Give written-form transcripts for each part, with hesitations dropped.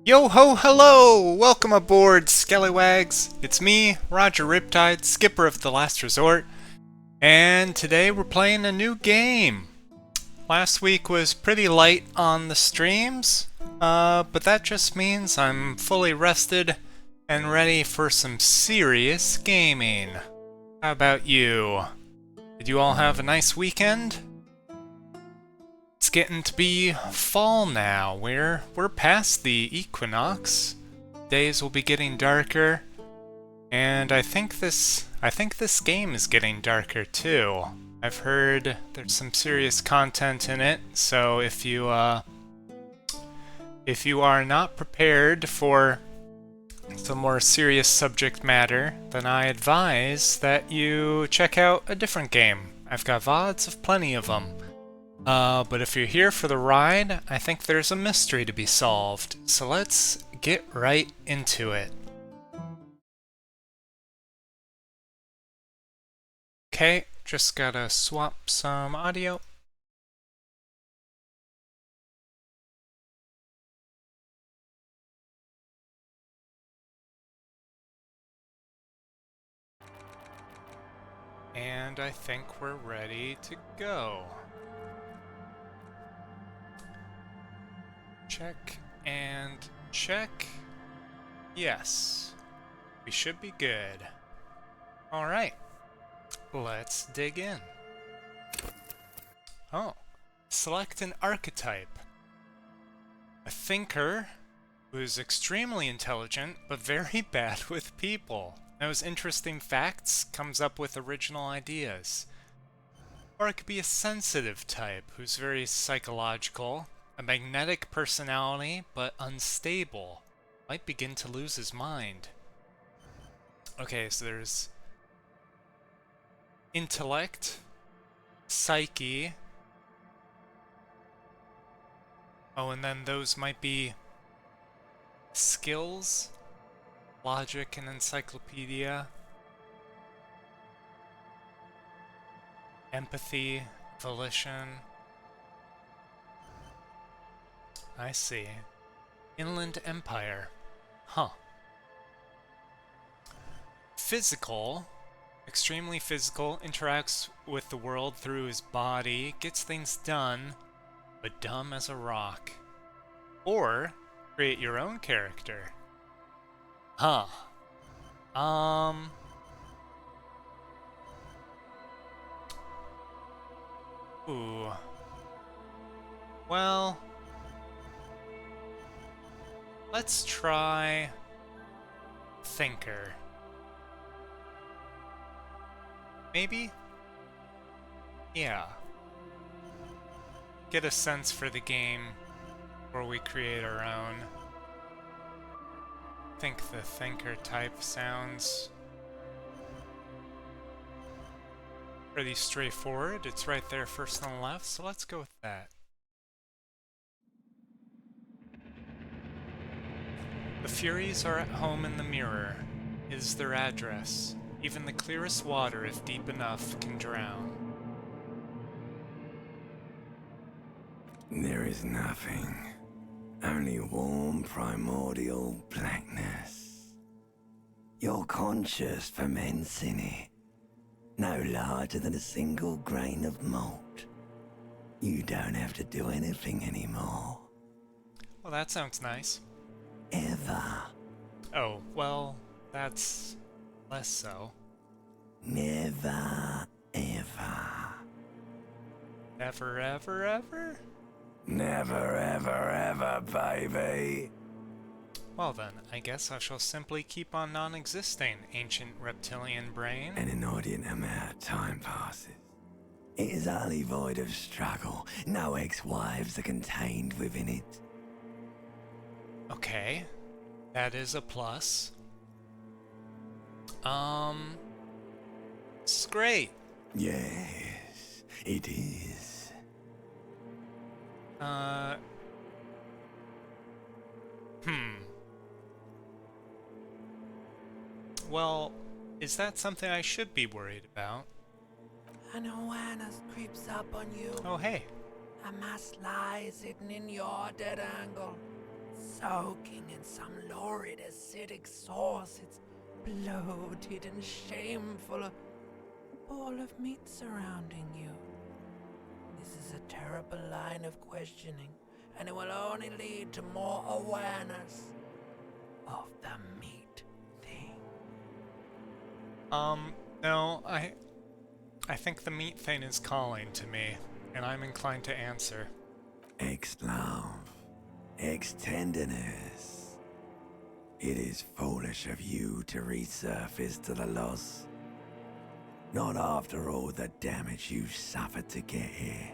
Yo ho hello! Welcome aboard, Skellywags. It's me, Roger Riptide, skipper of The Last Resort, and today we're playing a new game. Last week was pretty light on the streams, but that just means I'm fully rested and ready for some serious gaming. How about you? Did you all have a nice weekend? It's getting to be fall now. We're past the equinox. Days will be getting darker, and I think this game is getting darker too. I've heard there's some serious content in it, so if you are not prepared for some more serious subject matter, then I advise that you check out a different game. I've got VODs of plenty of them. But if you're here for the ride, I think there's a mystery to be solved. So let's get right into it. Okay, just gotta swap some audio. And I think we're ready to go. Check and check. Yes. We should be good. Alright. Let's dig in. Oh. Select an archetype. A thinker who is extremely intelligent but very bad with people. Knows interesting facts, comes up with original ideas. Or it could be a sensitive type who's very psychological. A magnetic personality, but unstable. Might begin to lose his mind. Okay, so there's intellect, psyche. Oh, and then those might be skills, logic and encyclopedia, empathy, volition. I see. Inland Empire. Huh. Physical. Extremely physical. Interacts with the world through his body. Gets things done, but dumb as a rock. Or, create your own character. Huh. Ooh. Well... let's try thinker. Maybe? Yeah. Get a sense for the game before we create our own. I think the thinker type sounds pretty straightforward. It's right there first on the left, so let's go with that. The Furies are at home in the mirror, is their address. Even the clearest water, if deep enough, can drown. There is nothing. Only warm primordial blackness. Your conscious ferments in it. No larger than a single grain of malt. You don't have to do anything anymore. Well, that sounds nice. Ever. Oh, well, that's less so. Never, ever. Never, ever, ever? Never, ever, ever, baby. Well then, I guess I shall simply keep on non-existing, ancient reptilian brain. An inordinate amount of time passes. It is utterly void of struggle. No ex-wives are contained within it. Okay, that is a plus. It's great. Yes, it is. Well, is that something I should be worried about? An awareness creeps up on you. Oh, hey. A mass lies hidden in your dead angle. soaking in some lurid acidic sauce. It's bloated and shameful. A ball of meat surrounding you. This is a terrible line of questioning, and it will only lead to more awareness of the meat thing. No, I think the meat thing is calling to me, and I'm inclined to answer. Ex-love, ex-tenderness. It is foolish of you to resurface to the loss. Not after all the damage you've suffered to get here.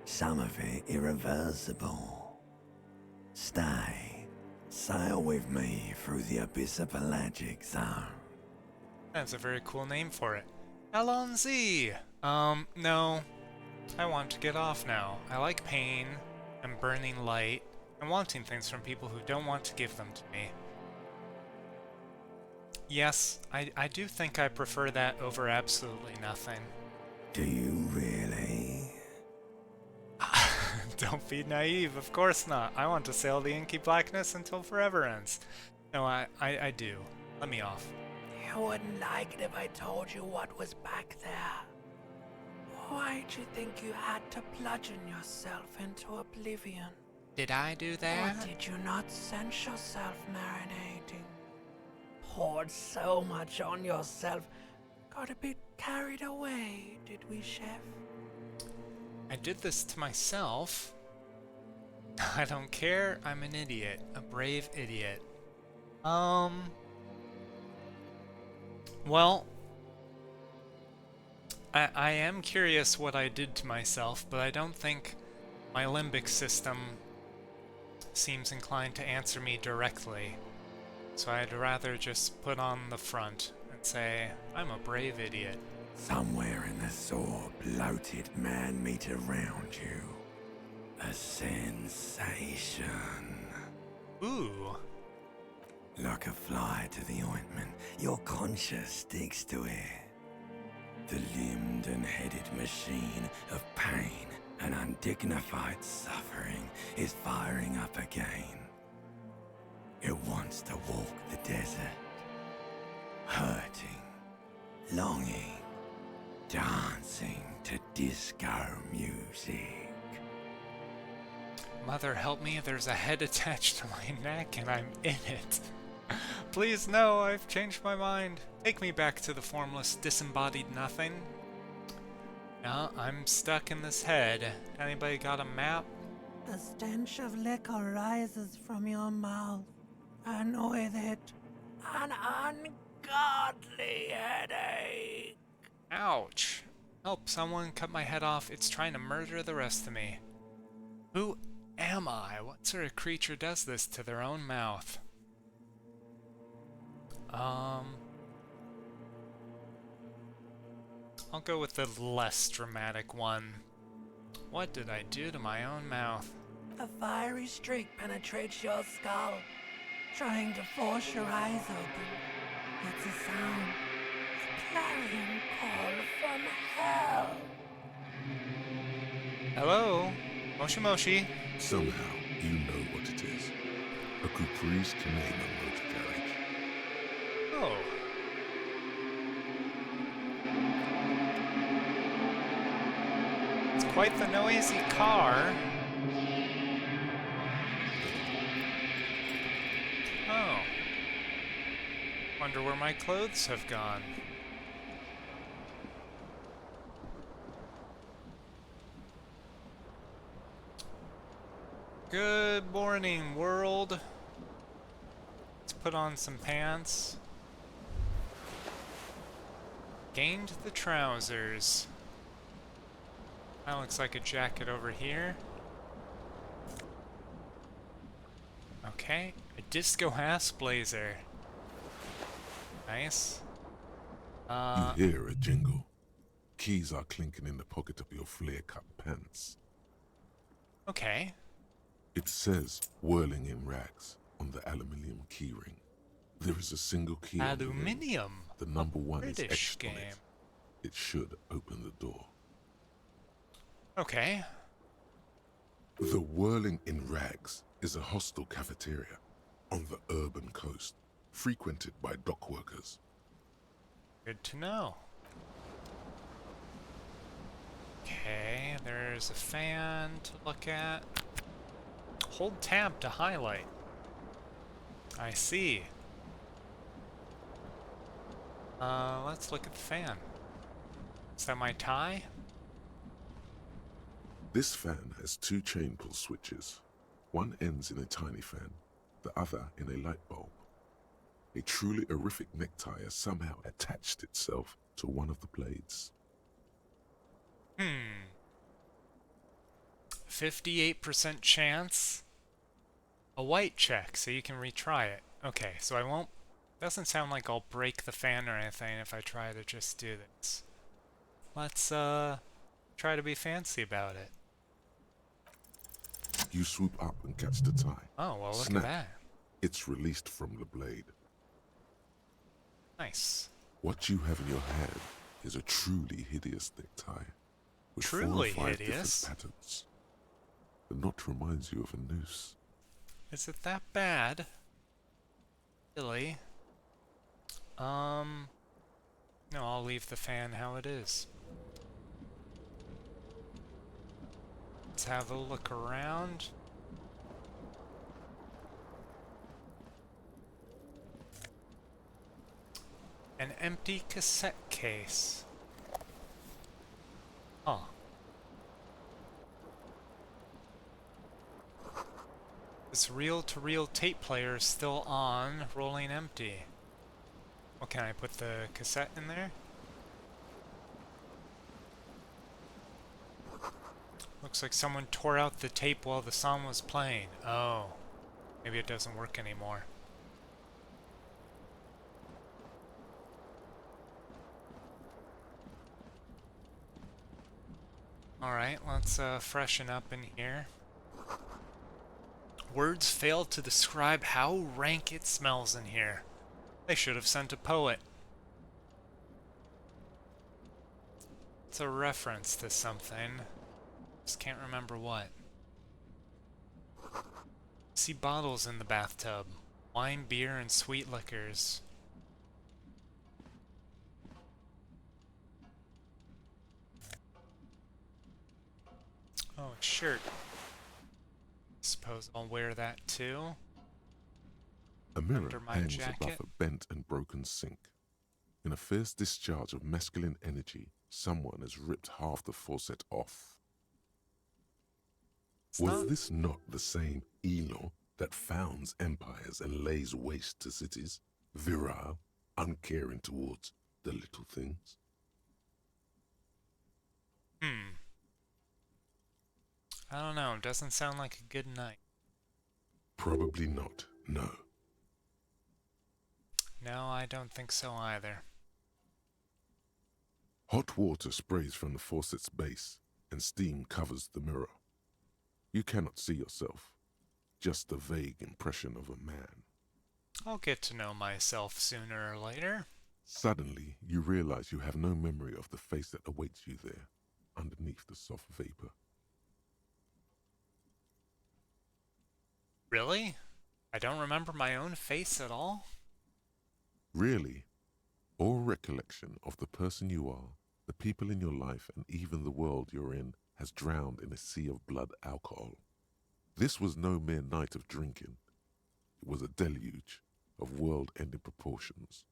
Some of it irreversible. Stay. Sail with me through the abyssopelagic zone. That's a very cool name for it. Alonzi! No. I want to get off now. I like pain and burning light and wanting things from people who don't want to give them to me. Yes, I do think I prefer that over absolutely nothing. Do you really? Don't be naive, of course not. I want to sail the inky blackness until forever ends. No, I do. Let me off. You wouldn't like it if I told you what was back there. Why'd you think you had to bludgeon yourself into oblivion? Did I do that? Or did you not sense yourself marinating? Poured so much on yourself. Got a bit carried away, did we, Chef? I did this to myself. I don't care. I'm an idiot. A brave idiot. Well, I am curious what I did to myself, but I don't think my limbic system seems inclined to answer me directly. So I'd rather just put on the front and say, I'm a brave idiot. Somewhere in the sore, bloated man-meat around you. A sensation. Ooh. Like a fly to the ointment, your conscience sticks to it. The limbed and headed machine of pain and undignified suffering is firing up again. It wants to walk the desert, hurting, longing, dancing to disco music. Mother help me, there's a head attached to my neck and I'm in it. Please no, I've changed my mind. Take me back to the formless, disembodied nothing. No, I'm stuck in this head. Anybody got a map? The stench of liquor rises from your mouth, and with it, an ungodly headache. Ouch. Help, someone cut my head off. It's trying to murder the rest of me. Who am I? What sort of creature does this to their own mouth? I'll go with the less dramatic one. What did I do to my own mouth? A fiery streak penetrates your skull, trying to force your eyes open. It's a sound, a clarion call from hell. Hello? Moshi Moshi. Somehow, you know what it is. A caprice to name a motor carriage. Oh. It's quite the noisy car. Oh. Wonder where my clothes have gone. Good morning, world. Let's put on some pants. Gained the trousers. That looks like a jacket over here. Okay, a disco ass blazer. Nice. You hear a jingle. Keys are clinking in the pocket of your flare-cut pants. Okay. It says whirling in rags on the aluminium keyring. There is a single key on the ring. Aluminium. The number one is British etched on game. it. It should open the door. Okay. The whirling in rags is a hostel cafeteria on the urban coast, frequented by dock workers. Good to know. Okay, there's a fan to look at. Hold tab to highlight. I see. Let's look at the fan. Is that my tie? This fan has two chain pull switches. One ends in a tiny fan, the other in a light bulb. A truly horrific necktie has somehow attached itself to one of the blades. 58% chance. A white check, so you can retry it. Okay, so I won't... Doesn't sound like I'll break the fan or anything if I try to just do this. Let's, try to be fancy about it. You swoop up and catch the tie. Oh, well, look Snap. at that. It's released from the blade. Nice. What you have in your hand is a truly hideous necktie. With Truly 4 or 5 hideous? different patterns. The knot reminds you of a noose. Is it that bad? Really? No, I'll leave the fan how it is. Let's have a look around. An empty cassette case. Oh. This reel-to-reel tape player is still on, rolling empty. Well, can I put the cassette in there? Looks like someone tore out the tape while the song was playing. Oh. Maybe it doesn't work anymore. Alright, let's freshen up in here. Words fail to describe how rank it smells in here. They should have sent a poet. It's a reference to something. Just can't remember what. See bottles in the bathtub. Wine, beer, and sweet liquors. Oh, a shirt. Suppose I'll wear that too. A mirror Under my hangs jacket. above a bent and broken sink. In a fierce discharge of masculine energy, someone has ripped half the faucet off. Was this not the same Elo that founds empires and lays waste to cities, virile, uncaring towards the little things? I don't know. Doesn't sound like a good night. Probably not, no. No, I don't think so either. Hot water sprays from the faucet's base, and steam covers the mirror. You cannot see yourself, just the vague impression of a man. I'll get to know myself sooner or later. Suddenly, you realize you have no memory of the face that awaits you there, underneath the soft vapor. Really? I don't remember my own face at all? Really, all recollection of the person you are, the people in your life, and even the world you're in has drowned in a sea of blood alcohol. This was no mere night of drinking. It was a deluge of world-ending proportions.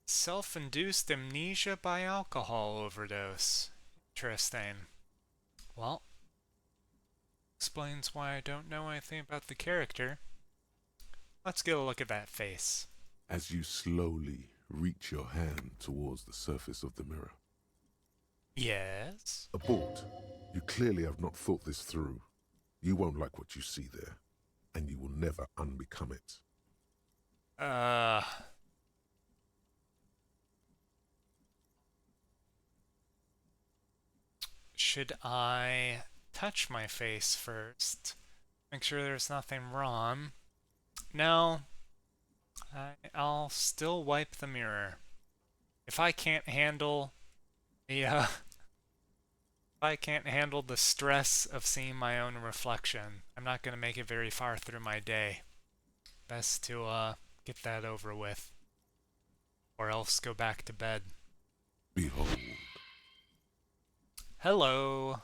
Self-induced amnesia by alcohol overdose. Interesting. Well, explains why I don't know anything about the character. Let's get a look at that face. As you slowly reach your hand towards the surface of the mirror. Yes? Abort. You clearly have not thought this through. You won't like what you see there, and you will never unbecome it. Should I touch my face first? Make sure there's nothing wrong. No. I'll still wipe the mirror. If I can't handle the I can't handle the stress of seeing my own reflection, I'm not going to make it very far through my day. Best to get that over with, or else go back to bed. Behold, Hello.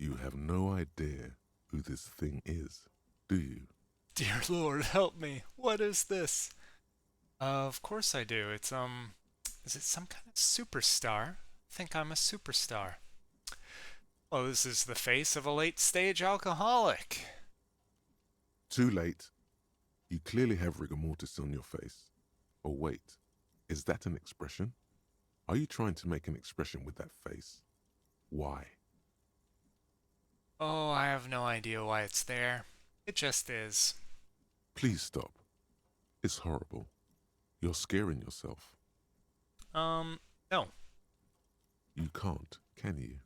you have no idea who this thing is, do you? Dear Lord, help me. What is this? Of course I do. It's, is it some kind of superstar? I think I'm a superstar. Well, this is the face of a late-stage alcoholic. Too late. You clearly have rigor mortis on your face. Oh wait, is that an expression? Are you trying to make an expression with that face? Why? Oh, I have no idea why it's there. It just is. Please stop. It's horrible. You're scaring yourself. No. You can't, can you?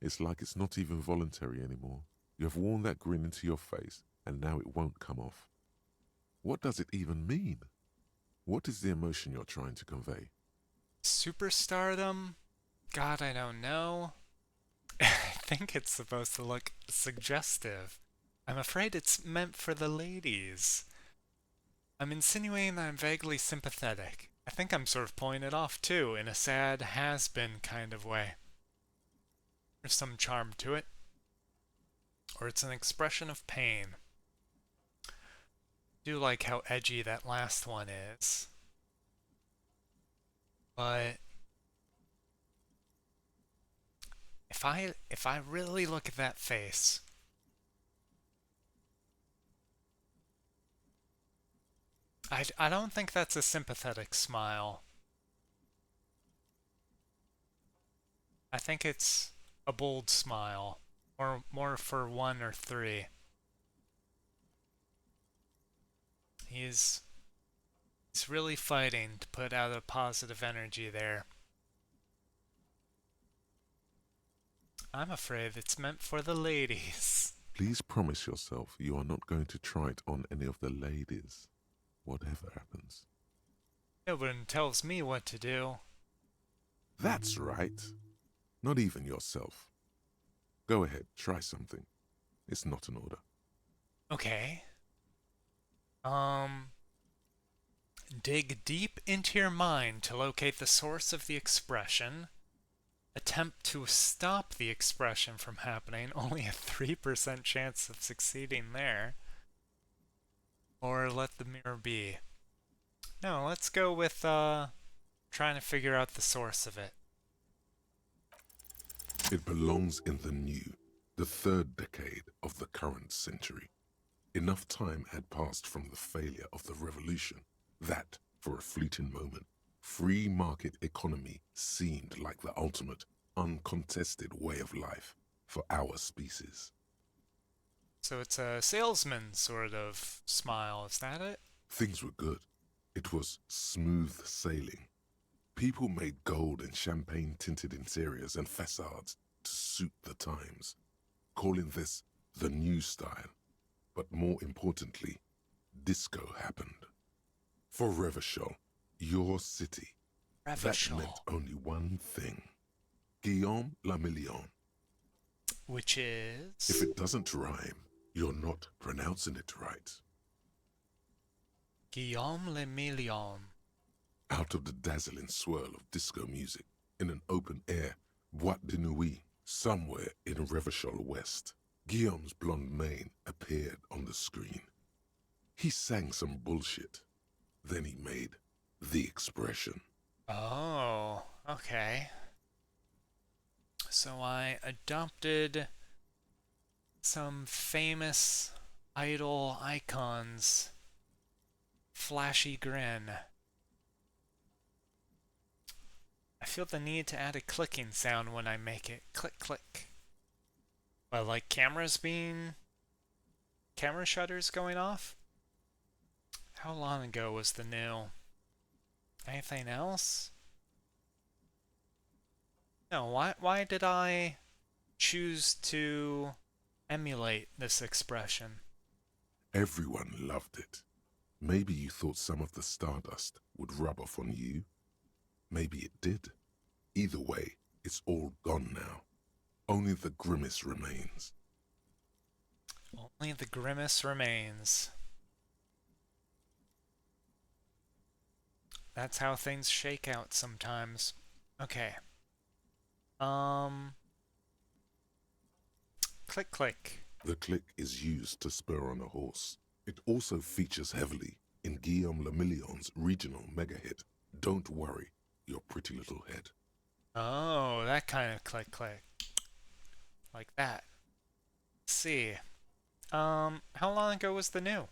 It's like it's not even voluntary anymore. You have worn that grin into your face, and now it won't come off. What does it even mean? What is the emotion you're trying to convey? Superstardom? God, I don't know. I think it's supposed to look suggestive. I'm afraid it's meant for the ladies. I'm insinuating that I'm vaguely sympathetic. I think I'm sort of pulling it off too, in a sad has-been kind of way. There's some charm to it. Or it's an expression of pain. I do like how edgy that last one is. But if I really look at that face, I don't think that's a sympathetic smile. I think it's a bold smile, or more for 1 or 3. He's really fighting to put out a positive energy there. I'm afraid it's meant for the ladies. Please promise yourself you are not going to try it on any of the ladies, whatever happens. No one tells me what to do. That's right. Not even yourself. Go ahead, try something. It's not an order. Okay. Dig deep into your mind to locate the source of the expression. Attempt to stop the expression from happening. Only a 3% chance of succeeding there. Or let the mirror be. No, let's go with, trying to figure out the source of it. It belongs in the new, the 3rd decade of the current century. Enough time had passed from the failure of the revolution that, for a fleeting moment, free market economy seemed like the ultimate, uncontested way of life for our species. So it's a salesman sort of smile, is that it? Things were good. It was smooth sailing. People made gold and champagne-tinted interiors and facades to suit the times, calling this the new style. But more importantly, disco happened. For Revachol, your city, Revachol. that meant only one thing. Guillaume le Million. Which is... If it doesn't rhyme, you're not pronouncing it right. Guillaume le Million. Out of the dazzling swirl of disco music, in an open-air boîte de nuit, somewhere in Revachol West, Guillaume's blonde mane appeared on the screen. He sang some bullshit. Then he made the expression. Oh, okay. So I adopted some famous idol icons' flashy grin. I feel the need to add a clicking sound when I make it. Click, click. Well, like camera shutters going off? How long ago was the new? Anything else? No, why did I choose to emulate this expression? Everyone loved it. Maybe you thought some of the stardust would rub off on you. Maybe it did. Either way, It's all gone now. Only the grimace remains. Only the grimace remains. That's how things shake out sometimes. Okay. Click, click. The click is used to spur on a horse. It also features heavily in Guillaume Lemillion's regional mega hit, Don't Worry, Your Pretty Little Head. Oh, that kind of click, click. Like that. Let's see. How long ago was the new?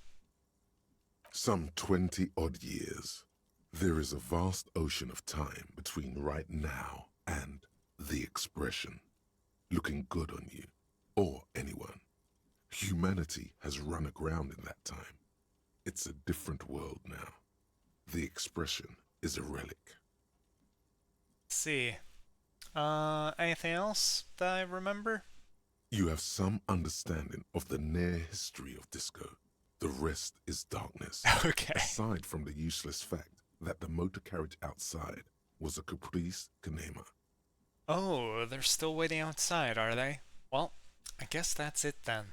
Some 20-odd years. There is a vast ocean of time between right now and the expression. Looking good on you, or anyone. Humanity has run aground in that time. It's a different world now. The expression is a relic. Let's see. Anything else that I remember? You have some understanding of the near history of disco. The rest is darkness. Okay. Aside from the useless fact that the motor carriage outside was a caprice canema. Oh, they're still waiting outside, are they? Well, I guess that's it then.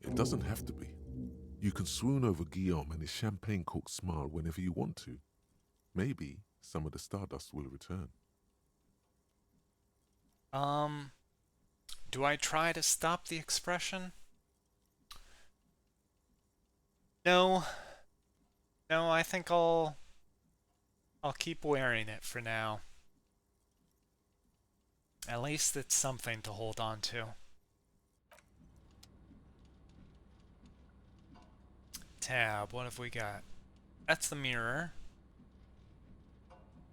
It doesn't have to be. You can swoon over Guillaume and his champagne-corked smile whenever you want to. Maybe some of the stardust will return. Do I try to stop the expression? No. No, I think I'll keep wearing it for now. At least it's something to hold on to. Tab, what have we got? That's the mirror.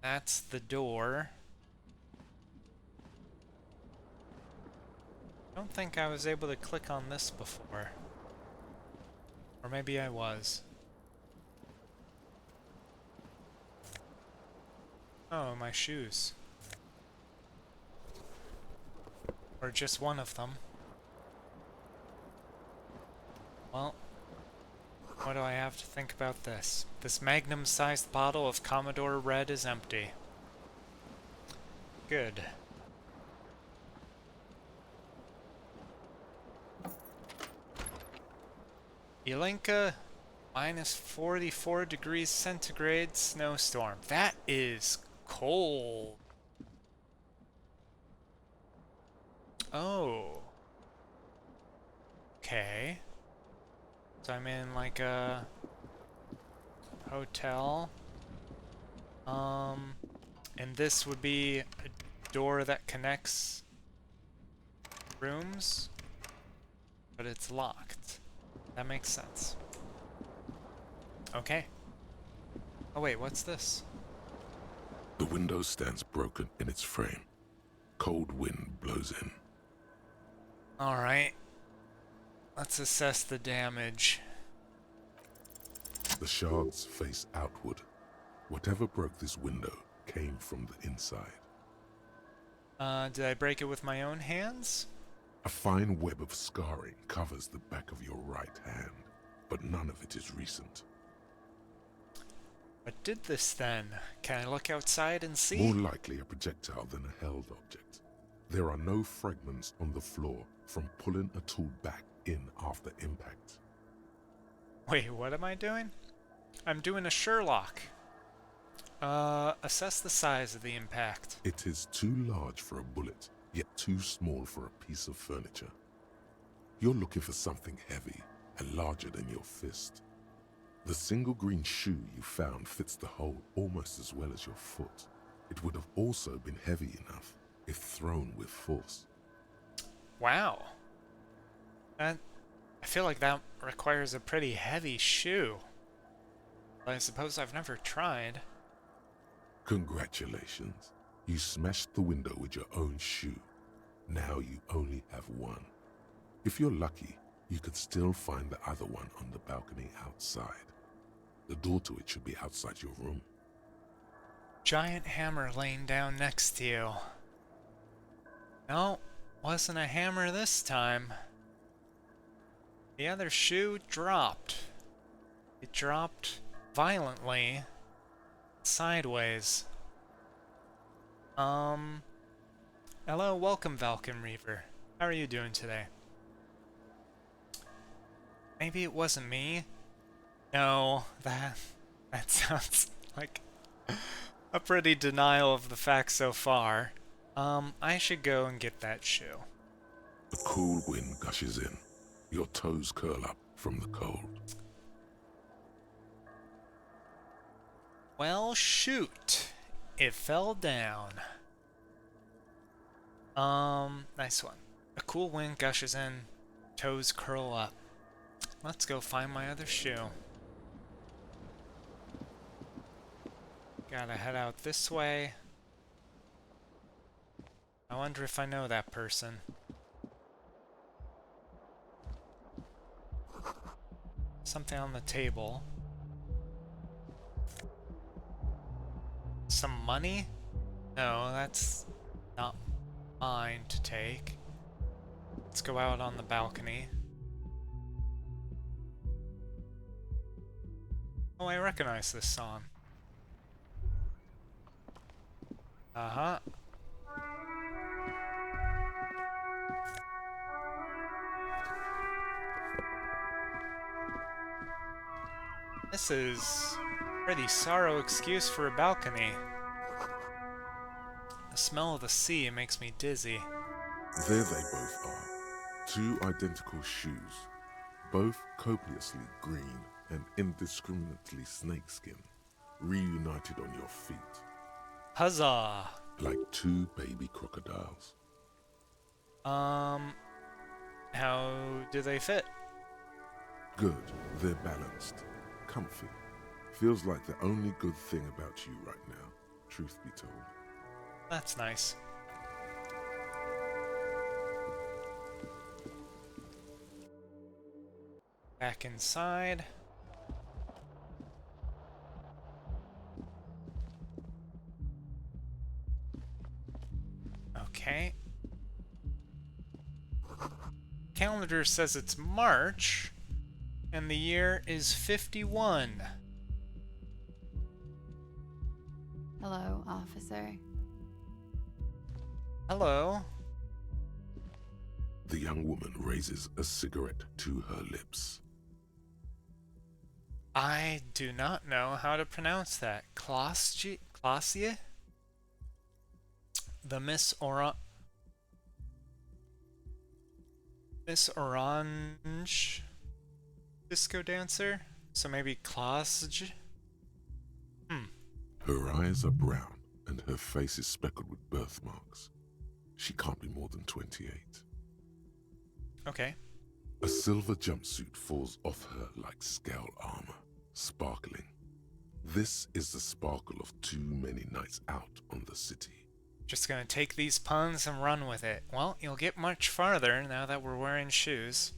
That's the door. I don't think I was able to click on this before. Or maybe I was. Oh, my shoes. Or just one of them. Well, what do I have to think about this? This magnum-sized bottle of Commodore Red is empty. Good. Ilinka, minus 44 degrees centigrade snowstorm. That is cold. Oh. Okay. So I'm in like a hotel. And this would be a door that connects rooms, but it's locked. That makes sense. Okay. Oh wait, what's this? The window stands broken in its frame. Cold wind blows in. Alright. Let's assess the damage. The shards face outward. Whatever broke this window came from the inside. Did I break it with my own hands? A fine web of scarring covers the back of your right hand, but none of it is recent. What did this then? Can I look outside and see? More likely a projectile than a held object. There are no fragments on the floor from pulling a tool back in after impact. Wait, what am I doing? I'm doing a Sherlock. Assess the size of the impact. It is too large for a bullet, yet too small for a piece of furniture. You're looking for something heavy and larger than your fist. The single green shoe you found fits the hole almost as well as your foot. It would have also been heavy enough if thrown with force. Wow. I feel like that requires a pretty heavy shoe. I suppose I've never tried. Congratulations. You smashed the window with your own shoe. Now you only have one. If you're lucky, you could still find the other one on the balcony outside. The door to it should be outside your room. Giant hammer laying down next to you. No, wasn't a hammer this time. The other shoe dropped. It dropped violently, sideways. Hello, welcome Valken Reaver. How are you doing today? Maybe it wasn't me? No, that sounds like a pretty denial of the facts so far. I should go and get that shoe. A cool wind gushes in. Your toes curl up from the cold. Well, shoot. It fell down. Nice one. A cool wind gushes in, toes curl up. Let's go find my other shoe. Gotta head out this way. I wonder if I know that person. Something on the table. Some money? No, that's not mine to take. Let's go out on the balcony. Oh, I recognize this song. Uh-huh. This is a pretty sorrow excuse for a balcony. The smell of the sea makes me dizzy. There they both are. Two identical shoes, both copiously green and indiscriminately snakeskin, reunited on your feet. Huzzah! Like two baby crocodiles. How do they fit? Good, they're balanced, comfy. Feels like the only good thing about you right now, truth be told. That's nice. Back inside. Okay. Calendar says it's March, and the year is 51. Hello, officer. Hello. The young woman raises a cigarette to her lips. I do not know how to pronounce that. Klasie? The Miss Orange disco dancer? So maybe Klasie? Her eyes are brown and her face is speckled with birthmarks. She can't be more than 28. Okay. A silver jumpsuit falls off her like scale armor, sparkling. This is the sparkle of too many nights out on the city. Just gonna take these puns and run with it. Well, you'll get much farther now that we're wearing shoes.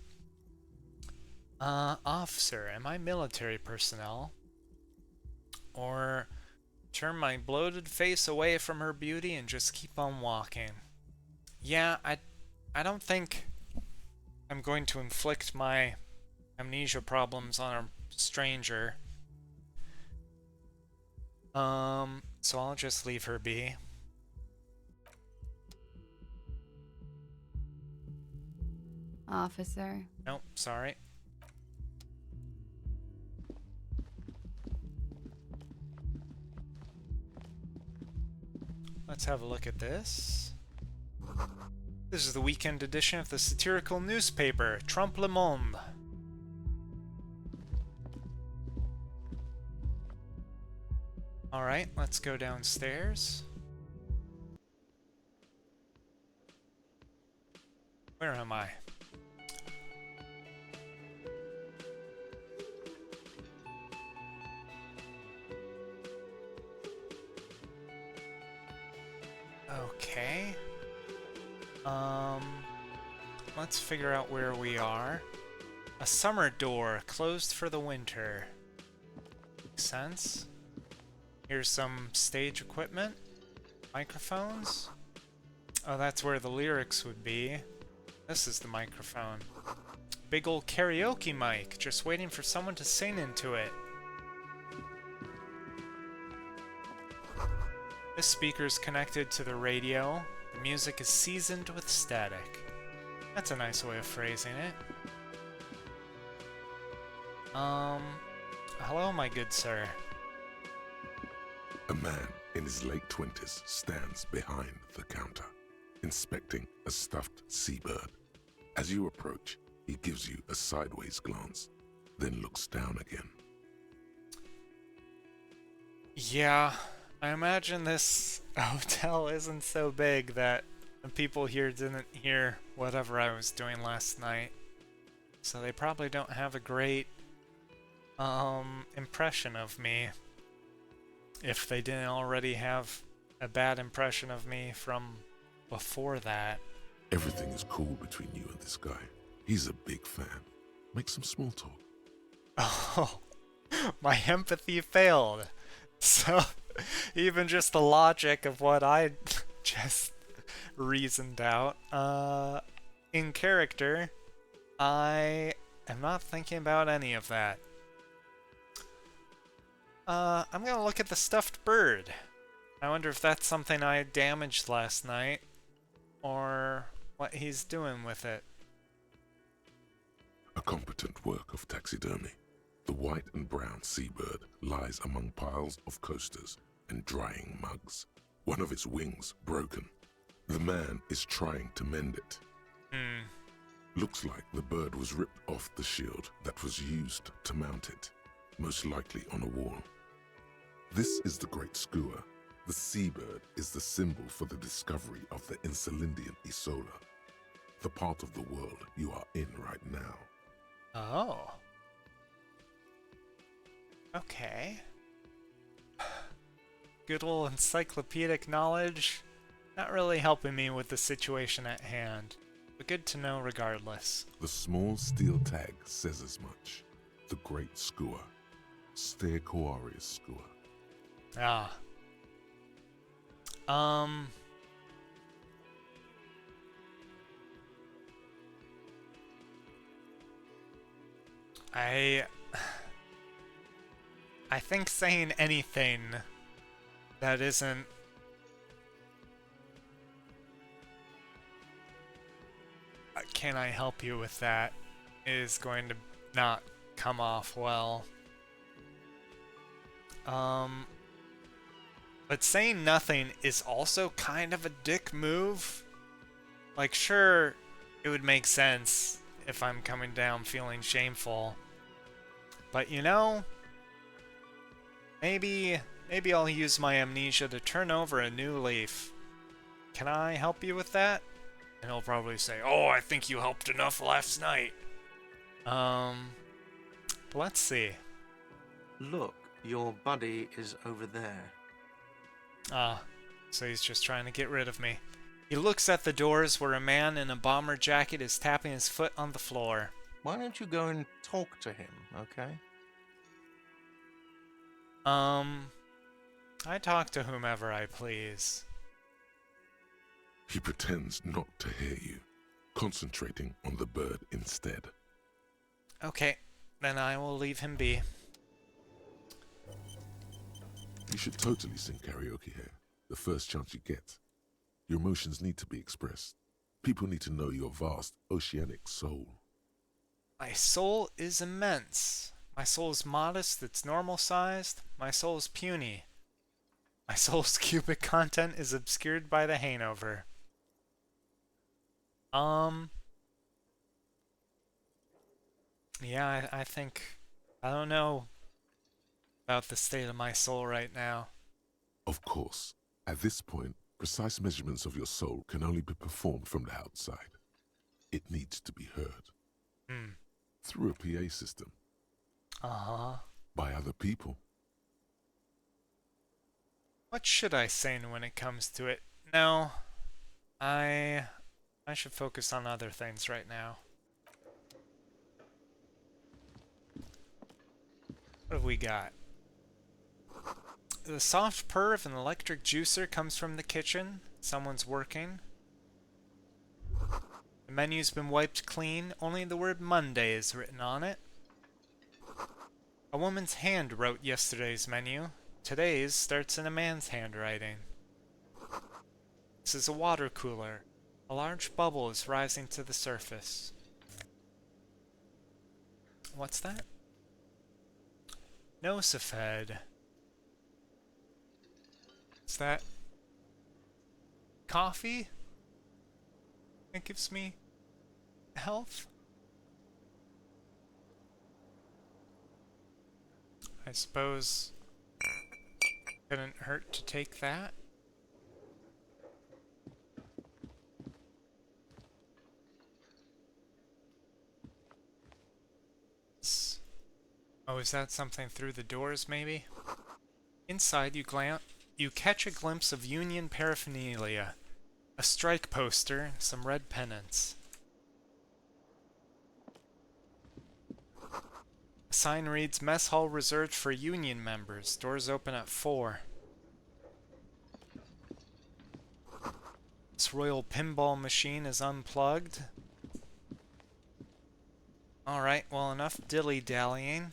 Officer, am I military personnel? Or turn my bloated face away from her beauty and just keep on walking? Yeah, I don't think I'm going to inflict my amnesia problems on a stranger. So I'll just leave her be. Officer. Nope, sorry. Let's have a look at this. This is the weekend edition of the satirical newspaper, Trompe le Monde. Alright, let's go downstairs. Where am I? Okay. Let's figure out where we are. A summer door closed for the winter. Makes sense. Here's some stage equipment. Microphones. Oh, that's where the lyrics would be. This is the microphone. Big ol' karaoke mic, just waiting for someone to sing into it. This speaker's connected to the radio. The music is seasoned with static. That's a nice way of phrasing it. Hello, my good sir. A man in his late 20s stands behind the counter, inspecting a stuffed seabird. As you approach, he gives you a sideways glance, then looks down again. Yeah, I imagine this hotel isn't so big that the people here didn't hear whatever I was doing last night. So they probably don't have a great impression of me. If they didn't already have a bad impression of me from before that. Everything is cool between you and this guy. He's a big fan. Make some small talk. Oh, my empathy failed. So, even just the logic of what I just reasoned out, in character, I am not thinking about any of that. I'm gonna look at the stuffed bird. I wonder if that's something I damaged last night, or what he's doing with it. A competent work of taxidermy. The white and brown seabird lies among piles of coasters and drying mugs. One of its wings broken. The man is trying to mend it. Looks like the bird was ripped off the shield that was used to mount it, most likely on a wall. This is the Great Skua. The seabird is the symbol for the discovery of the Insulindian Isola, the part of the world you are in right now. Oh. Okay. Good old encyclopedic knowledge. Not really helping me with the situation at hand, but good to know regardless. The small steel tag says as much. The Great Skua. Stegoarius Skua. Ah. I think saying anything that isn't can I help you with that is going to not come off well. But saying nothing is also kind of a dick move. Like, sure, it would make sense if I'm coming down feeling shameful. But you know, maybe I'll use my amnesia to turn over a new leaf. Can I help you with that? And he'll probably say, "Oh, I think you helped enough last night." Let's see. Look, your buddy is over there. Ah, so he's just trying to get rid of me. He looks at the doors where a man in a bomber jacket is tapping his foot on the floor. Why don't you go and talk to him, okay? I talk to whomever I please. He pretends not to hear you, concentrating on the bird instead. Okay, then I will leave him be. You should totally sing karaoke here, the first chance you get. Your emotions need to be expressed. People need to know your vast, oceanic soul. My soul is immense. My soul is modest, it's normal-sized. My soul is puny. My soul's cubic content is obscured by the hangover. Yeah, I think... I don't know about the state of my soul right now. Of course, at this point, precise measurements of your soul can only be performed from the outside. It needs to be heard. Through a PA system. By other people. What should I say when it comes to it? No. I should focus on other things right now. What have we got? The soft purr of an electric juicer comes from the kitchen. Someone's working. The menu's been wiped clean. Only the word Monday is written on it. A woman's hand wrote yesterday's menu. Today's starts in a man's handwriting. This is a water cooler. A large bubble is rising to the surface. What's that? Nosifed. Is that coffee? It gives me health? I suppose couldn't hurt to take that. Oh, is that something through the doors, maybe? Inside, you catch a glimpse of Union paraphernalia. A strike poster, some red pennants. A sign reads, Mess Hall reserved for Union members. Doors open at 4. This royal pinball machine is unplugged. Alright, well, enough dilly-dallying.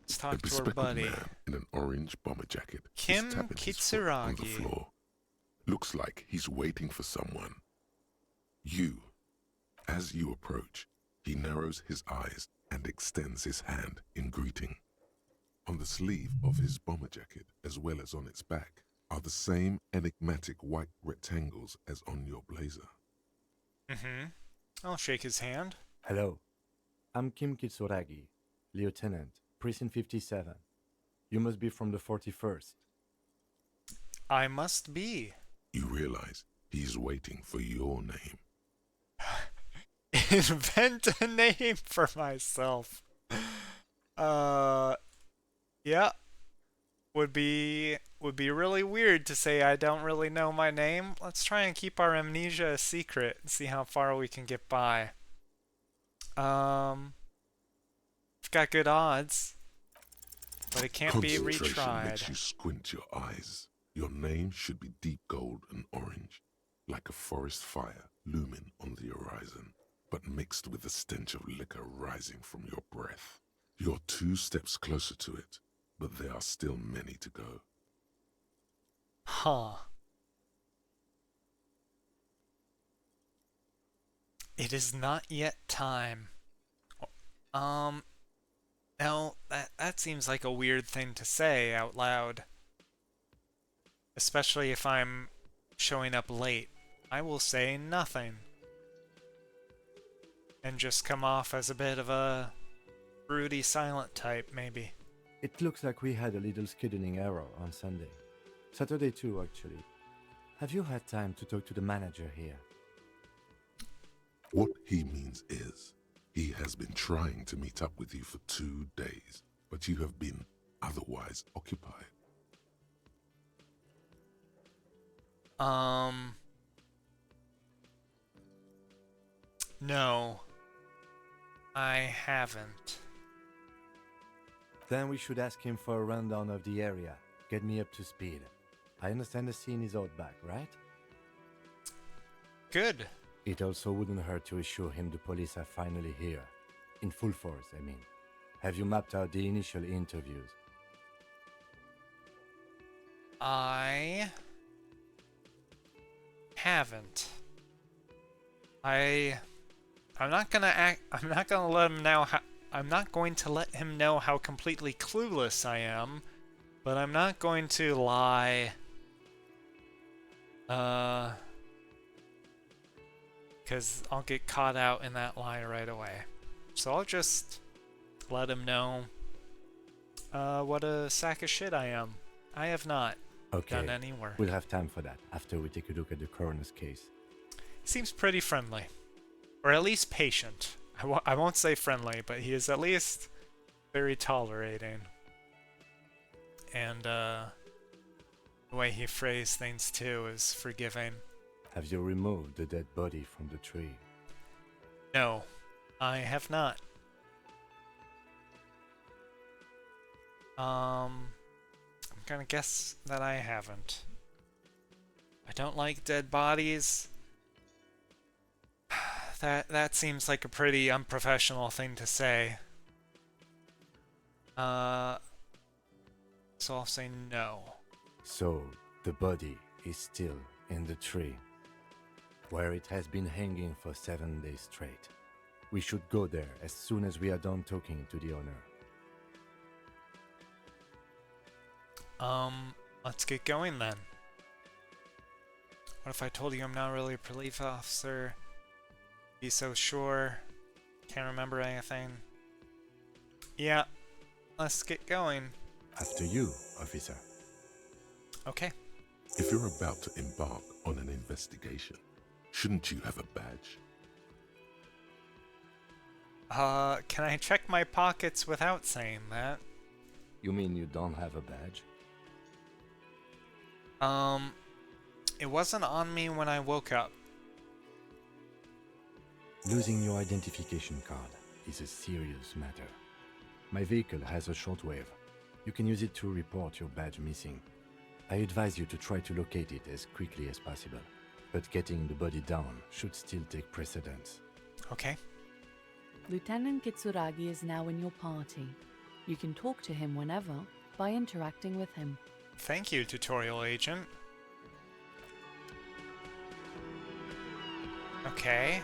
Let's talk to our buddy. Man in an orange bomber jacket Kim is tapping his foot on the Kitsuragi. floor. Looks like he's waiting for someone. As you approach, he narrows his eyes and extends his hand in greeting. On the sleeve of his bomber jacket, as well as on its back, are the same enigmatic white rectangles as on your blazer. I'll shake his hand. Hello, I'm Kim Kitsuragi, Lieutenant, Precinct 57. You must be from the 41st. I must be. You realize he's waiting for your name. Invent a name for myself. Yeah. Would be really weird to say I don't really know my name. Let's try and keep our amnesia a secret and see how far we can get by. It's got good odds, but it can't be Concentration retried. makes you squint your eyes. Your name should be deep gold and orange, like a forest fire looming on the horizon, but mixed with the stench of liquor rising from your breath. You're 2 steps closer to it, but there are still many to go. Huh. It is not yet time. No, that seems like a weird thing to say out loud. Especially if I'm showing up late. I will say nothing. And just come off as a bit of a broody silent type, maybe. It looks like we had a little scheduling error on Sunday. Saturday too, actually. Have you had time to talk to the manager here? What he means is, he has been trying to meet up with you for 2 days, but you have been otherwise occupied. No. I haven't. Then we should ask him for a rundown of the area. Get me up to speed. I understand the scene is out back, right? Good. It also wouldn't hurt to assure him the police are finally here. In full force, I mean. Have you mapped out the initial interviews? I haven't. I'm not gonna let him know how I'm not going to let him know how completely clueless I am, but I'm not going to lie. Because I'll get caught out in that lie right away. So I'll just let him know what a sack of shit I am. I have not done any work. We'll have time for that after we take a look at the coroner's case. Seems pretty friendly. Or at least patient. I won't say friendly, but he is at least very tolerating. And the way he phrased things too is forgiving. Have you removed the dead body from the tree? No, I have not. I'm gonna guess that I haven't. I don't like dead bodies. That seems like a pretty unprofessional thing to say. So I'll say no. So, the body is still in the tree, where it has been hanging for 7 days straight. We should go there as soon as we are done talking to the owner. Let's get going then. What if I told you I'm not really a police officer? Be so sure. Can't remember anything. Yeah, let's get going. After you, officer. Okay. If you're about to embark on an investigation, shouldn't you have a badge? Can I check my pockets without saying that? You mean you don't have a badge? It wasn't on me when I woke up. Losing your identification card is a serious matter. My vehicle has a shortwave. You can use it to report your badge missing. I advise you to try to locate it as quickly as possible, but getting the body down should still take precedence. Okay. Lieutenant Kitsuragi is now in your party. You can talk to him whenever by interacting with him. Thank you, tutorial agent. Okay.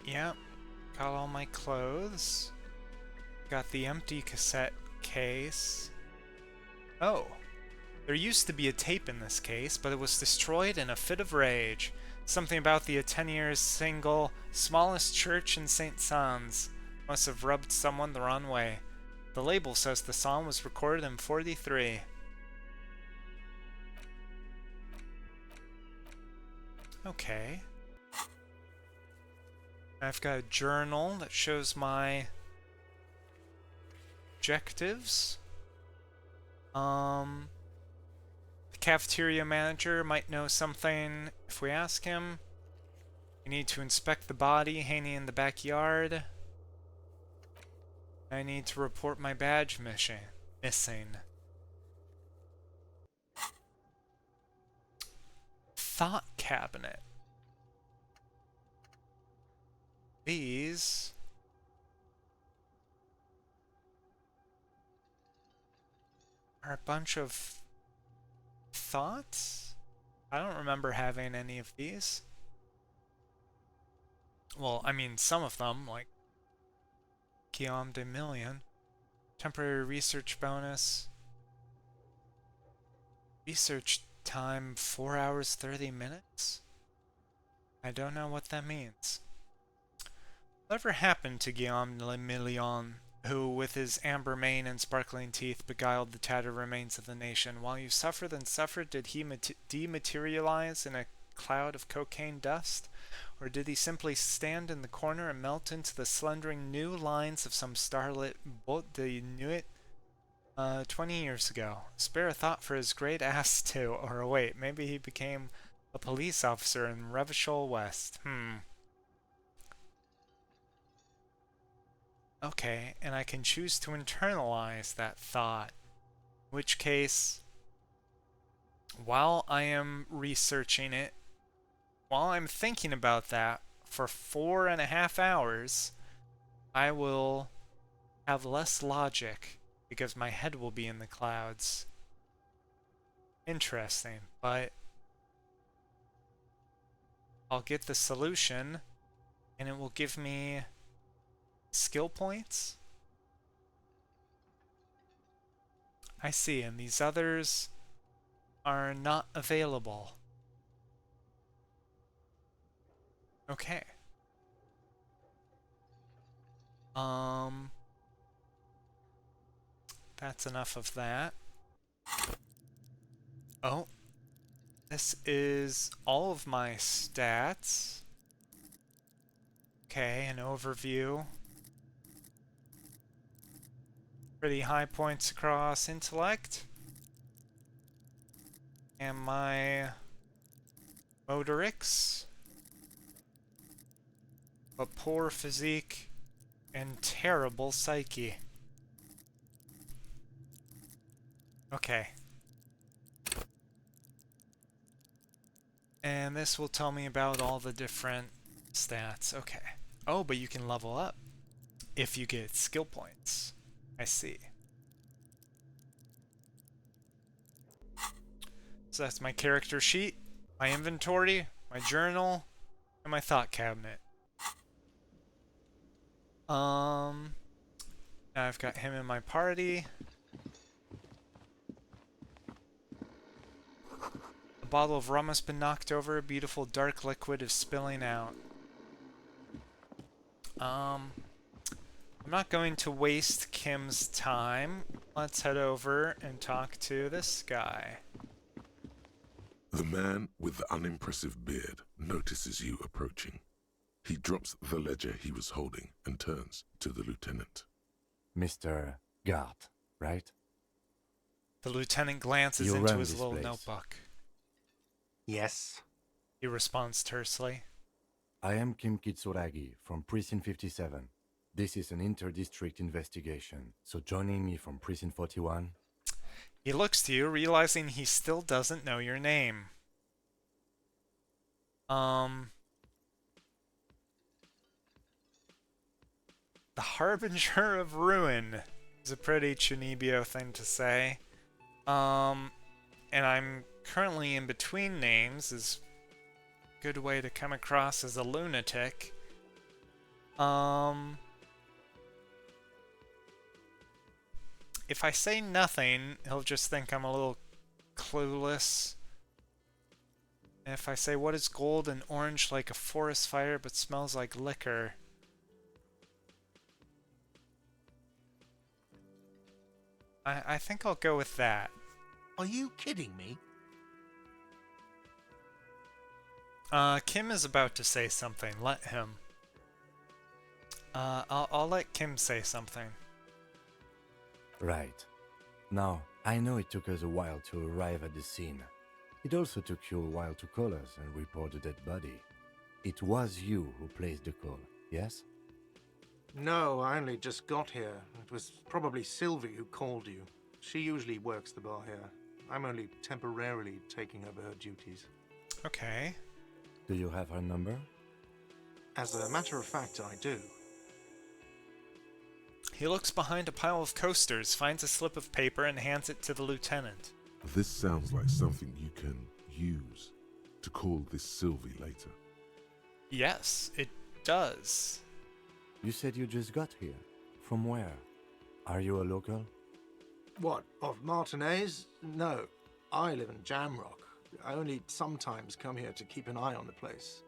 Yep. Got all my clothes. Got the empty cassette case. Oh. There used to be a tape in this case, but it was destroyed in a fit of rage. Something about the 10 years single, smallest church in St. Sans must have rubbed someone the wrong way. The label says the song was recorded in 43. Okay. I've got a journal that shows my objectives. The cafeteria manager might know something if we ask him. We need to inspect the body hanging in the backyard. I need to report my badge missing. Thought cabinet. These are a bunch of thoughts? I don't remember having any of these. Well, I mean some of them, like Guillaume de Million. Temporary research bonus. Research time 4 hours 30 minutes? I don't know what that means. Whatever happened to Guillaume de Million, who with his amber mane and sparkling teeth beguiled the tattered remains of the nation? While you suffered and suffered, did he dematerialize in a cloud of cocaine dust? Or did he simply stand in the corner and melt into the slendering new lines of some starlit botte de nuit 20 years ago? Spare a thought for his great ass too. Or wait, maybe he became a police officer in Revachol West. Okay, and I can choose to internalize that thought. In which case, while I am researching it, while I'm thinking about that for 4.5 hours, I will have less logic because my head will be in the clouds. Interesting, but I'll get the solution and it will give me skill points? I see, and these others are not available. Okay. That's enough of that. Oh. This is all of my stats. Okay, an overview. Pretty high points across intellect. And my motorics. But poor physique and terrible psyche. Okay. And this will tell me about all the different stats. Okay. Oh, but you can level up if you get skill points. I see. So that's my character sheet, my inventory, my journal, and my thought cabinet. Now I've got him in my party. A bottle of rum has been knocked over. A beautiful dark liquid is spilling out. I'm not going to waste Kim's time. Let's head over and talk to this guy. The man with the unimpressive beard notices you approaching. He drops the ledger he was holding and turns to the lieutenant. Mr. Gart, right? The lieutenant glances You into run his this little place. notebook. Yes. He responds tersely. I am Kim Kitsuragi from Precinct 57. This is an inter-district investigation, so joining me from Precinct 41... He looks to you, realizing he still doesn't know your name. The Harbinger of Ruin is a pretty Chunibyo thing to say. And I'm currently in between names is a good way to come across as a lunatic. If I say nothing, he'll just think I'm a little clueless. And if I say, what is gold and orange like a forest fire but smells like liquor? I think I'll go with that. Are you kidding me? Kim is about to say something. Let him. I'll let Kim say something. Right. Now, I know it took us a while to arrive at the scene. It also took you a while to call us and report the dead body. It was you who placed the call, yes? No, I only just got here. It was probably Sylvie who called you. She usually works the bar here. I'm only temporarily taking over her duties. Okay. Do you have her number? As a matter of fact, I do. He looks behind a pile of coasters, finds a slip of paper, and hands it to the lieutenant. This sounds like something you can use to call this Sylvie later. Yes, it does. You said you just got here. From where? Are you a local? What, of Martinez? No, I live in Jamrock. I only sometimes come here to keep an eye on the place.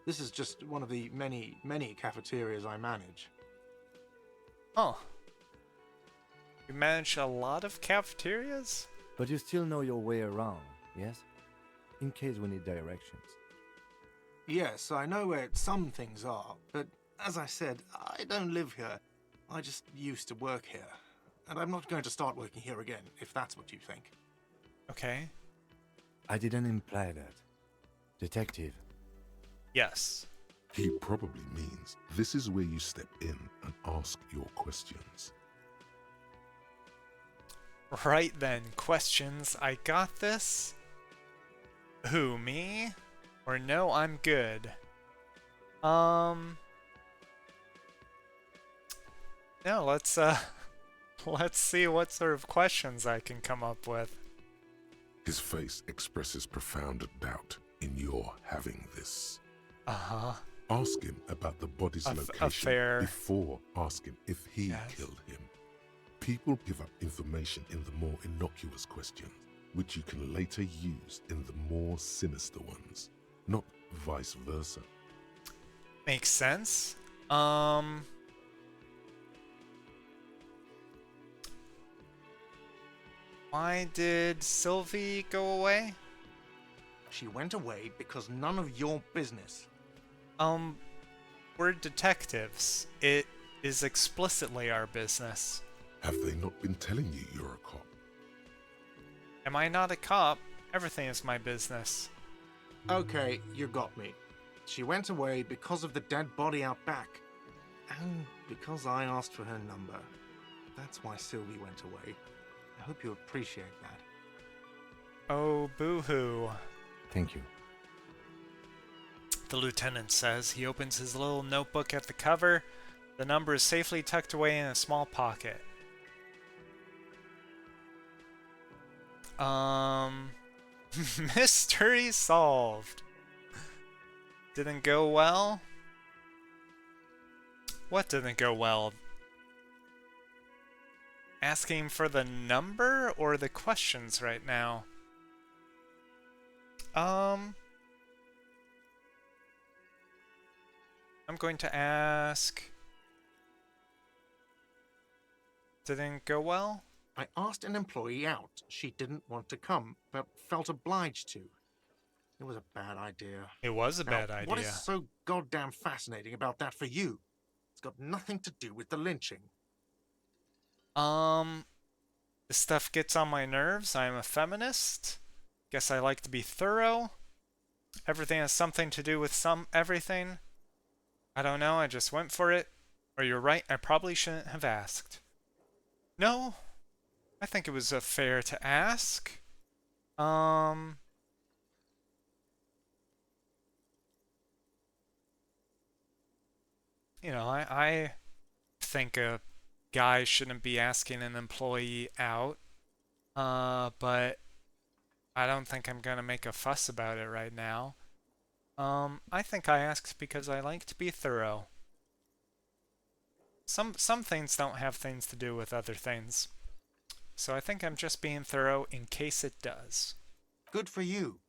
This is just one of the many, many cafeterias I manage. Oh. You manage a lot of cafeterias? But you still know your way around, yes? In case we need directions. Yes, I know where some things are, but as I said, I don't live here. I just used to work here. And I'm not going to start working here again, if that's what you think. Okay. I didn't imply that. Detective. Yes. He probably means this is where you step in and ask your questions. Right then, questions. I got this? Who, me? Or no, I'm good. No, let's see what sort of questions I can come up with. His face expresses profound doubt in your having this. Uh-huh. Ask him about the body's location affair. before asking if he Yes. killed him. People give up information in the more innocuous questions, which you can later use in the more sinister ones, not vice versa. Makes sense. Why did Sylvie go away? She went away because none of your business. We're detectives. It is explicitly our business. Have they not been telling you you're a cop? Am I not a cop? Everything is my business. Okay, you got me. She went away because of the dead body out back. And because I asked for her number. That's why Sylvie went away. I hope you appreciate that. Oh, boo-hoo. Thank you. The lieutenant says. He opens his little notebook at the cover. The number is safely tucked away in a small pocket. Mystery solved. Didn't go well? What didn't go well? Asking for the number or the questions right now? I'm going to ask... Didn't go well? I asked an employee out. She didn't want to come, but felt obliged to. It was a bad idea. It was a Now, bad idea. what is so goddamn fascinating about that for you? It's got nothing to do with the lynching. This stuff gets on my nerves. I'm a feminist. Guess I like to be thorough. Everything has something to do with everything. I don't know, I just went for it. Or you're right, I probably shouldn't have asked. No, I think it was fair to ask. You know, I think a guy shouldn't be asking an employee out. But I don't think I'm gonna make a fuss about it right now. I think I asked because I like to be thorough. Some things don't have things to do with other things. So I think I'm just being thorough in case it does. Good for you.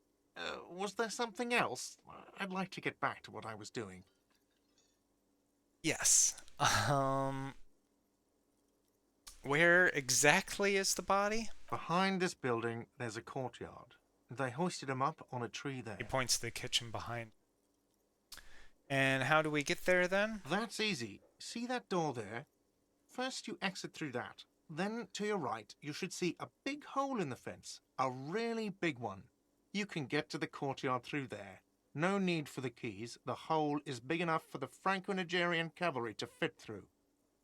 Was there something else? I'd like to get back to what I was doing. Yes. Where exactly is the body? Behind this building, there's a courtyard. They hoisted him up on a tree there. He points to the kitchen behind. And how do we get there then? That's easy. See that door there? First you exit through that. Then to your right, you should see a big hole in the fence. A really big one. You can get to the courtyard through there. No need for the keys. The hole is big enough for the Franco-Nigerian cavalry to fit through.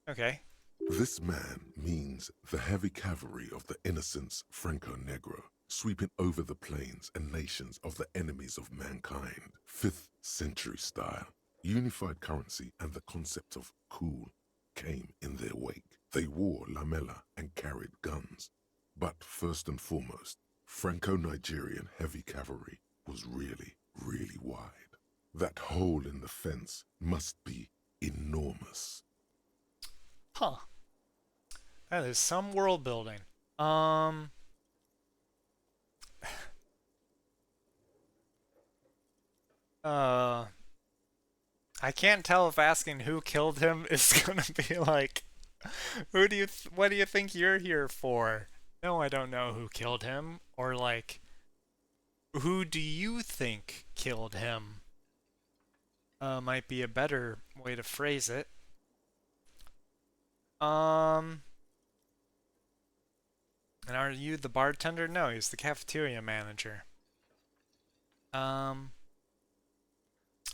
Okay. This man means the heavy cavalry of the innocents Franco-Negro, sweeping over the plains and nations of the enemies of mankind. 5th century style. Unified currency and the concept of cool came in their wake. They wore lamella and carried guns. But first and foremost, Franco-Nigerian heavy cavalry was really, really wide. That hole in the fence must be enormous. Huh. That is some world building. I can't tell if asking who killed him is gonna be like, what do you think you're here for? No, I don't know who killed him. Or like, who do you think killed him? Might be a better way to phrase it. And are you the bartender? No, he's the cafeteria manager.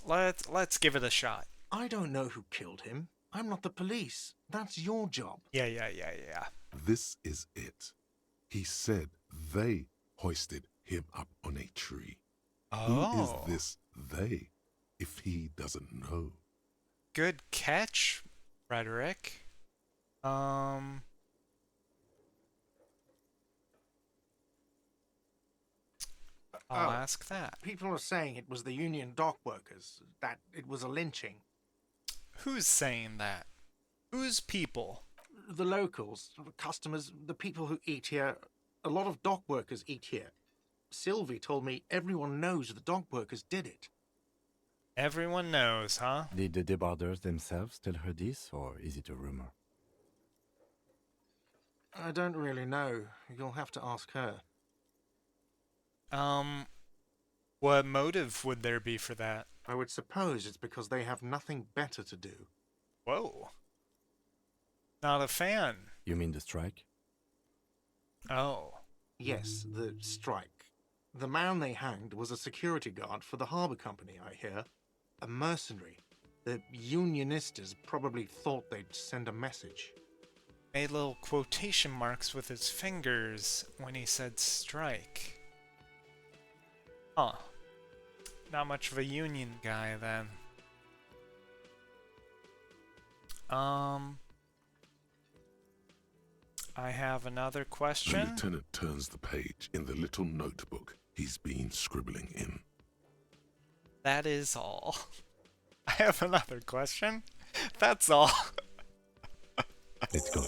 Let's give it a shot. I don't know who killed him. I'm not the police. That's your job. Yeah. This is it. He said they hoisted him up on a tree. Oh. Who is this they, if he doesn't know? Good catch, Frederick. I'll ask that. People are saying it was the union dock workers, that it was a lynching. Who's saying that? Who's people? The locals, the customers, the people who eat here. A lot of dock workers eat here. Sylvie told me everyone knows the dock workers did it. Everyone knows, huh? Did the debarders themselves tell her this, or is it a rumor? I don't really know. You'll have to ask her. What motive would there be for that? I would suppose it's because they have nothing better to do. Whoa. Not a fan. You mean the strike? Oh. Yes, the strike. The man they hanged was a security guard for the harbour company, I hear. A mercenary. The unionistas probably thought they'd send a message. Made little quotation marks with his fingers when he said strike. Huh. Not much of a union guy then. I have another The question. lieutenant turns the page in the little notebook he's been scribbling in. That is all. I have another question. That's all. Let's go.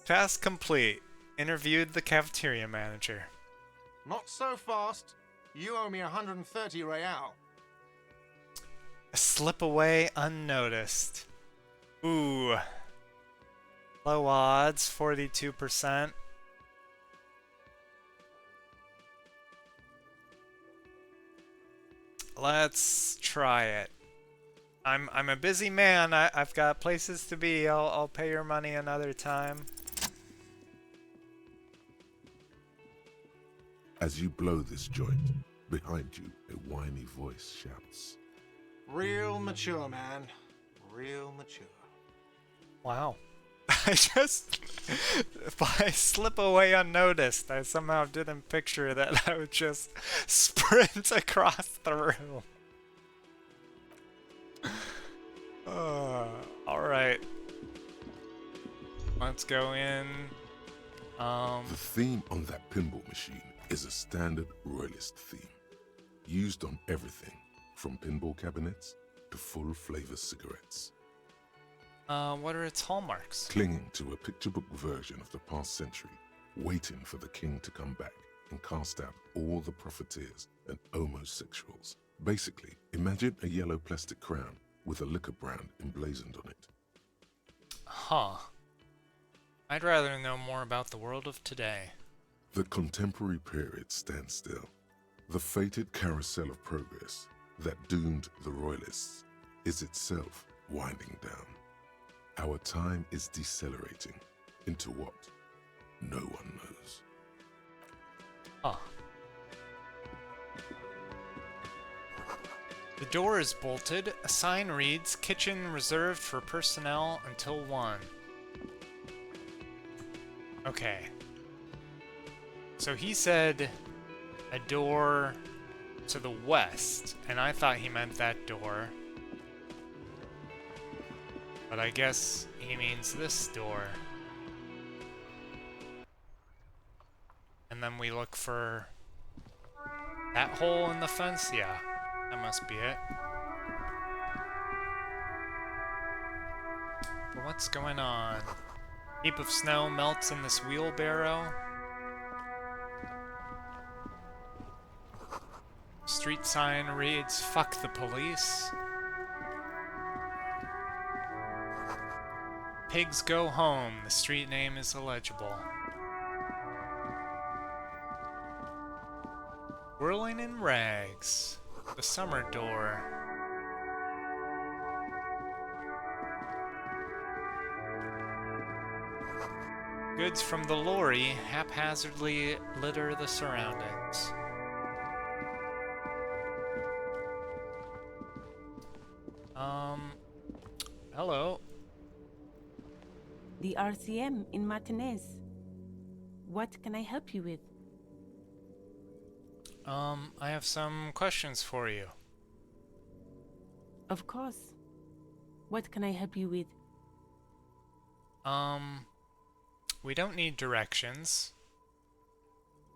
Task complete. Interviewed the cafeteria manager. Not so fast. You owe me 130 real. Slip away unnoticed. Ooh. Low odds, 42%. Let's try it. I'm a busy man. I've got places to be. I'll pay your money another time. As you blow this joint, behind you, a whiny voice shouts. Real mature, man. Real mature. Wow. If I slip away unnoticed, I somehow didn't picture that I would just sprint across the room. Alright. Let's go in. The theme on that pinball machine is a standard royalist theme, used on everything from pinball cabinets to full flavor cigarettes. What are its hallmarks? Clinging to a picture book version of the past century, waiting for the king to come back and cast out all the profiteers and homosexuals. Basically, imagine a yellow plastic crown with a liquor brand emblazoned on it. Huh. I'd rather know more about the world of today. The contemporary period stands still. The fated carousel of progress that doomed the royalists is itself winding down. Our time is decelerating into what no one knows. Huh. The door is bolted. A sign reads, "Kitchen reserved for personnel until 1." Okay. So he said a door to the west, and I thought he meant that door. But I guess he means this door. And then we look for that hole in the fence? Yeah, that must be it. But what's going on? Heap of snow melts in this wheelbarrow. Street sign reads, "Fuck the police." Pigs go home. The street name is illegible. Whirling in rags. The summer door. Goods from the lorry haphazardly litter the surroundings. Hello. The RCM in Martinez. What can I help you with? I have some questions for you. Of course. What can I help you with? We don't need directions.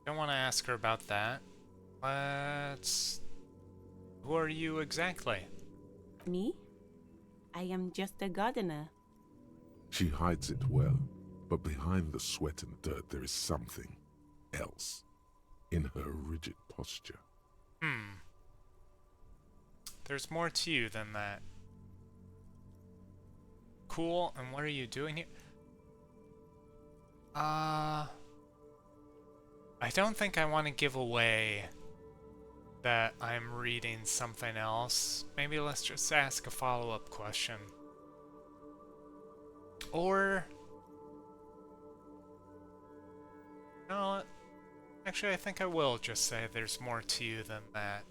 Don't want to ask her about that. Who are you exactly? Me? I am just a gardener. She hides it well, but behind the sweat and dirt there is something else in her rigid posture. There's more to you than that. Cool, and what are you doing here? I don't think I want to give away that I'm reading something else. Maybe let's just ask a follow-up question. Or... no, actually I think I will just say there's more to you than that.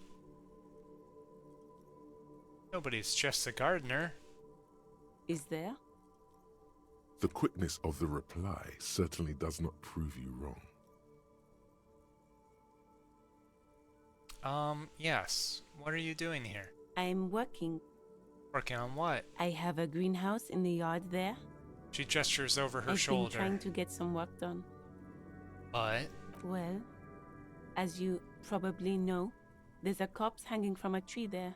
Nobody's just a gardener. Is there? The quickness of the reply certainly does not prove you wrong. Yes. What are you doing here? I am working. Working on what? I have a greenhouse in the yard there. She gestures over her I've shoulder. been trying to get some work done. But? Well, as you Probably no. There's a corpse hanging from a tree there.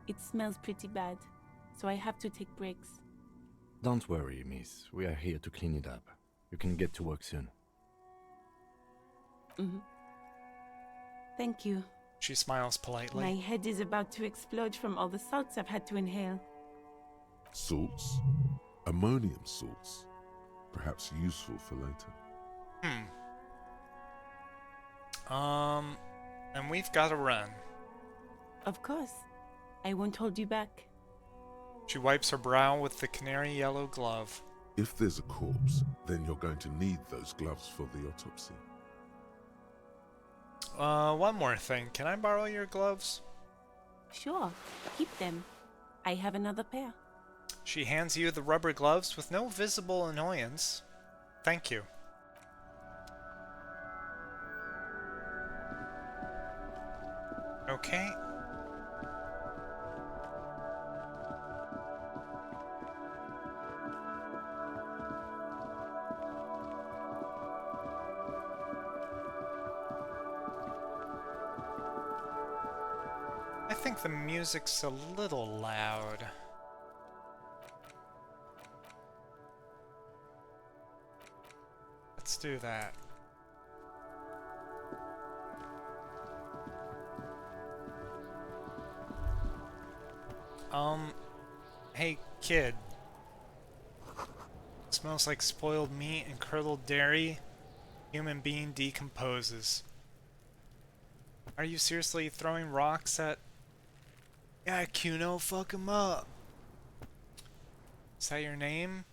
It smells pretty bad, so I have to take breaks. Don't worry, miss. We are here to clean it up. You can get to work soon. Thank you. She smiles politely. My head is about to explode from all the salts I've had to inhale. Salts? Ammonium salts. Perhaps useful for later. And we've got to run. Of course. I won't hold you back. She wipes her brow with the canary yellow glove. If there's a corpse, then you're going to need those gloves for the autopsy. One more thing. Can I borrow your gloves? Sure, keep them. I have another pair. She hands you the rubber gloves with no visible annoyance. Thank you. Okay. I think the music's a little loud. Let's do that. Hey kid. Smells like spoiled meat and curdled dairy. Human being decomposes. Are you seriously throwing rocks at... Yeah, Kuno, fuck him up. Is that your name?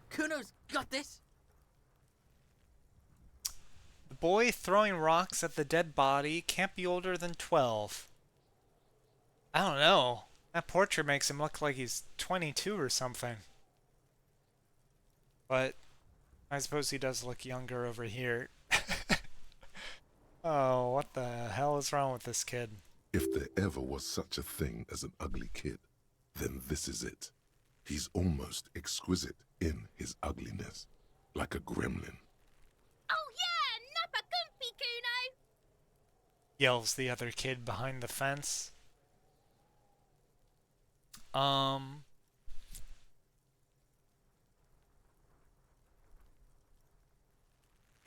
Kuno's got this. The boy throwing rocks at the dead body can't be older than 12. I don't know. That portrait makes him look like he's 22 or something. But I suppose he does look younger over here. Oh, what the hell is wrong with this kid? If there ever was such a thing as an ugly kid, then this is it. He's almost exquisite in his ugliness, like a gremlin. Oh yeah, Nappa Gumpy Kuno! Yells the other kid behind the fence.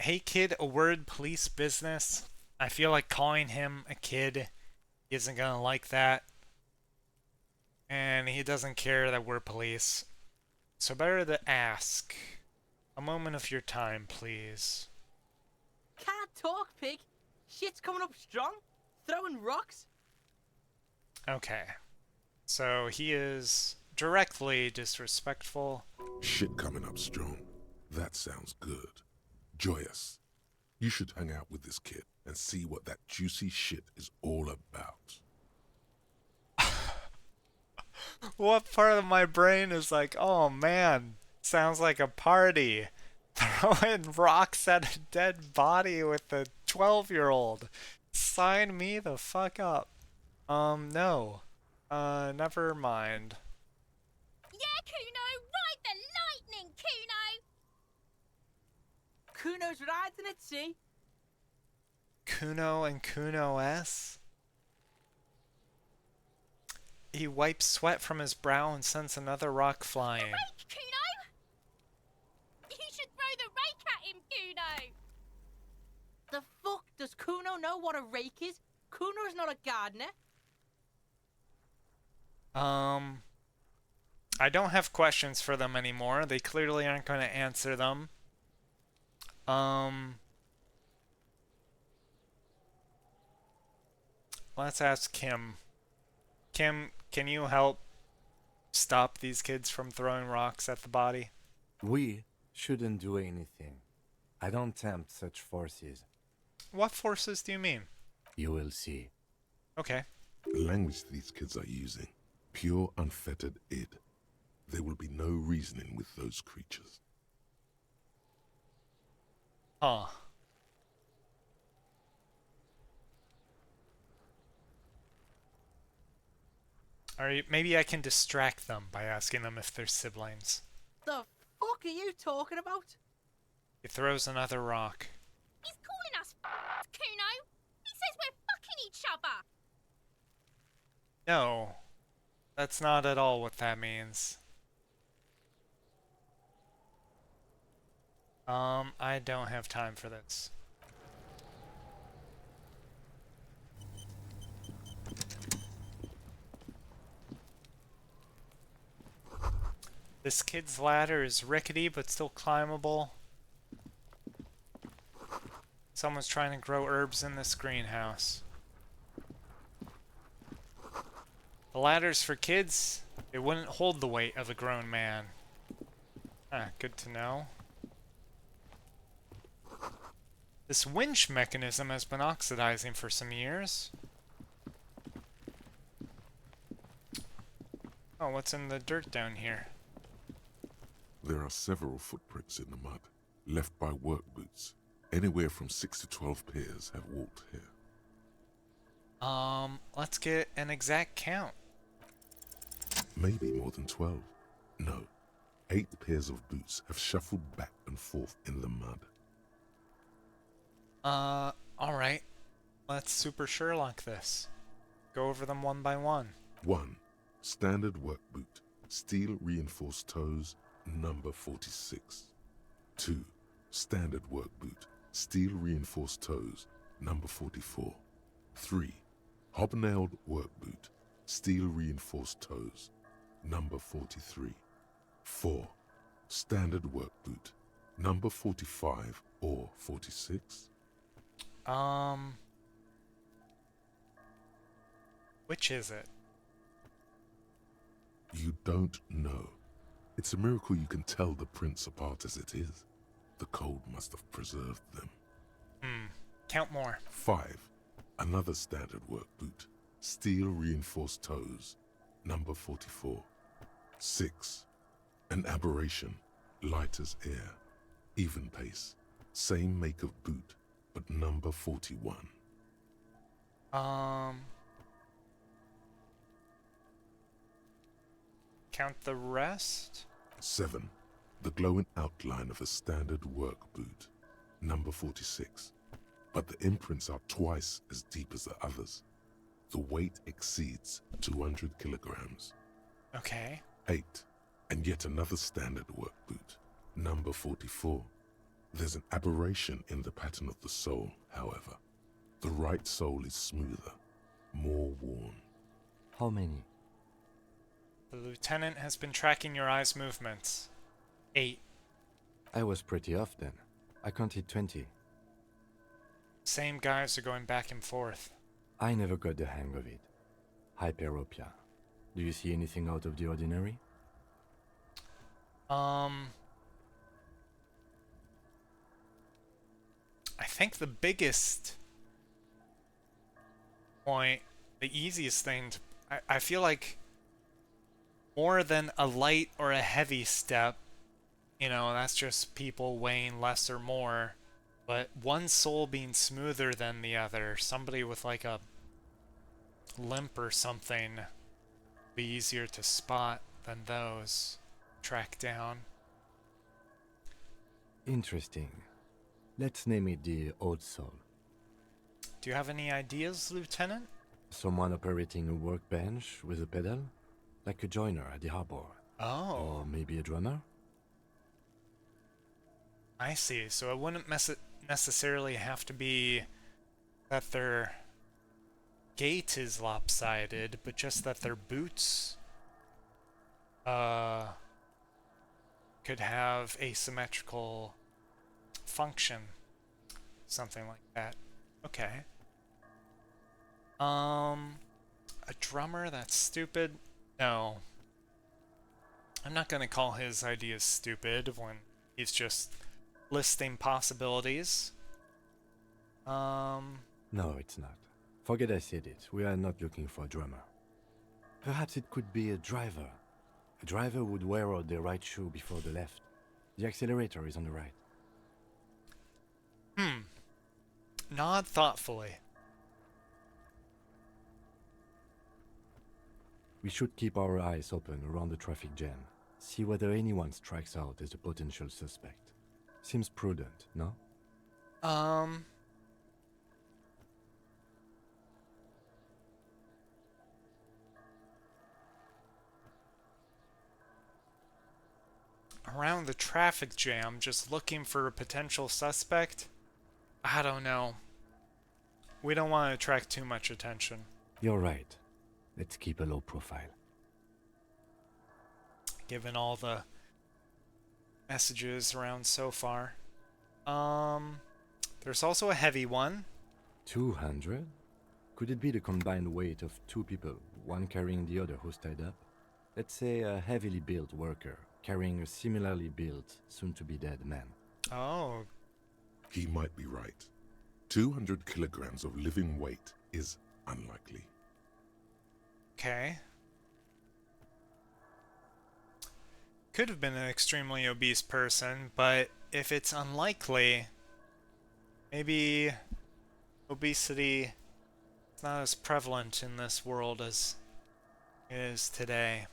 Hey kid, a word, police business. I feel like calling him a kid. He isn't gonna like that. And he doesn't care that we're police. So better to ask. A moment of your time, please. Can't talk, pig. Shit's coming up strong. Throwing rocks. Okay. So he is directly disrespectful. Shit coming up strong. That sounds good. Joyous. You should hang out with this kid and see what that juicy shit is all about. What part of my brain is like, oh man, sounds like a party. Throwing rocks at a dead body with a 12-year-old. Sign me the fuck up. No. Never mind. Yeah, Kuno, ride the lightning, Kuno! Kuno's riding it, see? Kuno and Kuno S? He wipes sweat from his brow and sends another rock flying. The rake, Kuno! You should throw the rake at him, Kuno! The fuck? Does Kuno know what a rake is? Kuno's not a gardener. I don't have questions for them anymore. They clearly aren't going to answer them. Let's ask Kim. Kim, can you help stop these kids from throwing rocks at the body? We shouldn't do anything. I don't tempt such forces. What forces do you mean? You will see. Okay. The language these kids are using, pure unfettered id. There will be no reasoning with those creatures. Huh. Alright, maybe I can distract them by asking them if they're siblings. The fuck are you talking about? He throws another rock. He's calling us Kuno! He says we're fucking each other! No, that's not at all what that means. I don't have time for this. This kid's ladder is rickety but still climbable. Someone's trying to grow herbs in this greenhouse. The ladders for kids, they wouldn't hold the weight of a grown man. Ah, good to know. This winch mechanism has been oxidizing for some years. Oh, what's in the dirt down here? There are several footprints in the mud, left by work boots. Anywhere from 6 to 12 pairs have walked here. Let's get an exact count. Maybe more than 12. No, 8 pairs of boots have shuffled back and forth in the mud. Alright. Let's Super Sherlock this. Go over them one by one. 1. Standard work boot, steel reinforced toes, number 46. 2. Standard work boot, steel reinforced toes, number 44. 3. Hobnailed work boot, steel reinforced toes, number 43. 4. Standard work boot, number 45 or 46. Which is it? You don't know. It's a miracle you can tell the prints apart as it is. The cold must have preserved them. Count more. 5. Another standard work boot, steel reinforced toes, number 44. 6. An aberration, light as air, even pace, same make of boot, but number 41. Count the rest? 7. The glowing outline of a standard work boot, number 46. But the imprints are twice as deep as the others. The weight exceeds 200 kilograms. Okay. 8. And yet another standard work boot, number 44. There's an aberration in the pattern of the sole, however. The right sole is smoother, more worn. How many? The lieutenant has been tracking your eyes' movements. 8. I was pretty off then. I counted 20. Same guys are going back and forth. I never got the hang of it. Hyperopia. Do you see anything out of the ordinary? I think the biggest point, the easiest thing to, I feel like more than a light or a heavy step, you know, that's just people weighing less or more, but one sole being smoother than the other, somebody with like a limp or something, be easier to spot than those. Track down. Interesting. Let's name it the Old Soul. Do you have any ideas, Lieutenant? Someone operating a workbench with a pedal? Like a joiner at the harbor. Oh. Or maybe a drummer? I see. So it wouldn't necessarily have to be that their gait is lopsided, but just that their boots could have asymmetrical function. Something like that. Okay. A drummer? That's stupid. No. I'm not gonna call his ideas stupid when he's just listing possibilities. No, it's not. Forget I said it. We are not looking for a drummer. Perhaps it could be a driver. A driver would wear out the right shoe before the left. The accelerator is on the right. Nod thoughtfully. We should keep our eyes open around the traffic jam. See whether anyone strikes out as a potential suspect. Seems prudent, no? around the traffic jam just looking for a potential suspect? I don't know. We don't want to attract too much attention. You're right. Let's keep a low profile. Given all the messages around so far. There's also a heavy one. 200? Could it be the combined weight of two people, one carrying the other who's tied up? Let's say a heavily built worker carrying a similarly built, soon-to-be-dead man. Oh. He might be right. 200 kilograms of living weight is unlikely. Okay. Could have been an extremely obese person, but if it's unlikely, maybe obesity is not as prevalent in this world as it is today.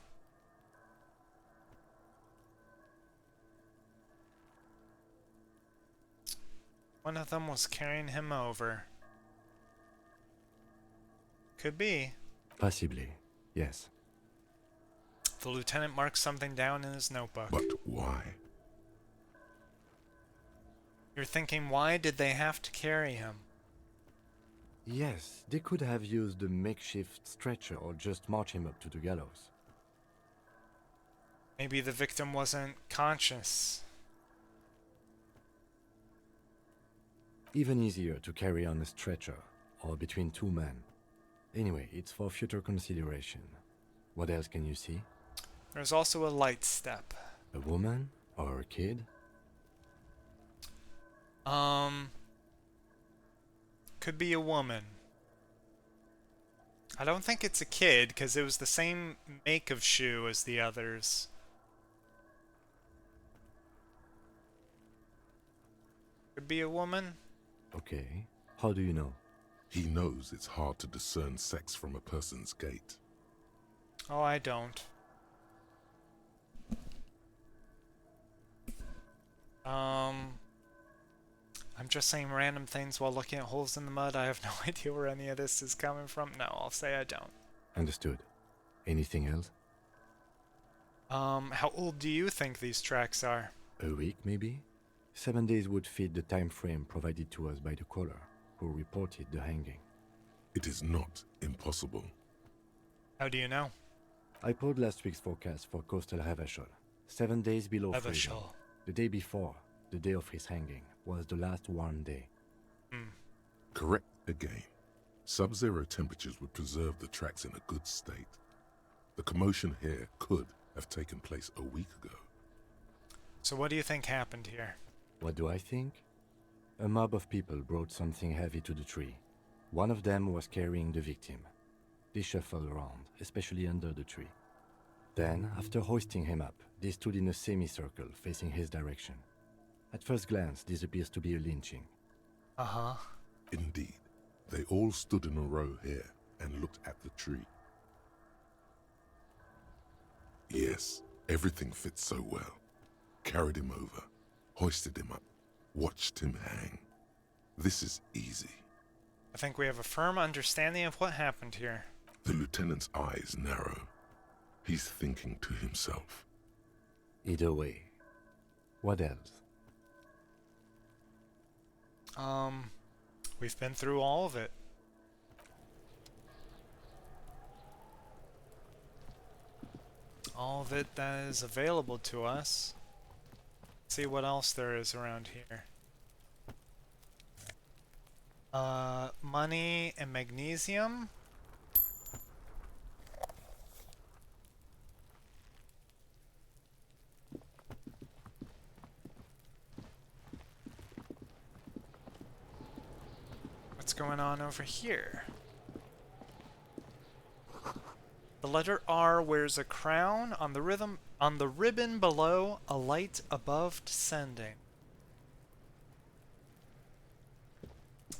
One of them was carrying him over. Could be. Possibly, yes. The lieutenant marks something down in his notebook. But why? You're thinking, why did they have to carry him? Yes, they could have used a makeshift stretcher or just march him up to the gallows. Maybe the victim wasn't conscious. Even easier to carry on a stretcher, or between two men. Anyway, it's for future consideration. What else can you see? There's also a light step. A woman? Or a kid? Could be a woman. I don't think it's a kid, because it was the same make of shoe as the others. Could be a woman. Okay. How do you know? He knows it's hard to discern sex from a person's gait. Oh, I don't. I'm just saying random things while looking at holes in the mud. I have no idea where any of this is coming from. No, I'll say I don't. Understood. Anything else? How old do you think these tracks are? A week, maybe? 7 days would fit the time frame provided to us by the caller, who reported the hanging. It is not impossible. How do you know? I pulled last week's forecast for coastal Evocation. 7 days below freezing. The day before, the day of his hanging, was the last warm day. Correct again. Sub-zero temperatures would preserve the tracks in a good state. The commotion here could have taken place a week ago. So what do you think happened here? What do I think? A mob of people brought something heavy to the tree. One of them was carrying the victim. They shuffled around, especially under the tree. Then, after hoisting him up, they stood in a semicircle facing his direction. At first glance, this appears to be a lynching. Uh-huh. Indeed. They all stood in a row here and looked at the tree. Yes, everything fits so well. Carried him over, hoisted him up, watched him hang. This is easy. I think we have a firm understanding of what happened here. The lieutenant's eyes narrow. He's thinking to himself. Either way. What else? We've been through all of it. All of it that is available to us. Let's see what else there is around here. Money and magnesium. What's going on over here? The letter R wears a crown. On the ribbon below, a light above descending.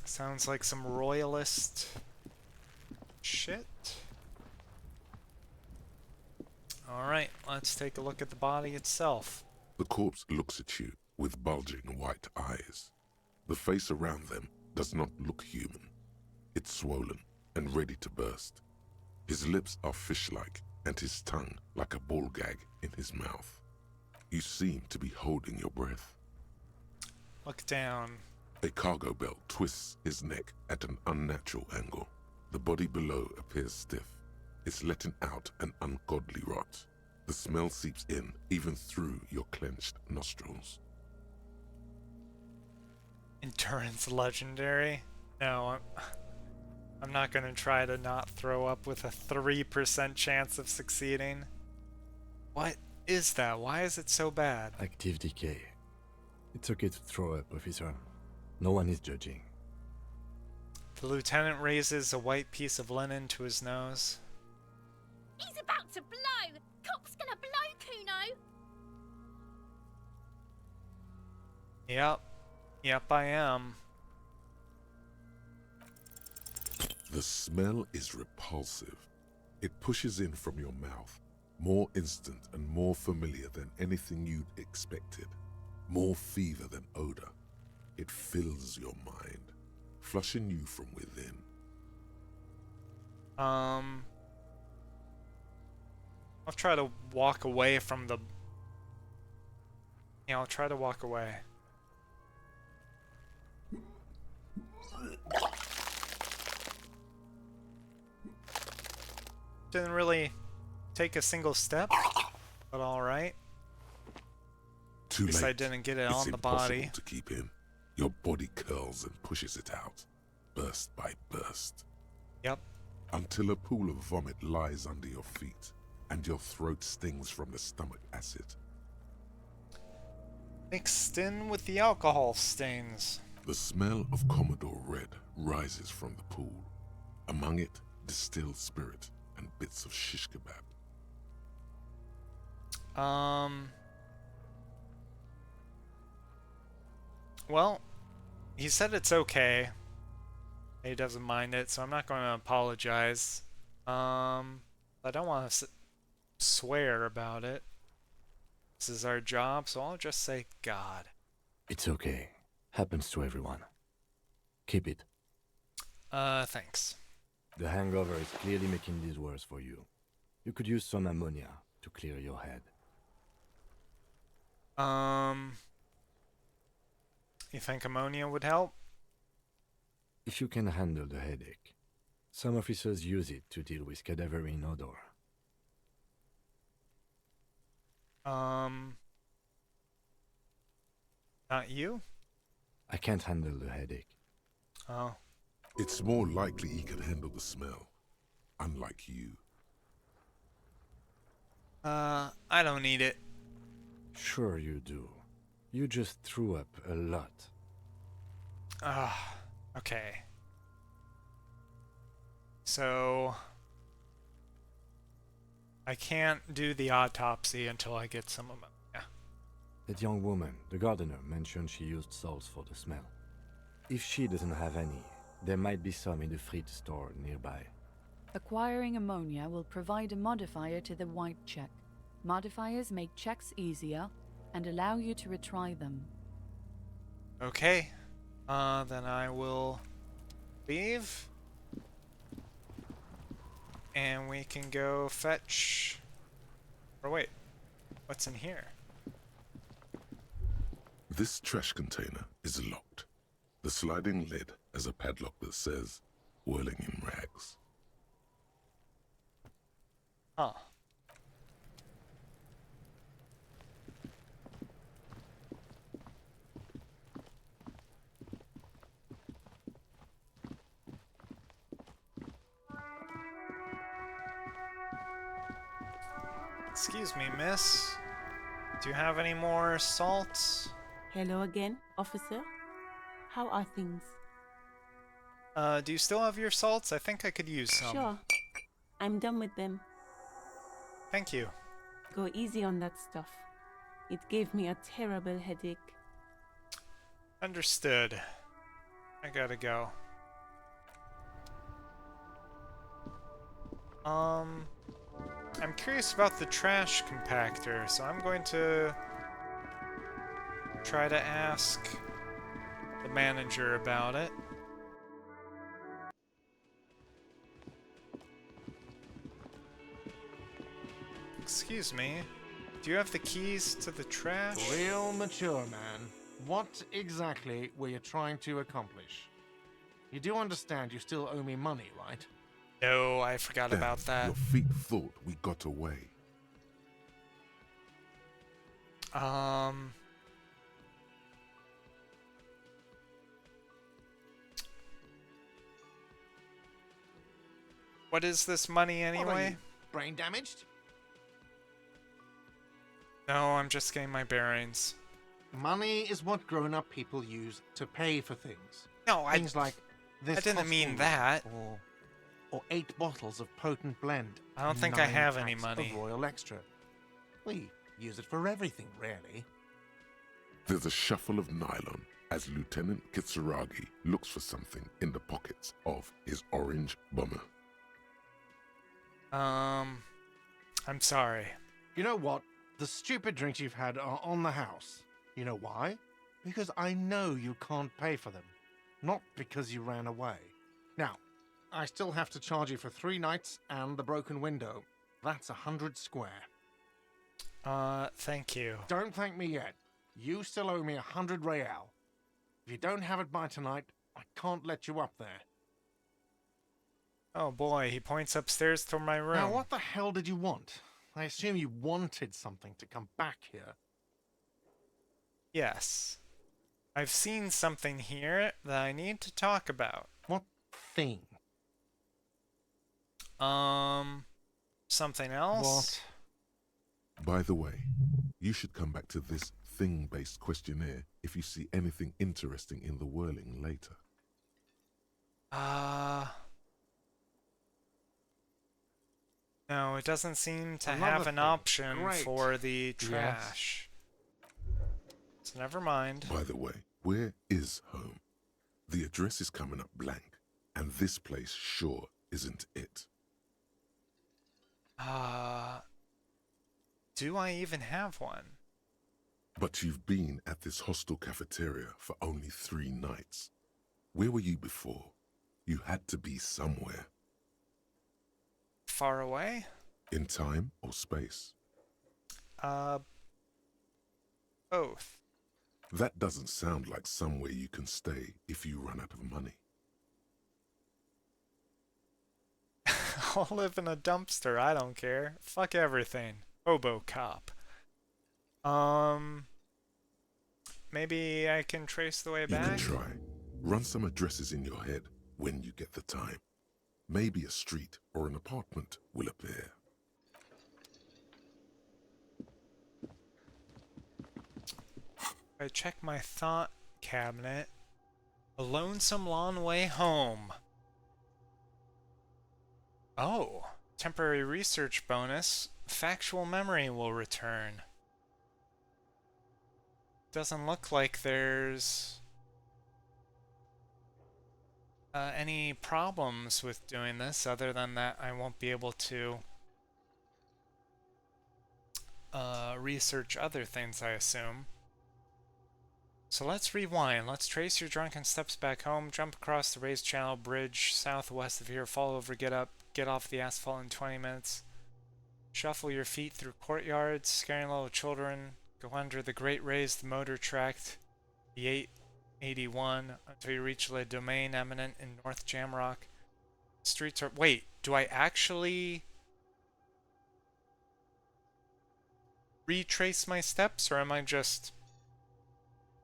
Sounds like some royalist shit. Alright, let's take a look at the body itself. The corpse looks at you with bulging white eyes. The face around them does not look human. It's swollen and ready to burst. His lips are fish-like and his tongue like a ball gag in his mouth. You seem to be holding your breath. Look down. A cargo belt twists his neck at an unnatural angle. The body below appears stiff. It's letting out an ungodly rot. The smell seeps in, even through your clenched nostrils. Endurance legendary? No, I'm not gonna try to not throw up with a 3% chance of succeeding. What is that? Why is it so bad? Active decay. It's okay to throw up, officer. No one is judging. The lieutenant raises a white piece of linen to his nose. He's about to blow! Cop's gonna blow, Kuno! Yep, I am. The smell is repulsive. It pushes in from your mouth, more instant and more familiar than anything you'd expected. More fever than odor. It fills your mind, flushing you from within. I'll try to walk away from the... Yeah, I'll try to walk away. Didn't really take a single step, but alright. Too At least late. I didn't get it It's on the body. impossible to keep in. Your body curls and pushes it out, burst by burst. Yep. Until a pool of vomit lies under your feet, and your throat stings from the stomach acid. Mixed in with the alcohol stains. The smell of Commodore Red rises from the pool. Among it, distilled spirit and bits of shish kebab. Well, he said it's okay. He doesn't mind it, so I'm not going to apologize. I don't want to swear about it. This is our job, so I'll just say God. It's okay. Happens to everyone. Keep it. Thanks. The hangover is clearly making this worse for you. You could use some ammonia to clear your head. You think ammonia would help? If you can handle the headache. Some officers use it to deal with cadaverine odor. Not you? I can't handle the headache. Oh. It's more likely he can handle the smell, unlike you. I don't need it. Sure you do. You just threw up a lot. Okay. So... I can't do the autopsy until I get some ammonia. That young woman, the gardener, mentioned she used salts for the smell. If she doesn't have any, there might be some in the fridge store nearby. Acquiring ammonia will provide a modifier to the white check. Modifiers make checks easier and allow you to retry them. Okay. Then I will leave. And we can go fetch... Or wait, what's in here? This trash container is locked. The sliding lid has a padlock that says, "Whirling in rags." Huh. Excuse me, miss. Do you have any more salts? Hello again, officer. How are things? Do you still have your salts? I think I could use some. Sure. I'm done with them. Thank you. Go easy on that stuff. It gave me a terrible headache. Understood. I gotta go. I'm curious about the trash compactor, so I'm going to try to ask the manager about it. Excuse me. Do you have the keys to the trash? Real mature, man. What exactly were you trying to accomplish? You do understand you still owe me money, right? No, I forgot Damn, about that. Your feet thought we got away. What is this money What are anyway? you, brain damaged? No, I'm just getting my bearings. Money is what grown-up people use to pay for things. No, Things like this. I didn't mean hostelry, that. Or 8 bottles of potent blend. I don't think I 9 have any packs money. Of Royal Extra. We use it for everything, really. There's a shuffle of nylon as Lieutenant Kitsuragi looks for something in the pockets of his orange bomber. I'm sorry. You know what? The stupid drinks you've had are on the house. You know why? Because I know you can't pay for them. Not because you ran away. Now, I still have to charge you for 3 nights and the broken window. That's 100 square. Thank you. Don't thank me yet. You still owe me 100 real. If you don't have it by tonight, I can't let you up there. Oh boy, he points upstairs to my room. Now, what the hell did you want? I assume you wanted something to come back here. Yes. I've seen something here that I need to talk about. What thing? Something else? What? By the way, you should come back to this thing-based questionnaire if you see anything interesting in the whirling later. No, it doesn't seem to Another have an thing. option Great. for the trash. So never mind. By the way, where is home? The address is coming up blank, and this place sure isn't it. Do I even have one? But you've been at this hostel cafeteria for only 3 nights. Where were you before? You had to be somewhere. Far away? In time or space? Both. That doesn't sound like somewhere you can stay if you run out of money. I'll live in a dumpster, I don't care. Fuck everything. Hobo cop. Maybe I can trace the way You back? can try. Run some addresses in your head when you get the time. Maybe a street or an apartment will appear. I check my thought cabinet. A lonesome long way home. Oh, temporary research bonus. Factual memory will return. Doesn't look like there's any problems with doing this other than that I won't be able to research other things, I assume. So let's rewind. Let's trace your drunken steps back home, jump across the raised channel bridge southwest of here, fall over, get up, get off the asphalt in 20 minutes. Shuffle your feet through courtyards, scaring little children. Go under the great raised motor tract, the 881, until you reach Le Domaine Eminent in North Jamrock. Streets are... Wait, do I actually retrace my steps, or am I just...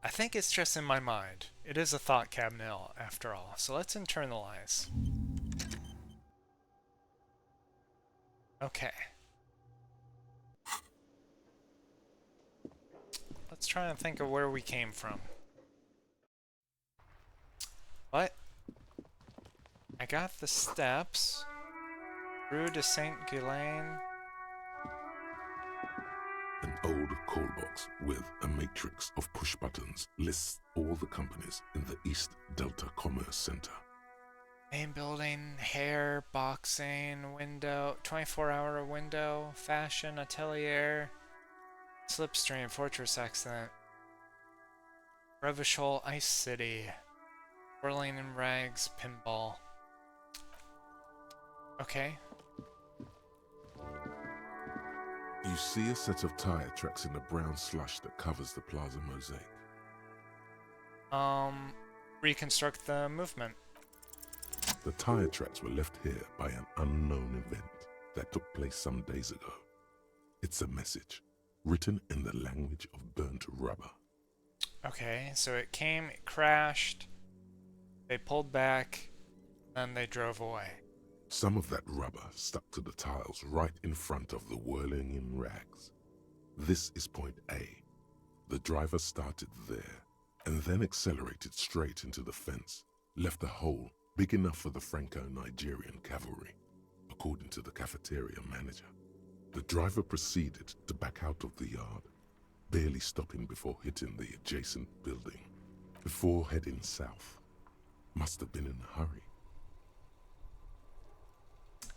I think it's just in my mind. It is a thought cabinet after all, so let's internalize. Okay. Let's try and think of where we came from. What? I got the steps. Rue de Saint-Ghislain. An old call box with a matrix of push buttons lists all the companies in the East Delta Commerce Center. Main building, hair, boxing, window, 24-hour window, fashion, atelier, slipstream, fortress accident, Revachol, Ice City, whirling in rags, pinball. Okay. You see a set of tire tracks in the brown slush that covers the plaza mosaic. Reconstruct the movement. The tire tracks were left here by an unknown event that took place some days ago. It's a message, written in the language of burnt rubber. Okay, so it came, it crashed, they pulled back, then they drove away. Some of that rubber stuck to the tiles right in front of the whirling in rags. This is point A. The driver started there, and then accelerated straight into the fence, left a hole big enough for the Franco-Nigerian cavalry, according to the cafeteria manager. The driver proceeded to back out of the yard, barely stopping before hitting the adjacent building, before heading south. Must have been in a hurry.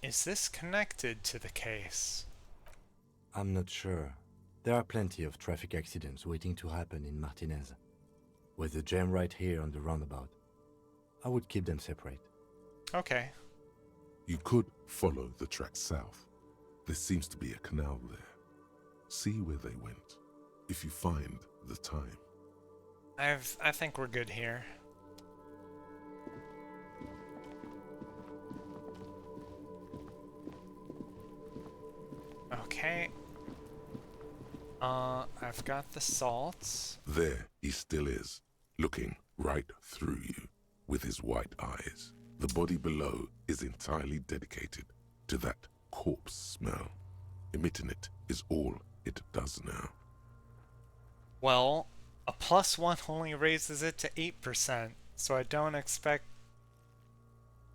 Is this connected to the case? I'm not sure. There are plenty of traffic accidents waiting to happen in Martinez. With the jam right here on the roundabout, I would keep them separate. Okay. You could follow the track south. There seems to be a canal there. See where they went, if you find the time. I think we're good here. Okay. I've got the salts. There he still is, looking right through you with his white eyes. The body below is entirely dedicated to that corpse smell. Emitting it is all it does now. Well, a +1 only raises it to 8%, so I don't expect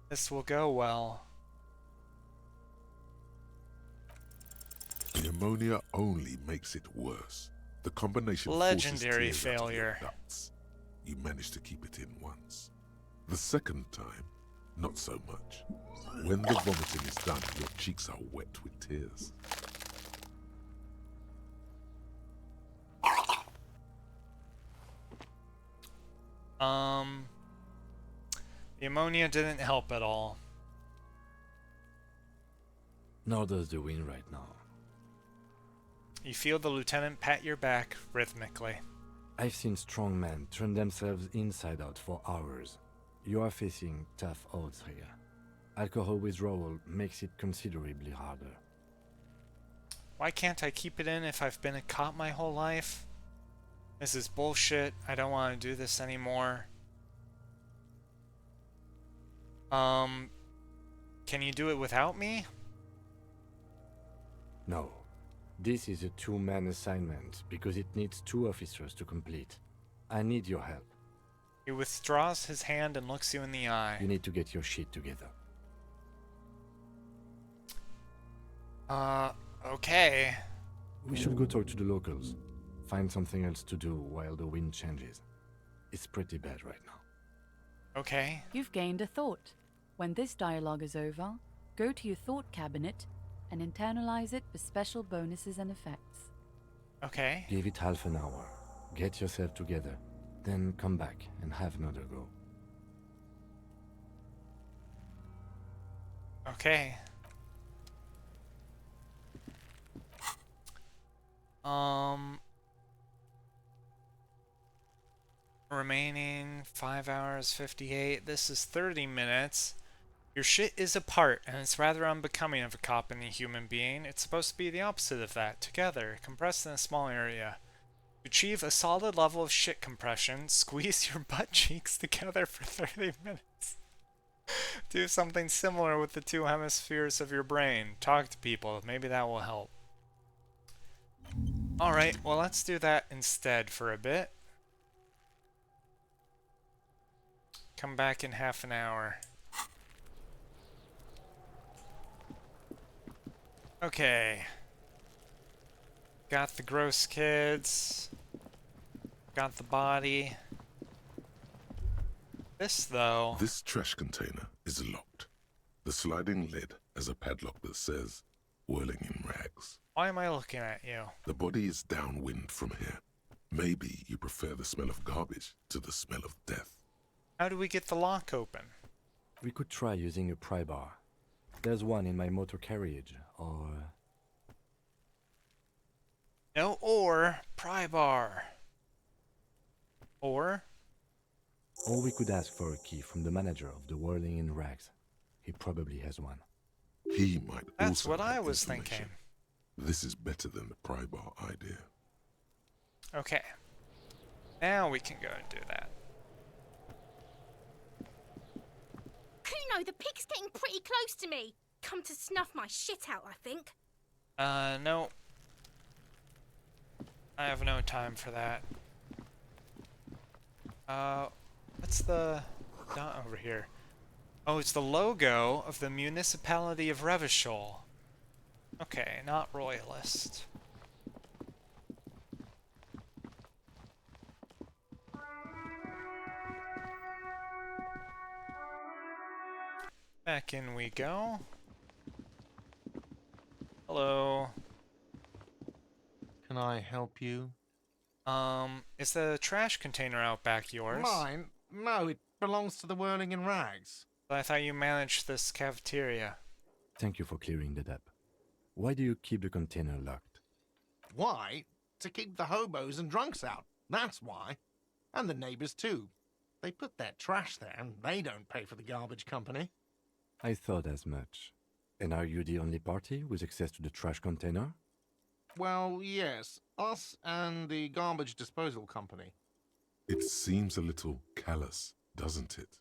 this will go well. The ammonia only makes it worse. The combination Legendary forces tears out of your failure. guts. You managed to keep it in once. The second time, not so much. When the vomiting is done, your cheeks are wet with tears. The ammonia didn't help at all. Nor does the wind right now. You feel the lieutenant pat your back rhythmically. I've seen strong men turn themselves inside out for hours. You are facing tough odds here. Alcohol withdrawal makes it considerably harder. Why can't I keep it in if I've been a cop my whole life? This is bullshit. I don't want to do this anymore. Can you do it without me? No. This is a two-man assignment because it needs 2 officers to complete. I need your help. He withdraws his hand and looks you in the eye. You need to get your shit together. Okay. We should go talk to the locals. Find something else to do while the wind changes. It's pretty bad right now. Okay. You've gained a thought. When this dialogue is over, go to your thought cabinet and internalize it with special bonuses and effects. Okay. Give it half an hour. Get yourself together. Then come back and have another go. Okay. Remaining 5 hours 58. This is 30 minutes. Your shit is apart, and it's rather unbecoming of a cop and a human being. It's supposed to be the opposite of that. Together, compressed in a small area. To achieve a solid level of shit compression, squeeze your butt cheeks together for 30 minutes. Do something similar with the 2 hemispheres of your brain. Talk to people. Maybe that will help. Alright, well let's do that instead for a bit. Come back in half an hour. Okay. Got the gross kids. Got the body. This, though... This trash container is locked. The sliding lid has a padlock that says, whirling in rags. Why am I looking at you? The body is downwind from here. Maybe you prefer the smell of garbage to the smell of death. How do we get the lock open? We could try using a pry bar. There's one in my motor carriage, or... No ore. Pry bar. Or? Or we could ask for a key from the manager of the Whirling in Rags. He probably has one. He might That's also what I have was information. thinking. This is better than the pry bar idea. Okay. Now we can go and do that. Kuno, the pig's getting pretty close to me. Come to snuff my shit out, I think. No. I have no time for that. What's the dot over here? Oh, it's the logo of the municipality of Revachol. Okay, not royalist. Back in we go. Hello. Can I help you? Is the trash container out back yours? Mine? No, it belongs to the Whirling in Rags. But I thought you managed this cafeteria. Thank you for clearing that up. Why do you keep the container locked? Why? To keep the hobos and drunks out. That's why. And the neighbors too. They put their trash there and they don't pay for the garbage company. I thought as much. And are you the only party with access to the trash container? Well, yes. Us and the garbage disposal company. It seems a little callous, doesn't it?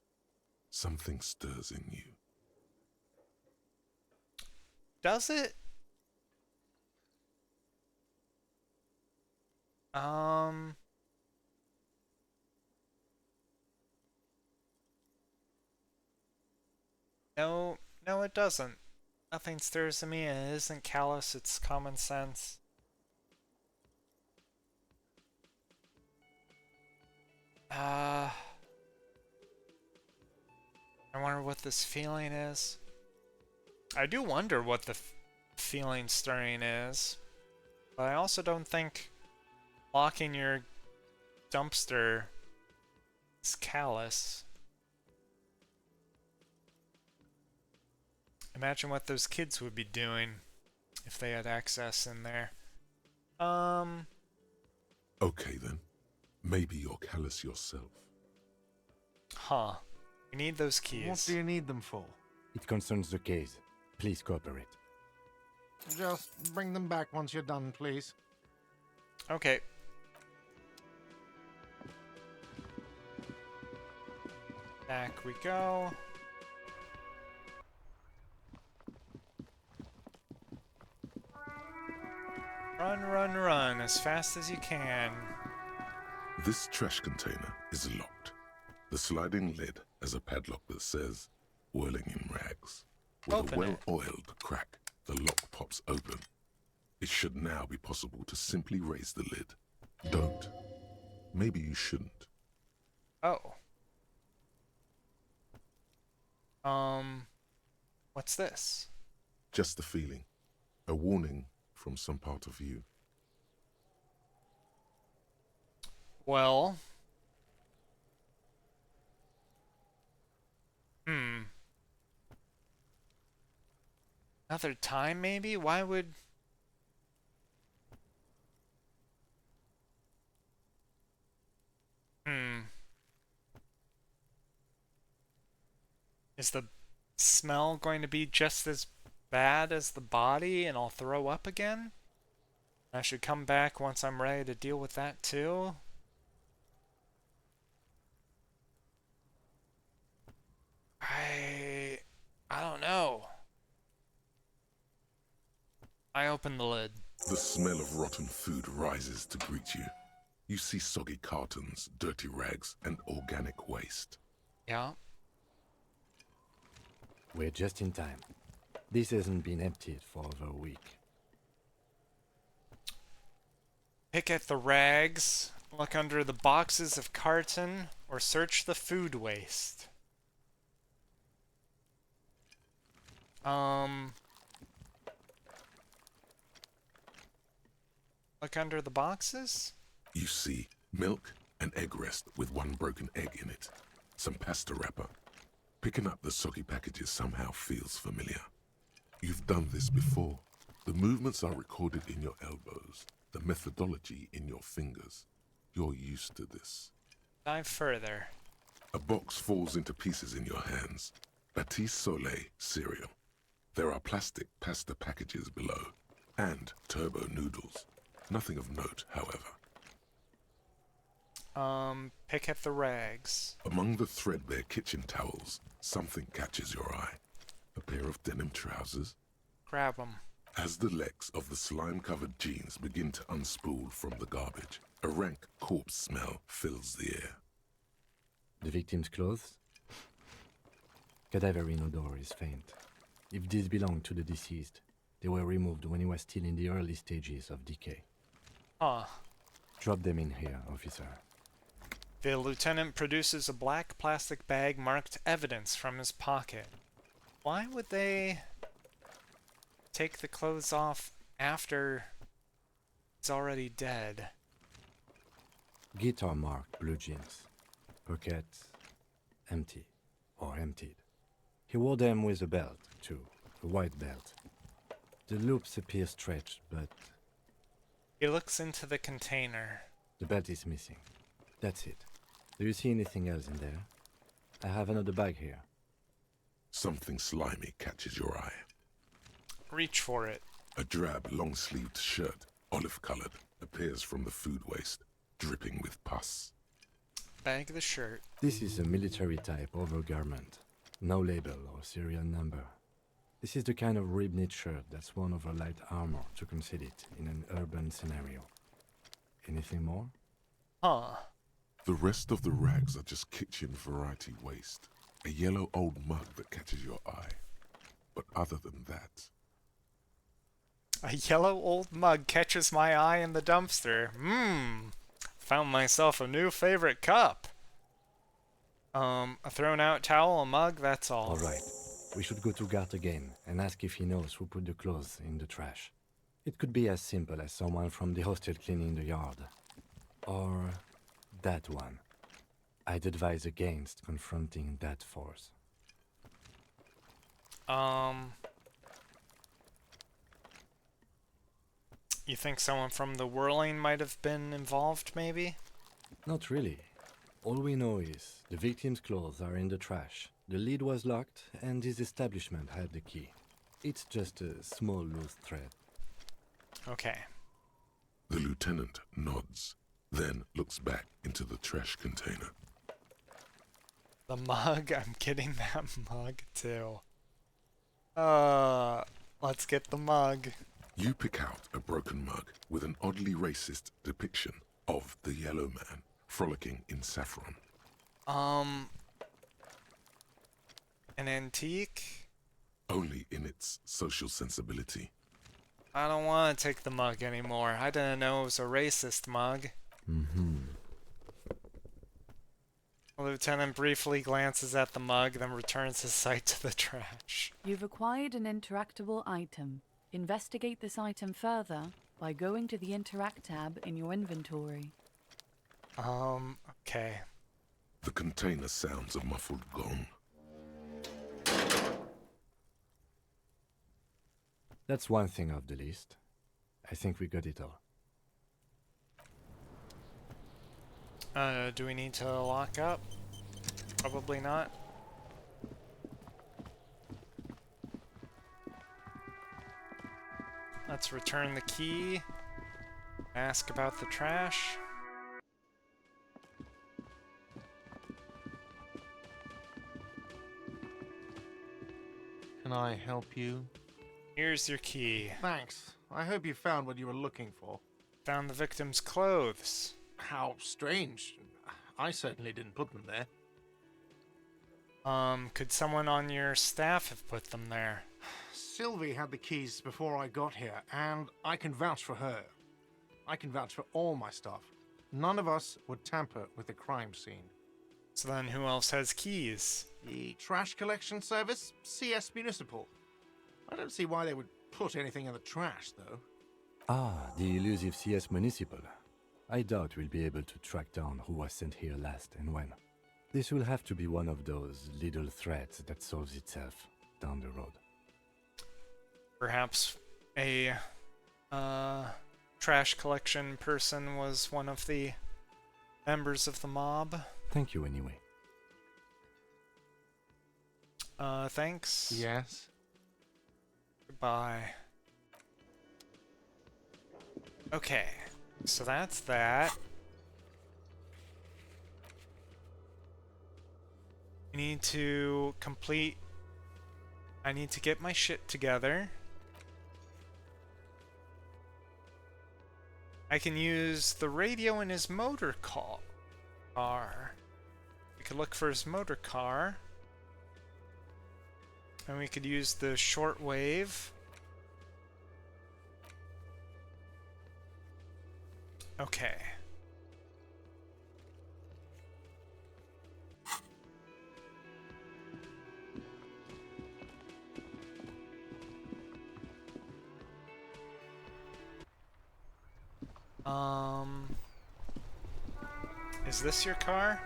Something stirs in you. Does it? No, it doesn't. Nothing stirs in me, and it isn't callous, it's common sense. I wonder what this feeling is. I do wonder what the feeling stirring is, but I also don't think locking your dumpster is callous. Imagine what those kids would be doing if they had access in there. Okay then. Maybe you're callous yourself. Huh. We need those keys. What do you need them for? It concerns the case. Please cooperate. Just bring them back once you're done, please. Okay. Back we go. Run, run, run as fast as you can. This trash container is locked. The sliding lid has a padlock that says, Whirling in Rags. With Open a it. well-oiled crack, the lock pops open. It should now be possible to simply raise the lid. Don't. Maybe you shouldn't. Oh. What's this? Just the feeling. A warning from some part of you. Well. Another time, maybe? Why would... Is the smell going to be just as bad as the body and I'll throw up again? I should come back once I'm ready to deal with that too? I don't know. I open the lid. The smell of rotten food rises to greet you. You see soggy cartons, dirty rags, and organic waste. Yeah. We're just in time. This hasn't been emptied for over a week. Pick at the rags, look under the boxes of carton, or search the food waste. Look under the boxes? You see milk and egg rest with one broken egg in it. Some pasta wrapper. Picking up the soggy packages somehow feels familiar. You've done this before. The movements are recorded in your elbows. the methodology in your fingers. You're used to this. Dive further. A box falls into pieces in your hands. Batiste Soleil cereal. There are plastic pasta packages below, and turbo noodles. Nothing of note, however. Pick at the rags. Among the threadbare kitchen towels, something catches your eye. A pair of denim trousers. Grab them. As the legs of the slime-covered jeans begin to unspool from the garbage, a rank corpse smell fills the air. The victim's clothes? Cadaverine odor is faint. If these belong to the deceased, they were removed when he was still in the early stages of decay. Huh. Drop them in here, officer. The lieutenant produces a black plastic bag marked evidence from his pocket. Why would they take the clothes off after he's already dead? Guitar marked blue jeans. Pockets empty or emptied. He wore them with a belt, too. A white belt. The loops appear stretched, but He looks into the container. the belt is missing. That's it. Do you see anything else in there? I have another bag here. Something slimy catches your eye. Reach for it. A drab, long-sleeved shirt, olive-colored, appears from the food waste, dripping with pus. Bag the shirt. This is a military-type overgarment. No label or serial number. This is the kind of rib-knit shirt that's worn over light armor to conceal it in an urban scenario. Anything more? Huh. The rest of the rags are just kitchen variety waste. A yellow old mug that catches your eye. But other than that, A yellow old mug catches my eye in the dumpster. Found myself a new favorite cup. A thrown out towel, a mug, that's all. All right. We should go to Gart again and ask if he knows who put the clothes in the trash. It could be as simple as someone from the hostel cleaning the yard. Or that one. I'd advise against confronting that force. You think someone from the whirling might have been involved, maybe? Not really. All we know is the victim's clothes are in the trash, the lid was locked, and his establishment had the key. It's just a small loose thread. Okay. the lieutenant nods, then looks back into the trash container. The mug? I'm getting that mug too. Let's get the mug. You pick out a broken mug with an oddly racist depiction of the yellow man frolicking in saffron. An antique? Only in its social sensibility. I don't want to take the mug anymore. I didn't know it was a racist mug. The lieutenant briefly glances at the mug, then returns his sight to the trash. You've acquired an interactable item. Investigate this item further by going to the Interact tab in your inventory. Okay. The container sounds a muffled gong. That's one thing off the list. I think we got it all. Do we need to lock up? Probably not. Let's return the key. Ask about the trash. Can I help you? Here's your key. Thanks. I hope you found what you were looking for. Found the victim's clothes. How strange. I certainly didn't put them there. Could someone on your staff have put them there? Sylvie had the keys before I got here, and I can vouch for her. I can vouch for all my staff. None of us would tamper with the crime scene. So then who else has keys? The trash collection service? CS Municipal. I don't see why they would put anything in the trash, though. Ah, the elusive CS Municipal. I doubt we'll be able to track down who was sent here last and when. This will have to be one of those little threads that solves itself down the road. Perhaps a trash collection person was one of the members of the mob. Thank you anyway. Thanks. Yes. Goodbye. Okay, so that's that. I need to complete... I need to get my shit together. I can use the radio in his motor car. We could look for his motor car. And we could use the shortwave. Okay. Is this your car?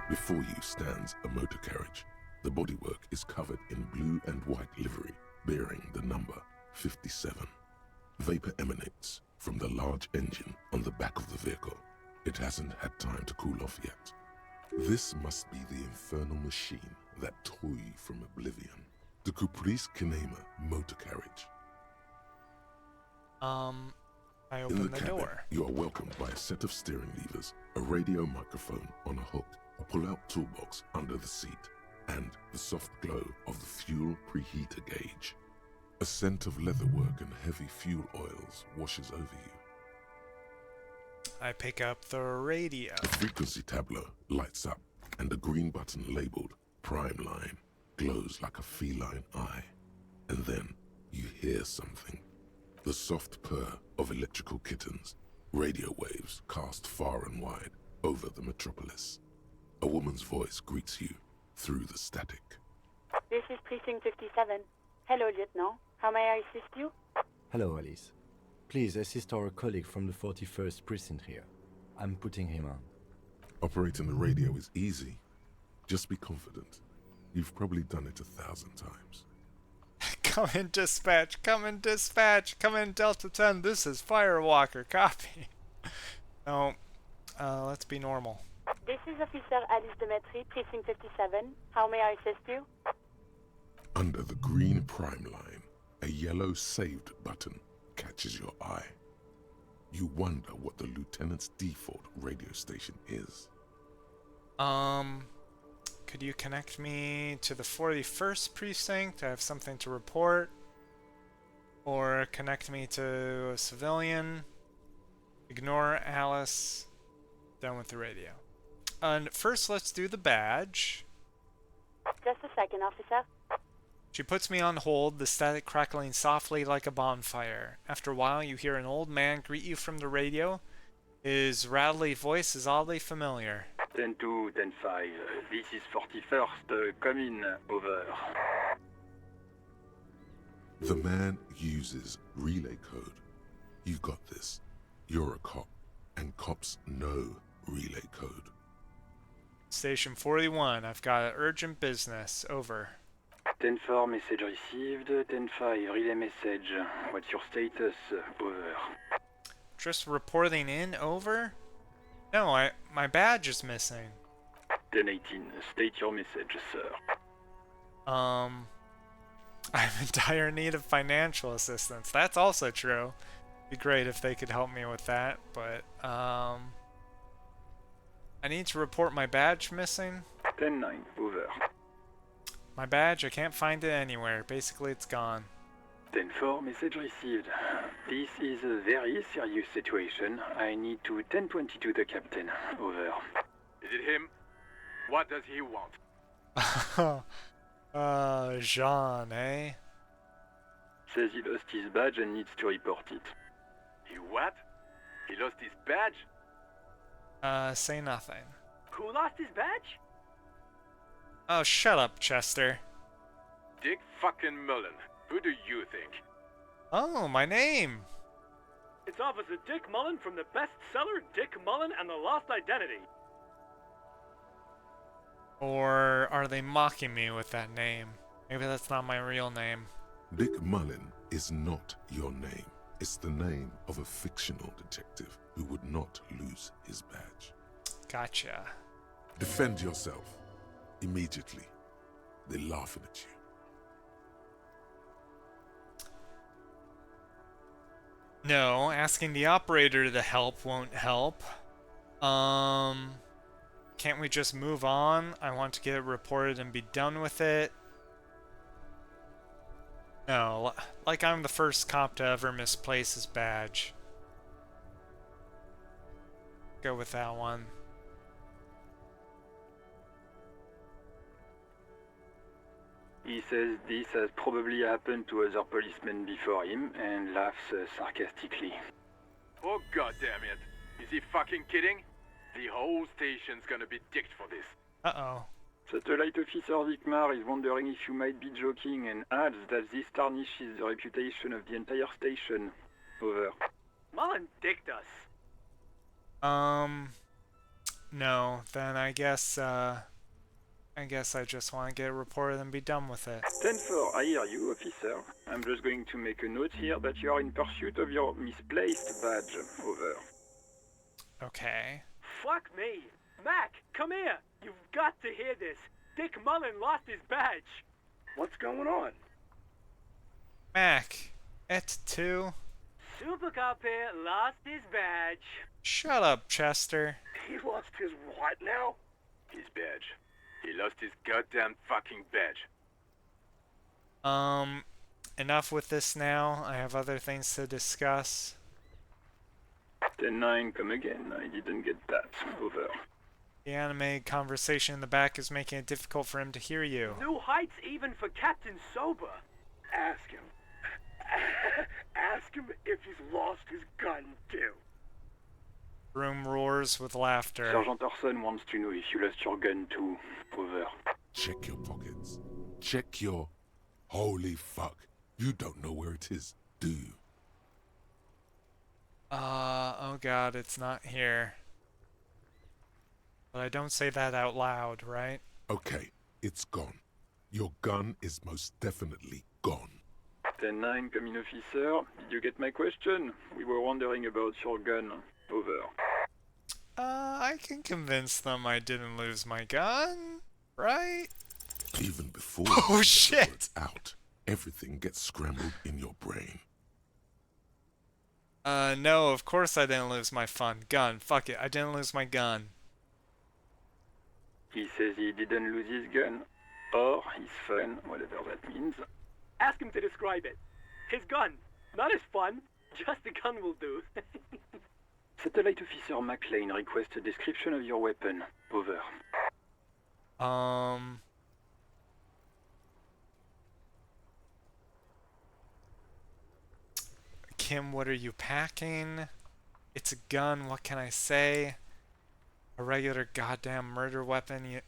Before you stands a motor carriage. The bodywork is covered in blue and white livery, bearing the number 57. Vapor emanates from the large engine on the back of the vehicle. It hasn't had time to cool off yet. This must be the infernal machine that tore you from oblivion. The Caprice Kinema motor carriage. I In open the cabin, door. you are welcomed by a set of steering levers, a radio microphone on a hook, a pull-out toolbox under the seat, and the soft glow of the fuel preheater gauge. A scent of leatherwork and heavy fuel oils washes over you. I pick up the radio. The frequency tableau lights up, and a green button labeled Prime Line glows like a feline eye. And then you hear something. The soft purr of electrical kittens, radio waves cast far and wide over the metropolis. A woman's voice greets you through the static. This is Precinct 57. Hello, Lieutenant. How may I assist you? Hello, Alice. Please assist our colleague from the 41st Precinct here. I'm putting him on. Operating the radio is easy. Just be confident. You've probably done it 1,000 times. Come in, dispatch. Come in, dispatch. Come in, Delta 10. This is Firewalker. Copy. No. Let's be normal. This is Officer Alice Demetri, Precinct 57. How may I assist you? Under the green prime line, a yellow saved button catches your eye. You wonder what the lieutenant's default radio station is. Could you connect me to the 41st precinct? I have something to report. Or connect me to a civilian. Ignore Alice. Done with the radio. And first, let's do the badge. Just a second, officer. She puts me on hold, the static crackling softly like a bonfire. After a while, you hear an old man greet you from the radio. His rattly voice is oddly familiar. 10-2, 10-5. This is 41st. Come in. Over. The man uses relay code. You got this. You're a cop, and cops know relay code. Station 41, I've got urgent business. Over. 10-4, message received. 10-5, relay message. What's your status? Over. Just reporting in. Over? No, my badge is missing. 10-18, state your message, sir. I'm in dire need of financial assistance. That's also true. It'd be great if they could help me with that, but, I need to report my badge missing. 10-9, over. My badge, I can't find it anywhere. Basically, it's gone. 10-4, message received. This is a very serious situation. I need to 10-22 the captain. Over. Is it him? What does he want? Jean, eh? Says he lost his badge and needs to report it. He what? He lost his badge? Say nothing. Who lost his badge? Oh, shut up, Chester. Dick fucking Mullen. Who do you think? Oh, my name! It's Officer Dick Mullen from the bestseller Dick Mullen and the Lost Identity. Or are they mocking me with that name? Maybe that's not my real name. Dick Mullen is not your name. It's the name of a fictional detective who would not lose his badge. Gotcha. Defend yourself. Immediately. They're laughing at you. No, asking the operator to help won't help. Can't we just move on? I want to get it reported and be done with it. No, like I'm the first cop to ever misplace his badge. Go with that one. He says this has probably happened to other policemen before him and laughs sarcastically. Oh god damn it. Is he fucking kidding? The whole station's gonna be dicked for this. Uh-oh. Satellite Officer Vikmar is wondering if you might be joking and adds that this tarnishes the reputation of the entire station. Over. Mullen dicked us. No, then I guess I just want to get it reported and be done with it. 10-4, I hear you, officer. I'm just going to make a note here that you are in pursuit of your misplaced badge. Over. Okay. Fuck me. Mac, come here. You've got to hear this. Dick Mullen lost his badge. What's going on? Mac, et tu? Super Cop here lost his badge. Shut up, Chester. He lost his what now? His badge. He lost his goddamn fucking badge. Enough with this now. I have other things to discuss. 10-9, come again. I didn't get that. Over. The animated conversation in the back is making it difficult for him to hear you. New heights even for Captain Sober. Ask him. Ask him if he's lost his gun, too. Room roars with laughter. Sergeant Orson wants to know if you lost your gun too. Over. Check your pockets. Check your... Holy fuck. You don't know where it is, do you? Oh god, it's not here. But I don't say that out loud, right? Okay, it's gone. Your gun is most definitely gone. 10-9, come in, officer. Did you get my question? We were wondering about your gun. Over. I can convince them I didn't lose my gun, right? Even before oh shit! It's out, everything gets scrambled in your brain. No, of course I didn't lose my gun. Fuck it, I didn't lose my gun. He says he didn't lose his gun. Or his fun, whatever that means. Ask him to describe it. His gun. Not his fun. Just the gun will do. Satellite Officer MacLeod requests a description of your weapon. Over. Kim, what are you packing? It's a gun, what can I say? A regular goddamn murder weapon,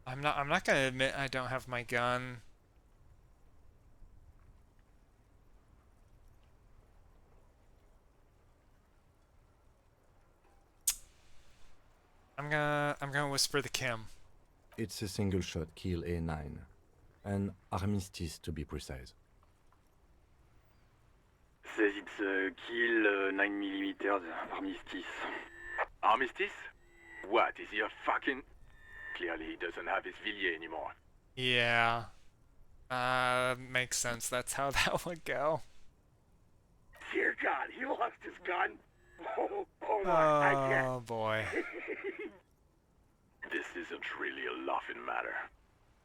I'm not gonna admit I don't have my gun. I'm gonna whisper to Kim. It's a single shot kill A9. An armistice to be precise. Says it's a kill 9mm armistice. Armistice? What, is he a fucking... Clearly he doesn't have his Villiers anymore. Yeah. Makes sense. That's how that would go. Dear God, he lost his gun. Oh my, I can't. Oh boy. This isn't really a laughing matter.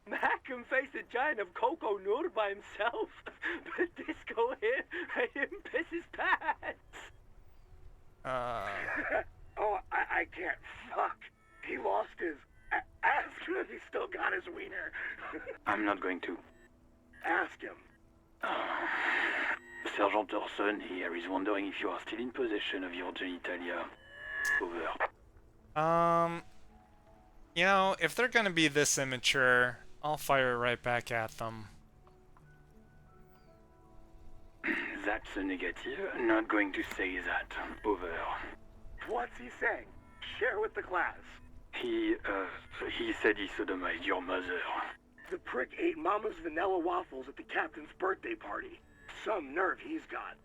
Mac can face a giant of Coco Nur by himself, but Disco here made him piss his pants. Oh, I can't. Fuck. He lost his... Ask him if he's still got his wiener. I'm not going to. Ask him. Sergeant Orson here is wondering if you are still in possession of your genitalia. Over. You know, if they're gonna be this immature, I'll fire it right back at them. That's a negative. Not going to say that. Over. What's he saying? share with the class. He said he sodomized your mother. The prick ate Mama's vanilla waffles at the captain's birthday party. Some nerve he's got.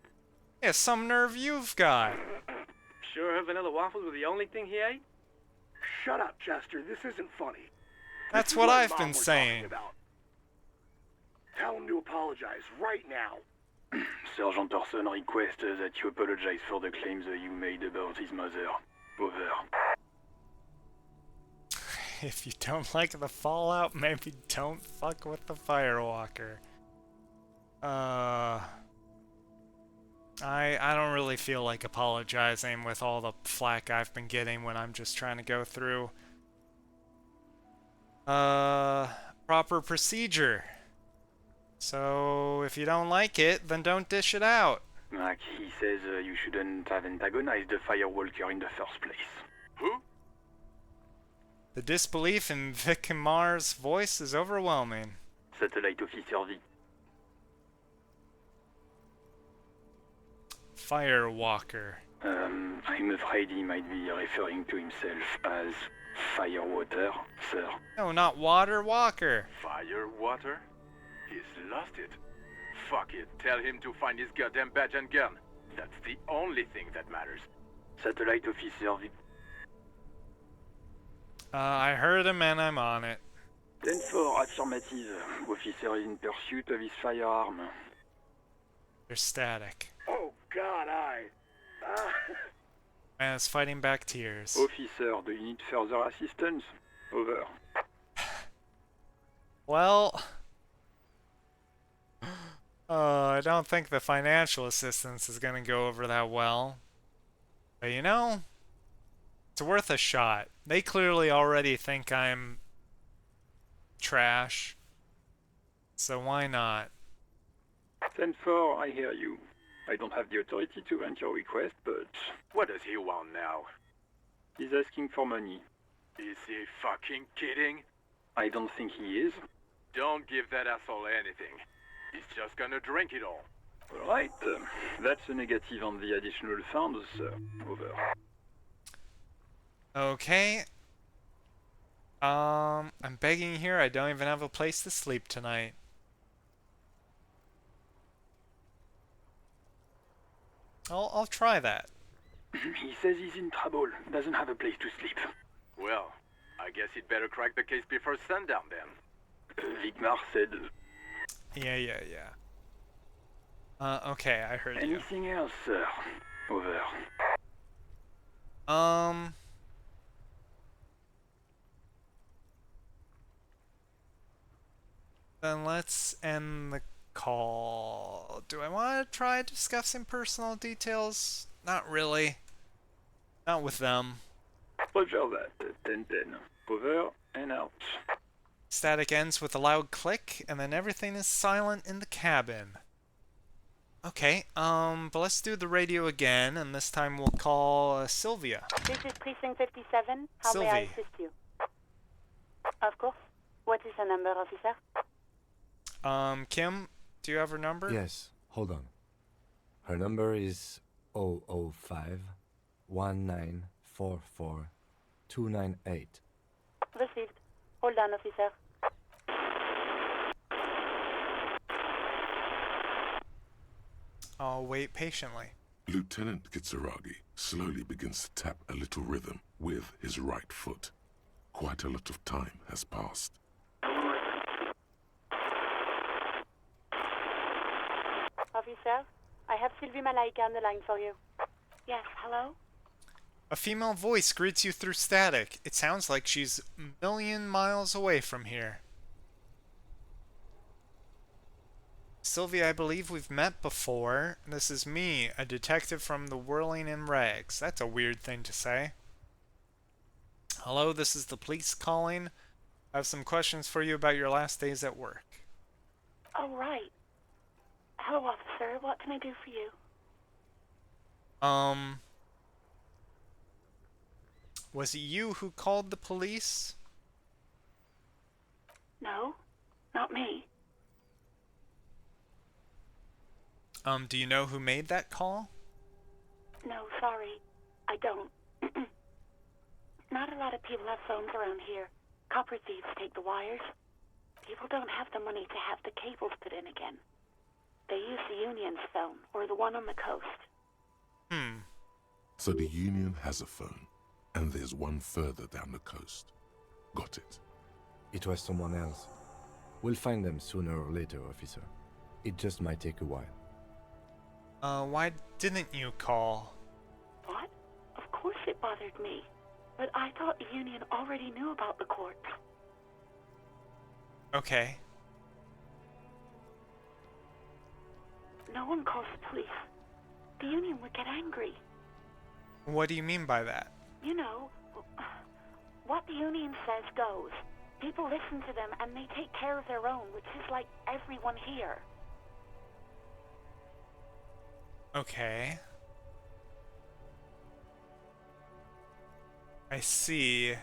Yeah, some nerve you've got. Sure her vanilla waffles were the only thing he ate? Shut up, Chester. This isn't funny. That's This is what I've Mom been we're saying. talking about. Tell him to apologize right now. Sergeant Orson requests that you apologize for the claims that you made about his mother. Over. If you don't like the fallout, maybe don't fuck with the Firewalker. I don't really feel like apologizing with all the flack I've been getting when I'm just trying to go through proper procedure. So if you don't like it, then don't dish it out. Mac, he says you shouldn't have antagonized the Firewalker in the first place. Who? The disbelief in Vic Mar's voice is overwhelming. Satellite Officer V. Firewalker. I'm afraid he might be referring to himself as Firewater, sir. No, not Water Walker. Fire, water? He's lost it. Fuck it. Tell him to find his goddamn badge and gun. That's the only thing that matters. Satellite Officer V. I heard him and I'm on it. 10-4, affirmative. Officer is in pursuit of his firearm. They're static. Oh, God, Man is fighting back tears. Officer, do you need further assistance? Over. Well... I don't think the financial assistance is gonna go over that well. But you know, it's worth a shot. They clearly already think I'm trash. So why not? 10-4, I hear you. I don't have the authority to grant your request, but... What does he want now? He's asking for money. Is he fucking kidding? I don't think he is. Don't give that asshole anything. He's just gonna drink it all. Alright, that's a negative on the additional funds, sir. Over. Okay. I'm begging here. I don't even have a place to sleep tonight. I'll try that. He says he's in trouble. Doesn't have a place to sleep. Well, I guess he'd better crack the case before sundown then. Vigmar said... Yeah. Okay, I heard you. Anything else, sir? Over. Then let's end the call. Do I want to try discussing personal details? Not really. Not with them. Roger that. 10-10. Over and out. Static ends with a loud click, and then everything is silent in the cabin. Okay, but let's do the radio again, and this time we'll call Sylvia. This is Precinct 57. How Sylvie. may I assist you? Of course. What is the number, officer? Kim, do you have her number? Yes, hold on. Her number is 005 1944 298. Received. Hold on, officer. I'll wait patiently. Lieutenant Kitsuragi slowly begins to tap a little rhythm with his right foot. Quite a lot of time has passed. Officer, I have Sylvie Malaika on the line for you. Yes, hello? A female voice greets you through static. It sounds like she's a million miles away from here. Sylvia, I believe we've met before. This is me, a detective from the Whirling in Rags. That's a weird thing to say. Hello, this is the police calling. I have some questions for you about your last days at work. Oh, right. Hello, officer. What can I do for you? Was it you who called the police? No, not me. Do you know who made that call? No, sorry. I don't. Not a lot of people have phones around here. Copper thieves take the wires. People don't have the money to have the cables put in again. They use the Union's phone, or the one on the coast. So the Union has a phone, and there's one further down the coast. Got it. It was someone else. We'll find them sooner or later, officer. It just might take a while. Why didn't you call? What? Of course it bothered me. But I thought the Union already knew about the corpse. Okay. No one calls the police. The Union would get angry. What do you mean by that? You know, what the Union says goes. People listen to them and they take care of their own, which is like everyone here. Okay. I see.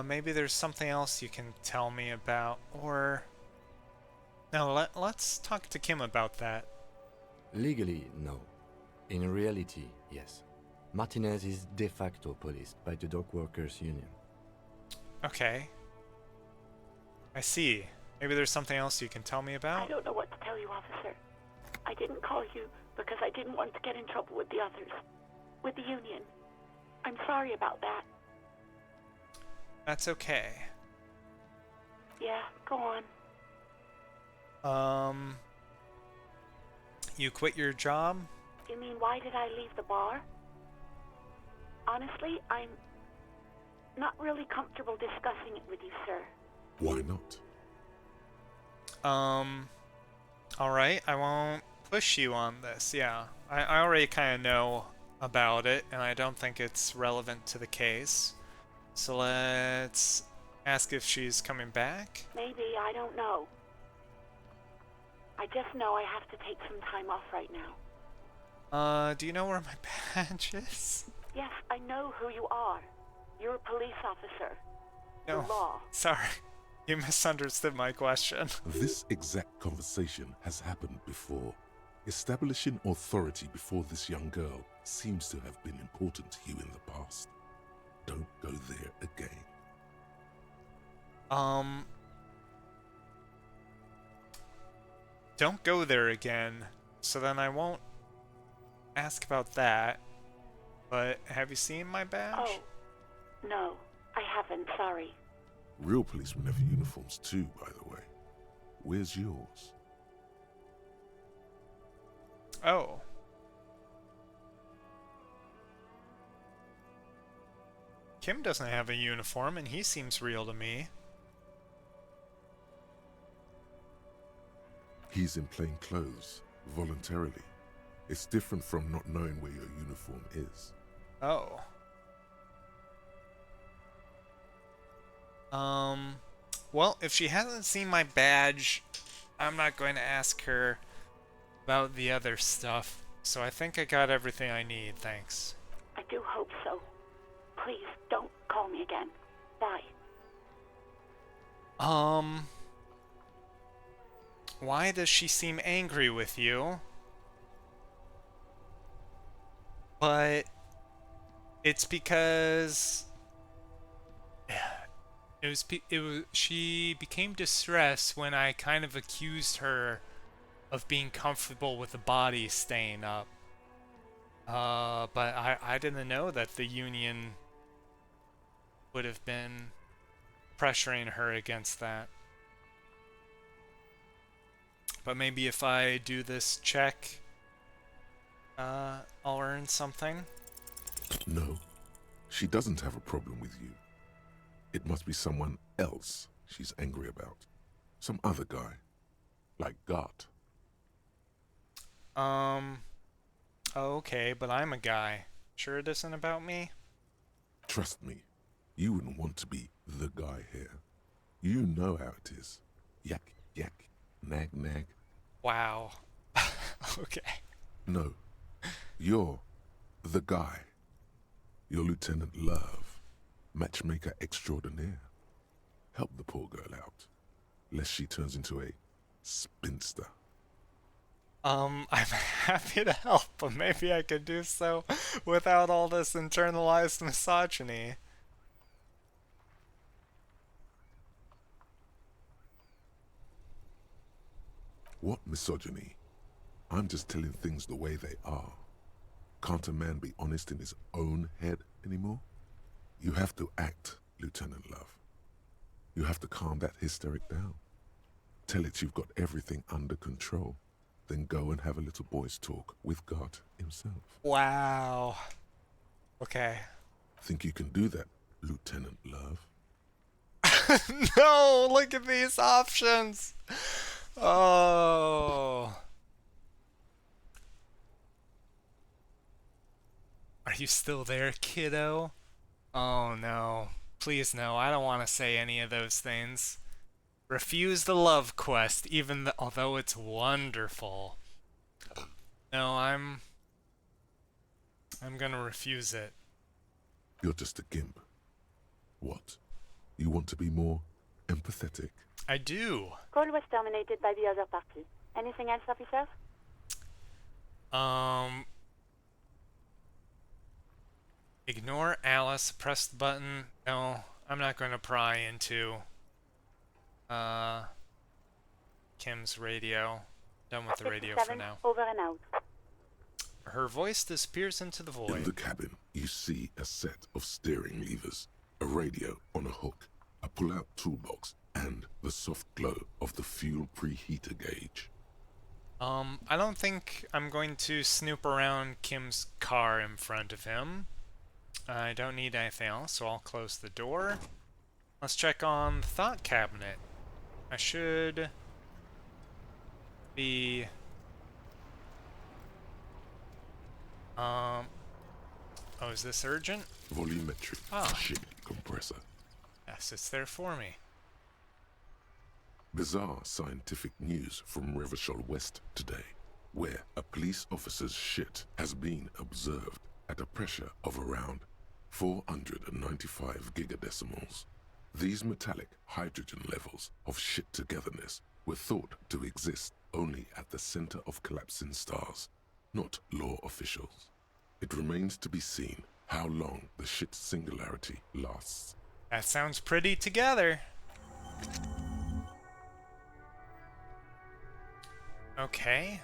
Maybe there's something else you can tell me about, or... No, let's talk to Kim about that. Legally, no. In reality, yes. Martinez is de facto policed by the Dock Workers Union. Okay. I see. Maybe there's something else you can tell me about? I don't know what to tell you, officer. I didn't call you because I didn't want to get in trouble with the others. With the Union. I'm sorry about that. That's okay. Yeah, go on. You quit your job? You mean why did I leave the bar? Honestly, I'm not really comfortable discussing it with you, sir. Why not? Alright, I won't push you on this, yeah. I already kind of know about it, and I don't think it's relevant to the case. So let's ask if she's coming back. Maybe, I don't know. I just know I have to take some time off right now. Do you know where my badge is? Yes, I know who you are. You're a police officer. No, The law. sorry. You misunderstood my question. This exact conversation has happened before. Establishing authority before this young girl seems to have been important to you in the past. Don't go there again. Don't go there again. So then I won't ask about that. But have you seen my badge? Oh, no, I haven't, sorry. Real policemen have uniforms too, by the way. Where's yours? Oh. Kim doesn't have a uniform, and he seems real to me. He's in plain clothes, voluntarily. It's different from not knowing where your uniform is. Oh. Well, if she hasn't seen my badge, I'm not going to ask her about the other stuff. So I think I got everything I need, thanks. I do hope so. Please, don't call me again. Bye. Why does she seem angry with you? But it's because she became distressed when I kind of accused her of being comfortable with the body staying up. But I didn't know that the Union would have been pressuring her against that. But maybe if I do this check, I'll earn something. No, she doesn't have a problem with you. It must be someone else she's angry about. Some other guy. Like Gart. Okay, but I'm a guy. Sure it isn't about me? Trust me, you wouldn't want to be the guy here. You know how it is. Yak, yak, nag, nag. Wow. Okay. No, you're the guy. You're Lieutenant Love, matchmaker extraordinaire. Help the poor girl out, lest she turns into a spinster. I'm happy to help, but maybe I could do so without all this internalized misogyny. What misogyny? I'm just telling things the way they are. Can't a man be honest in his own head anymore? You have to act, Lieutenant Love. You have to calm that hysteric down. Tell it you've got everything under control. Then go and have a little boy's talk with God himself. Wow. Okay. Think you can do that, Lieutenant Love? No, look at these options. Oh. Are you still there, kiddo? Oh no. Please no, I don't want to say any of those things. Refuse the love quest, although it's wonderful. No, I'm gonna refuse it. You're just a gimp. What? You want to be more empathetic? I do. Call was terminated by the other party. Anything else, officer? Ignore Alice, press the button. No, I'm not going to pry into Kim's radio. Done with the radio for now. Over and out. Her voice disappears into the void. In the cabin, you see a set of steering levers, a radio on a hook, a pull-out toolbox, and the soft glow of the fuel preheater gauge. I don't think I'm going to snoop around Kim's car in front of him. I don't need anything else, so I'll close the door. Let's check on the thought cabinet. I should be... Oh, is this urgent? Volumetric ship compressor. Yes, it's there for me. Bizarre scientific news from Revachol West today, where a police officer's shit has been observed at a pressure of around 495 gigadecimals. These metallic hydrogen levels of shit togetherness were thought to exist only at the center of collapsing stars, not law officials. It remains to be seen how long the shit singularity lasts. That sounds pretty together. Okay.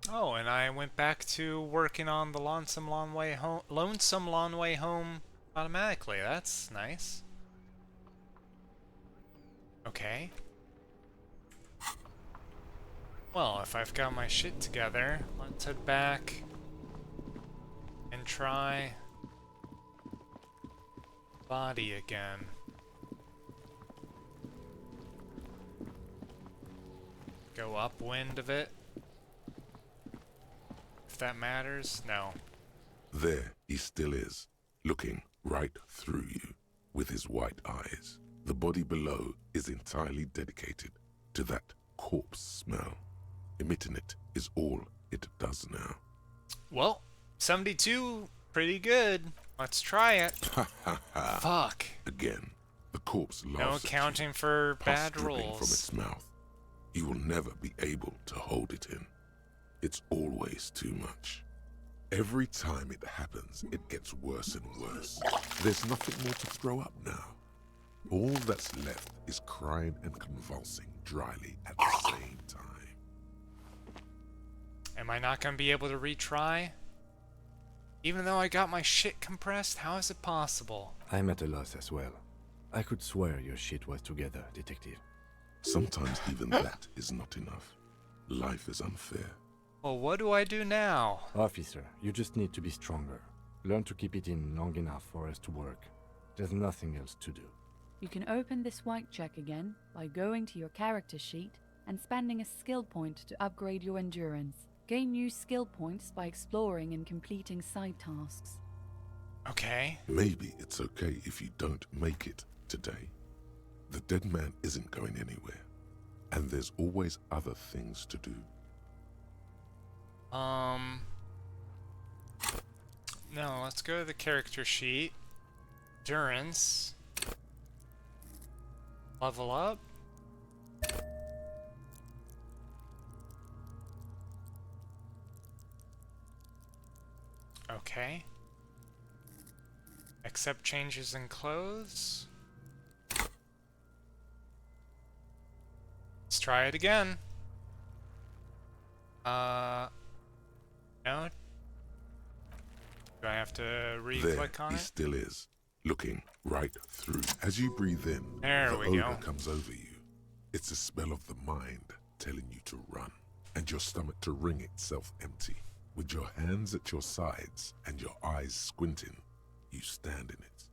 Oh, and I went back to working on the Lonesome Long Way Home automatically. That's nice. Okay. Well, if I've got my shit together, let's head back and try body again. Go upwind of it. If that matters, no. There he still is, looking right through you with his white eyes. The body below is entirely dedicated to that corpse smell. Emitting it is all it does now. Well, 72, pretty good. Let's try it. Fuck. Again, the corpse laughs No accounting for bad dripping rolls. from its mouth. You will never be able to hold it in. It's always too much. Every time it happens, it gets worse and worse. There's nothing more to throw up now. All that's left is crying and convulsing dryly at the same time. Am I not going to be able to retry? Even though I got my shit compressed, how is it possible? I'm at a loss as well. I could swear your shit was together, Detective. Sometimes even that is not enough. Life is unfair. Well, what do I do now? Officer, you just need to be stronger. Learn to keep it in long enough for us to work. There's nothing else to do. You can open this white check again by going to your character sheet and spending a skill point to upgrade your endurance. Gain new skill points by exploring and completing side tasks. Okay. Maybe it's okay if you don't make it today. The dead man isn't going anywhere, and there's always other things to do. No, let's go to the character sheet. Endurance. Level up. Okay. Accept changes in clothes. Let's try it again. No. Do I have to re-click on he it? still is, looking right through. As you breathe in, There the we odor go. comes over you. It's a smell of the mind telling you to run, and your stomach to wring itself empty. With your hands at your sides and your eyes squinting, you stand in it.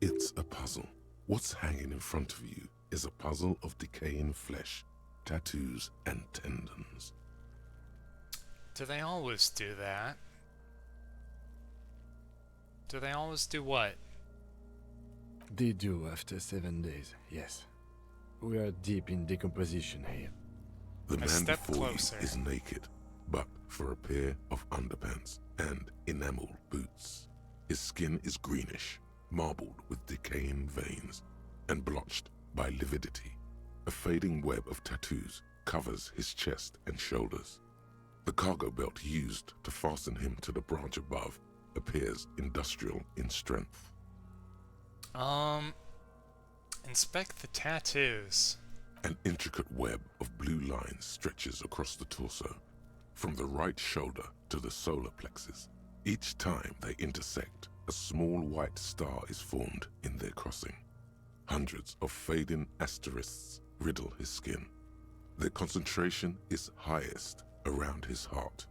It's a puzzle. What's hanging in front of you is a puzzle of decaying flesh, tattoos, and tendons. Do they always do that? Do they always do what? They do after 7 days, yes. We are deep in decomposition here. The A man step before closer. you is naked, but for a pair of underpants and enamel boots. His skin is greenish, marbled with decaying veins, and blotched by lividity. A fading web of tattoos covers his chest and shoulders. The cargo belt used to fasten him to the branch above appears industrial in strength. Inspect the tattoos. An intricate web of blue lines stretches across the torso, from the right shoulder to the solar plexus. Each time they intersect, a small white star is formed in their crossing. Hundreds of fading asterisks riddle his skin. Their concentration is highest around his heart.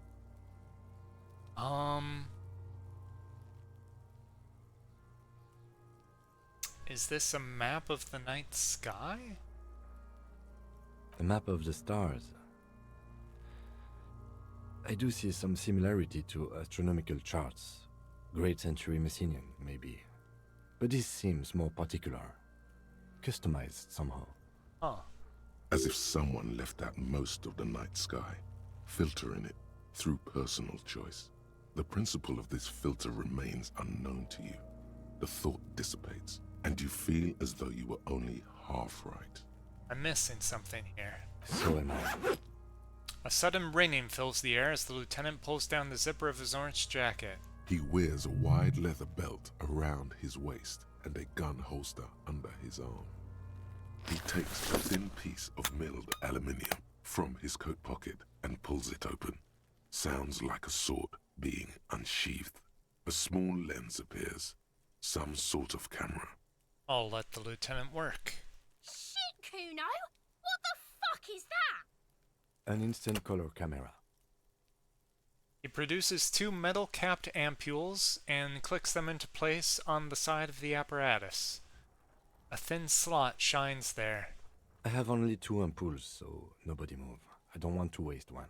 Is this a map of the night sky? A map of the stars. I do see some similarity to astronomical charts. Great Century Messinian, maybe. But this seems more particular. Customized somehow. Huh. As if someone left out most of the night sky, filtering it through personal choice. The principle of this filter remains unknown to you. The thought dissipates, and you feel as though you were only half right. I'm missing something here. So am I. A sudden ringing fills the air as the lieutenant pulls down the zipper of his orange jacket. He wears a wide leather belt around his waist and a gun holster under his arm. He takes a thin piece of milled aluminium from his coat pocket and pulls it open. Sounds like a sword being unsheathed. A small lens appears. Some sort of camera. I'll let the lieutenant work. Shit, Kuno! What the fuck is that? An instant color camera. He produces two metal-capped ampules and clicks them into place on the side of the apparatus. A thin slot shines there. I have only 2 ampoules, so nobody move. I don't want to waste one.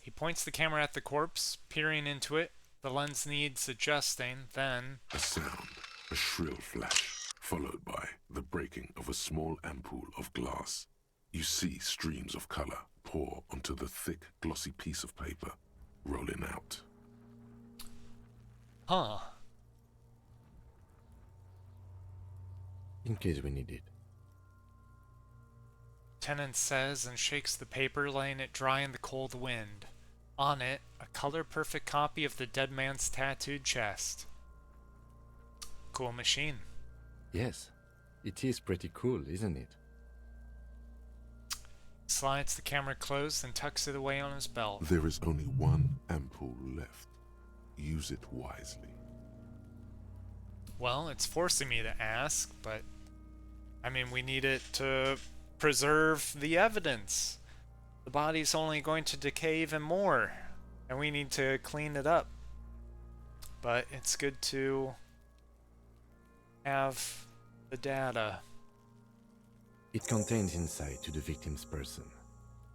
He points the camera at the corpse, peering into it. The lens needs adjusting, then... A sound, a shrill flash, followed by the breaking of a small ampoule of glass. You see streams of color pour onto the thick, glossy piece of paper, rolling out. Huh. In case we need it. Lieutenant says and shakes the paper, laying it dry in the cold wind. On it, a color-perfect copy of the dead man's tattooed chest. Cool machine. Yes, it is pretty cool, isn't it? Slides the camera closed and tucks it away on his belt. There is only one ampoule left. Use it wisely. Well, it's forcing me to ask, but... I mean, we need it to preserve the evidence. The body's only going to decay even more, and we need to clean it up. But it's good to have the data. It contains insight to the victim's person.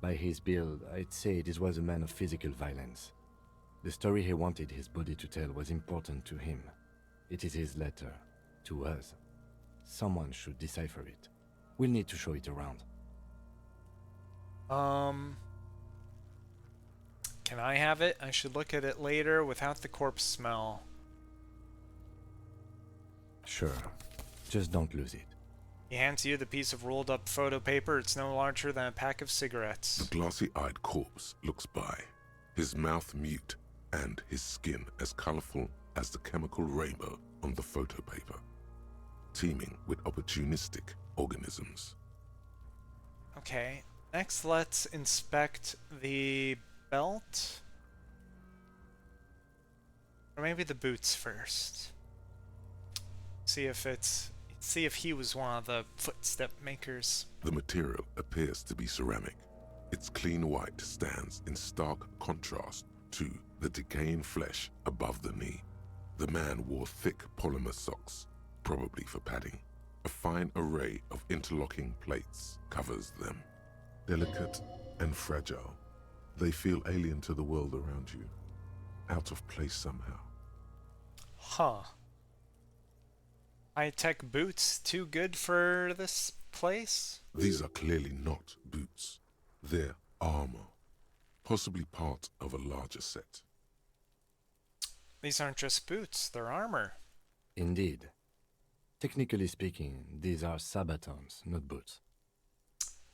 By his build, I'd say this was a man of physical violence. The story he wanted his body to tell was important to him. It is his letter, to us. Someone should decipher it. We'll need to show it around. Can I have it? I should look at it later without the corpse smell. Sure. Just don't lose it. He hands you the piece of rolled up photo paper. It's no larger than a pack of cigarettes. The glassy-eyed corpse looks by, his mouth mute and his skin as colorful as the chemical rainbow on the photo paper, teeming with opportunistic organisms. Okay, next let's inspect the belt. Or maybe the boots first. See if he was one of the footstep makers. The material appears to be ceramic. Its clean white stands in stark contrast to the decaying flesh above the knee. The man wore thick polymer socks, probably for padding. A fine array of interlocking plates covers them. Delicate and fragile, they feel alien to the world around you, out of place somehow. Huh. High-tech boots too good for this place? These are clearly not boots. They're armor, possibly part of a larger set. These aren't just boots, they're armor. Indeed. Technically speaking, these are sabatons, not boots.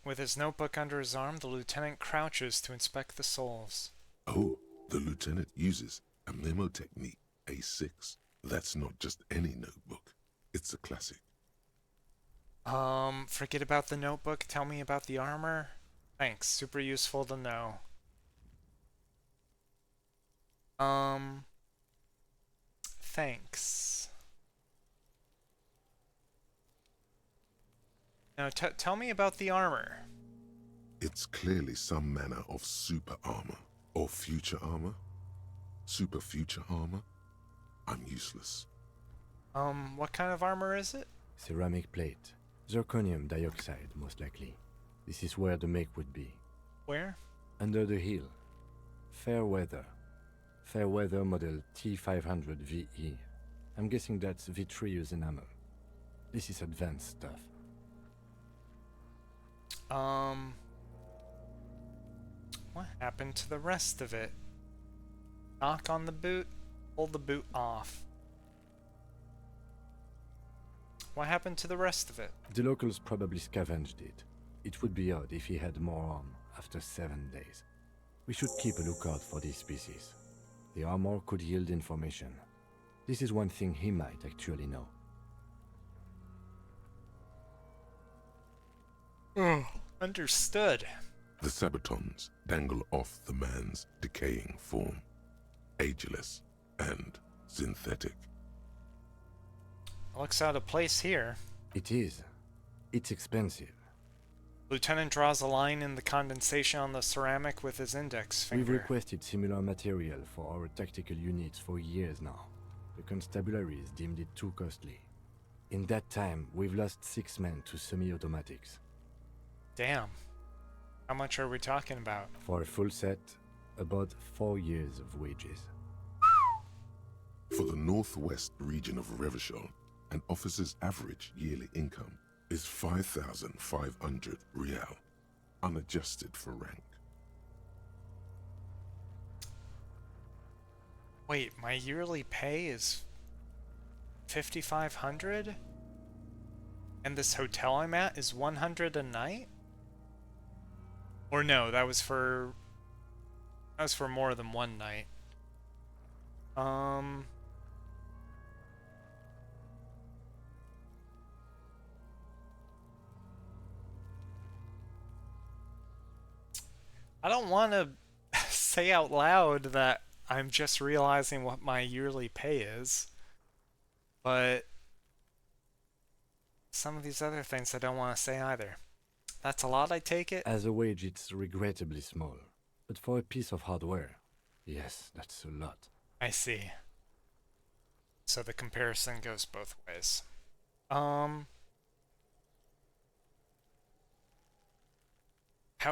With his notebook under his arm, the lieutenant crouches to inspect the soles. Oh, the lieutenant uses a memo technique, A6. That's not just any notebook. It's a classic. Forget about the notebook. Tell me about the armor. Thanks. Super useful to know. Thanks. Now, tell me about the armor. It's clearly some manner of super armor, or future armor. Super future armor? I'm useless. What kind of armor is it? Ceramic plate. Zirconium dioxide, most likely. This is where the make would be. Where? Under the hill. Fair weather. Fair weather model T500 VE. I'm guessing that's vitreous enamel. This is advanced stuff. What happened to the rest of it? Knock on the boot, pull the boot off. What happened to the rest of it? The locals probably scavenged it. It would be odd if he had more arm after 7 days. We should keep a lookout for this species. The armor could yield information. This is one thing he might actually know. Understood. The sabatons dangle off the man's decaying form, ageless and synthetic. Looks out of place here. It is. It's expensive. Lieutenant draws a line in the condensation on the ceramic with his index finger. We've requested similar material for our tactical units for years now. The constabularies deemed it too costly. In that time, we've lost 6 men to semi-automatics. Damn. How much are we talking about? For a full set, about 4 years of wages. For the northwest region of Revachol, an officer's average yearly income is 5,500 real, unadjusted for rank. Wait, my yearly pay is 5,500? And this hotel I'm at is 100 a night? Or no, that was for more than one night. I don't want to say out loud that I'm just realizing what my yearly pay is, but some of these other things I don't want to say either. That's a lot, I take it? As a wage, it's regrettably small. But for a piece of hardware, yes, that's a lot. I see. So the comparison goes both ways. How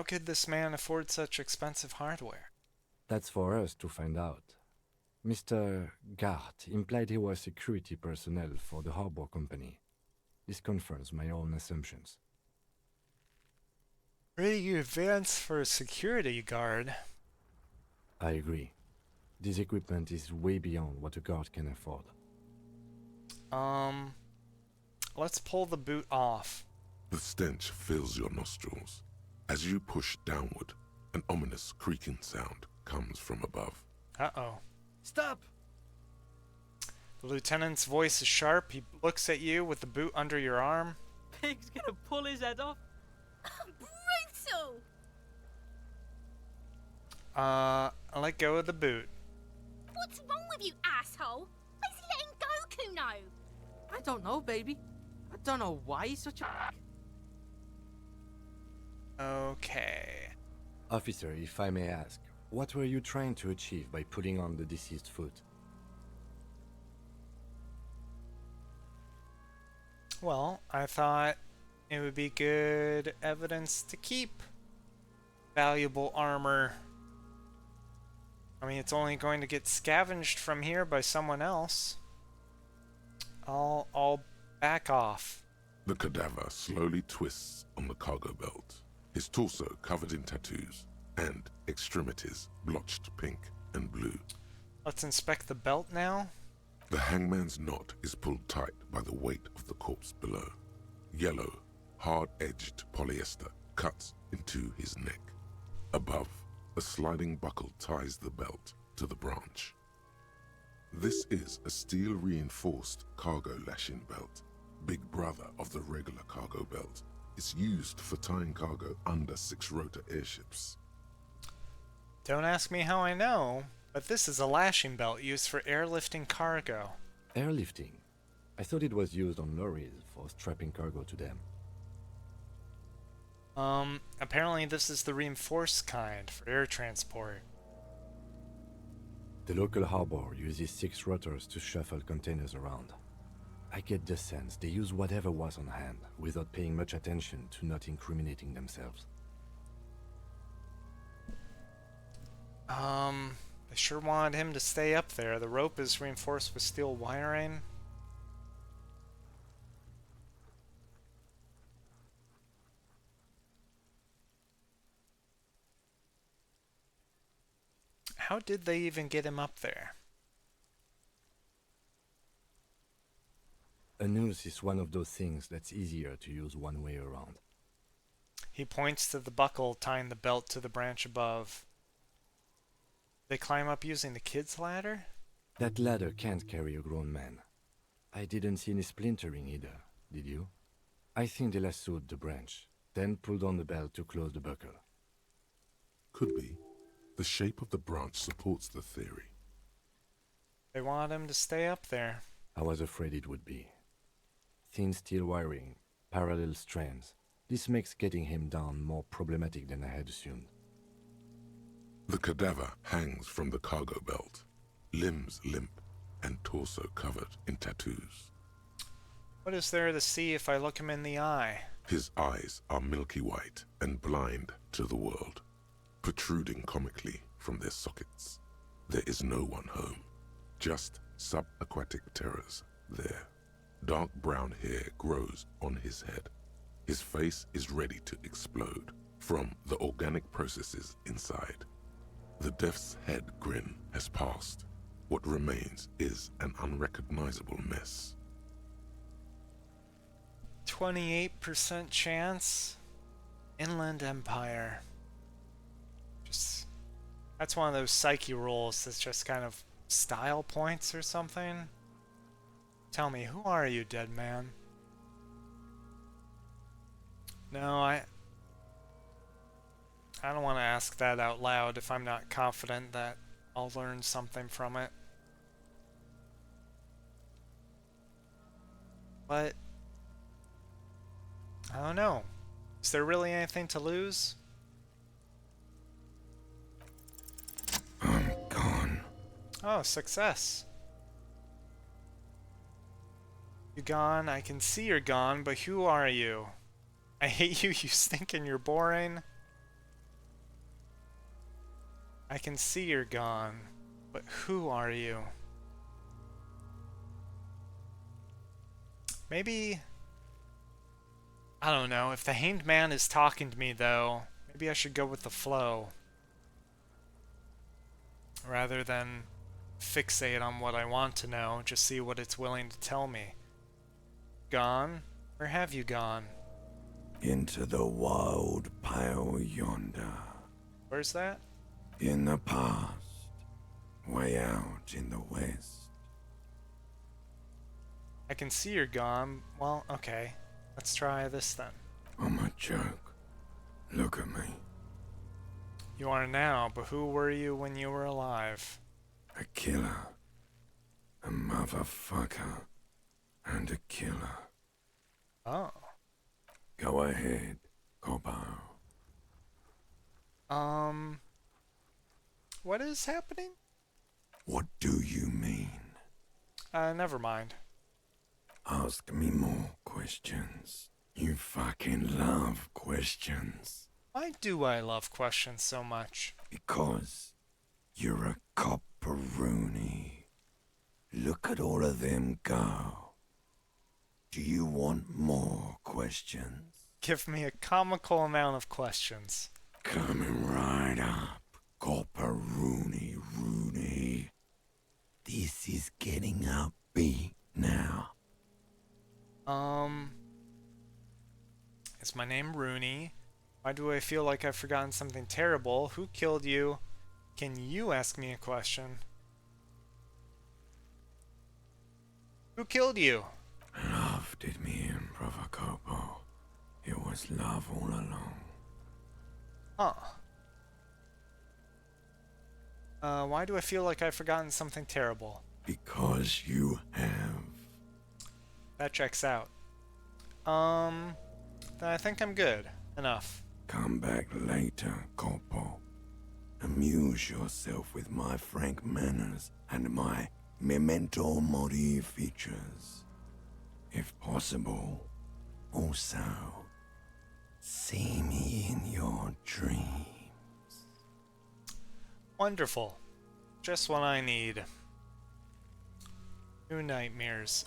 could this man afford such expensive hardware? That's for us to find out. Mr. Gart implied he was security personnel for the harbor company. This confirms my own assumptions. Pretty advanced for a security guard. I agree. This equipment is way beyond what a guard can afford. let's pull the boot off. The stench fills your nostrils. As you push downward, an ominous creaking sound comes from above. Uh-oh. Stop! The lieutenant's voice is sharp. He looks at you with the boot under your arm. Pig's gonna pull his head off. Brutal! I let go of the boot. What's wrong with you, asshole? Why's he letting go, Kuno? I don't know, baby. I don't know why he's such a... Okay. Officer, if I may ask, what were you trying to achieve by putting on the deceased foot? Well, I thought it would be good evidence to keep. Valuable armor. I mean, it's only going to get scavenged from here by someone else. I'll back off. The cadaver slowly twists on the cargo belt, his torso covered in tattoos, and extremities blotched pink and blue. Let's inspect the belt now. The hangman's knot is pulled tight by the weight of the corpse below. Yellow, hard-edged polyester cuts into his neck. Above, a sliding buckle ties the belt to the branch. This is a steel-reinforced cargo lashing belt, big brother of the regular cargo belt. It's used for tying cargo under 6-rotor airships. Don't ask me how I know, but this is a lashing belt used for airlifting cargo. Airlifting? I thought it was used on lorries for strapping cargo to them. Apparently this is the reinforced kind for air transport. The local harbor uses 6 rotors to shuffle containers around. I get the sense they use whatever was on hand without paying much attention to not incriminating themselves. They sure wanted him to stay up there. The rope is reinforced with steel wiring. How did they even get him up there? A noose is one of those things that's easier to use one way around. He points to the buckle tying the belt to the branch above. They climb up using the kid's ladder? That ladder can't carry a grown man. I didn't see any splintering either, did you? I think they lassoed the branch, then pulled on the belt to close the buckle. Could be. The shape of the branch supports the theory. They want him to stay up there. I was afraid it would be. Thin steel wiring, parallel strands. This makes getting him down more problematic than I had assumed. The cadaver hangs from the cargo belt, limbs limp and torso covered in tattoos. What is there to see if I look him in the eye? His eyes are milky white and blind to the world, protruding comically from their sockets. There is no one home, just subaquatic terrors there. Dark brown hair grows on his head. His face is ready to explode from the organic processes inside. The death's head grin has passed. What remains is an unrecognizable mess. 28% chance. Inland Empire. That's one of those psyche rolls that's just kind of style points or something. Tell me, who are you, dead man? No, I don't want to ask that out loud if I'm not confident that I'll learn something from it. But I don't know. Is there really anything to lose? I'm gone. Oh, success. You gone? I can see you're gone, but who are you? I hate you, you stink and you're boring. I can see you're gone, but who are you? Maybe... I don't know. If the hanged man is talking to me, though, maybe I should go with the flow. Rather than fixate on what I want to know, just see what it's willing to tell me. Gone? Where have you gone? Into the wild pale yonder. Where's that? In the past. Way out in the west. I can see you're gone. Well, okay. Let's try this then. I'm a joke. Look at me. You are now, but who were you when you were alive? A killer. A motherfucker. And a killer. Oh. Go ahead, Coppo. What is happening? What do you mean? Never mind. Ask me more questions. You fucking love questions. Why do I love questions so much? Because you're a copperoonie. Look at all of them go. Do you want more questions? Give me a comical amount of questions. Coming right up, copperoonie Rooney. This is getting upbeat now. Is my name Rooney? Why do I feel like I've forgotten something terrible? Who killed you? Can you ask me a question? Who killed you? Love did me in, brother Copo. It was love all along. Why do I feel like I've forgotten something terrible? Because you have. That checks out. Then I think I'm good. Enough. Come back later, Corpo. Amuse yourself with my frank manners and my memento mori features. If possible, also, see me in your dreams. Wonderful. Just what I need. New nightmares.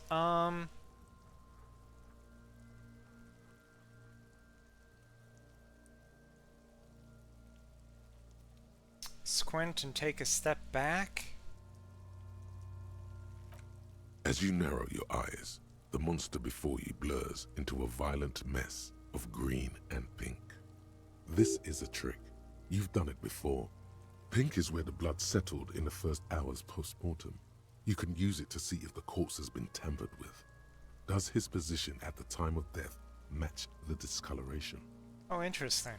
Squint and take a step back. As you narrow your eyes, the monster before you blurs into a violent mess of green and pink. This is a trick. You've done it before. Pink is where the blood settled in the first hours post-mortem. You can use it to see if the corpse has been tampered with. Does his position at the time of death match the discoloration? Oh, interesting.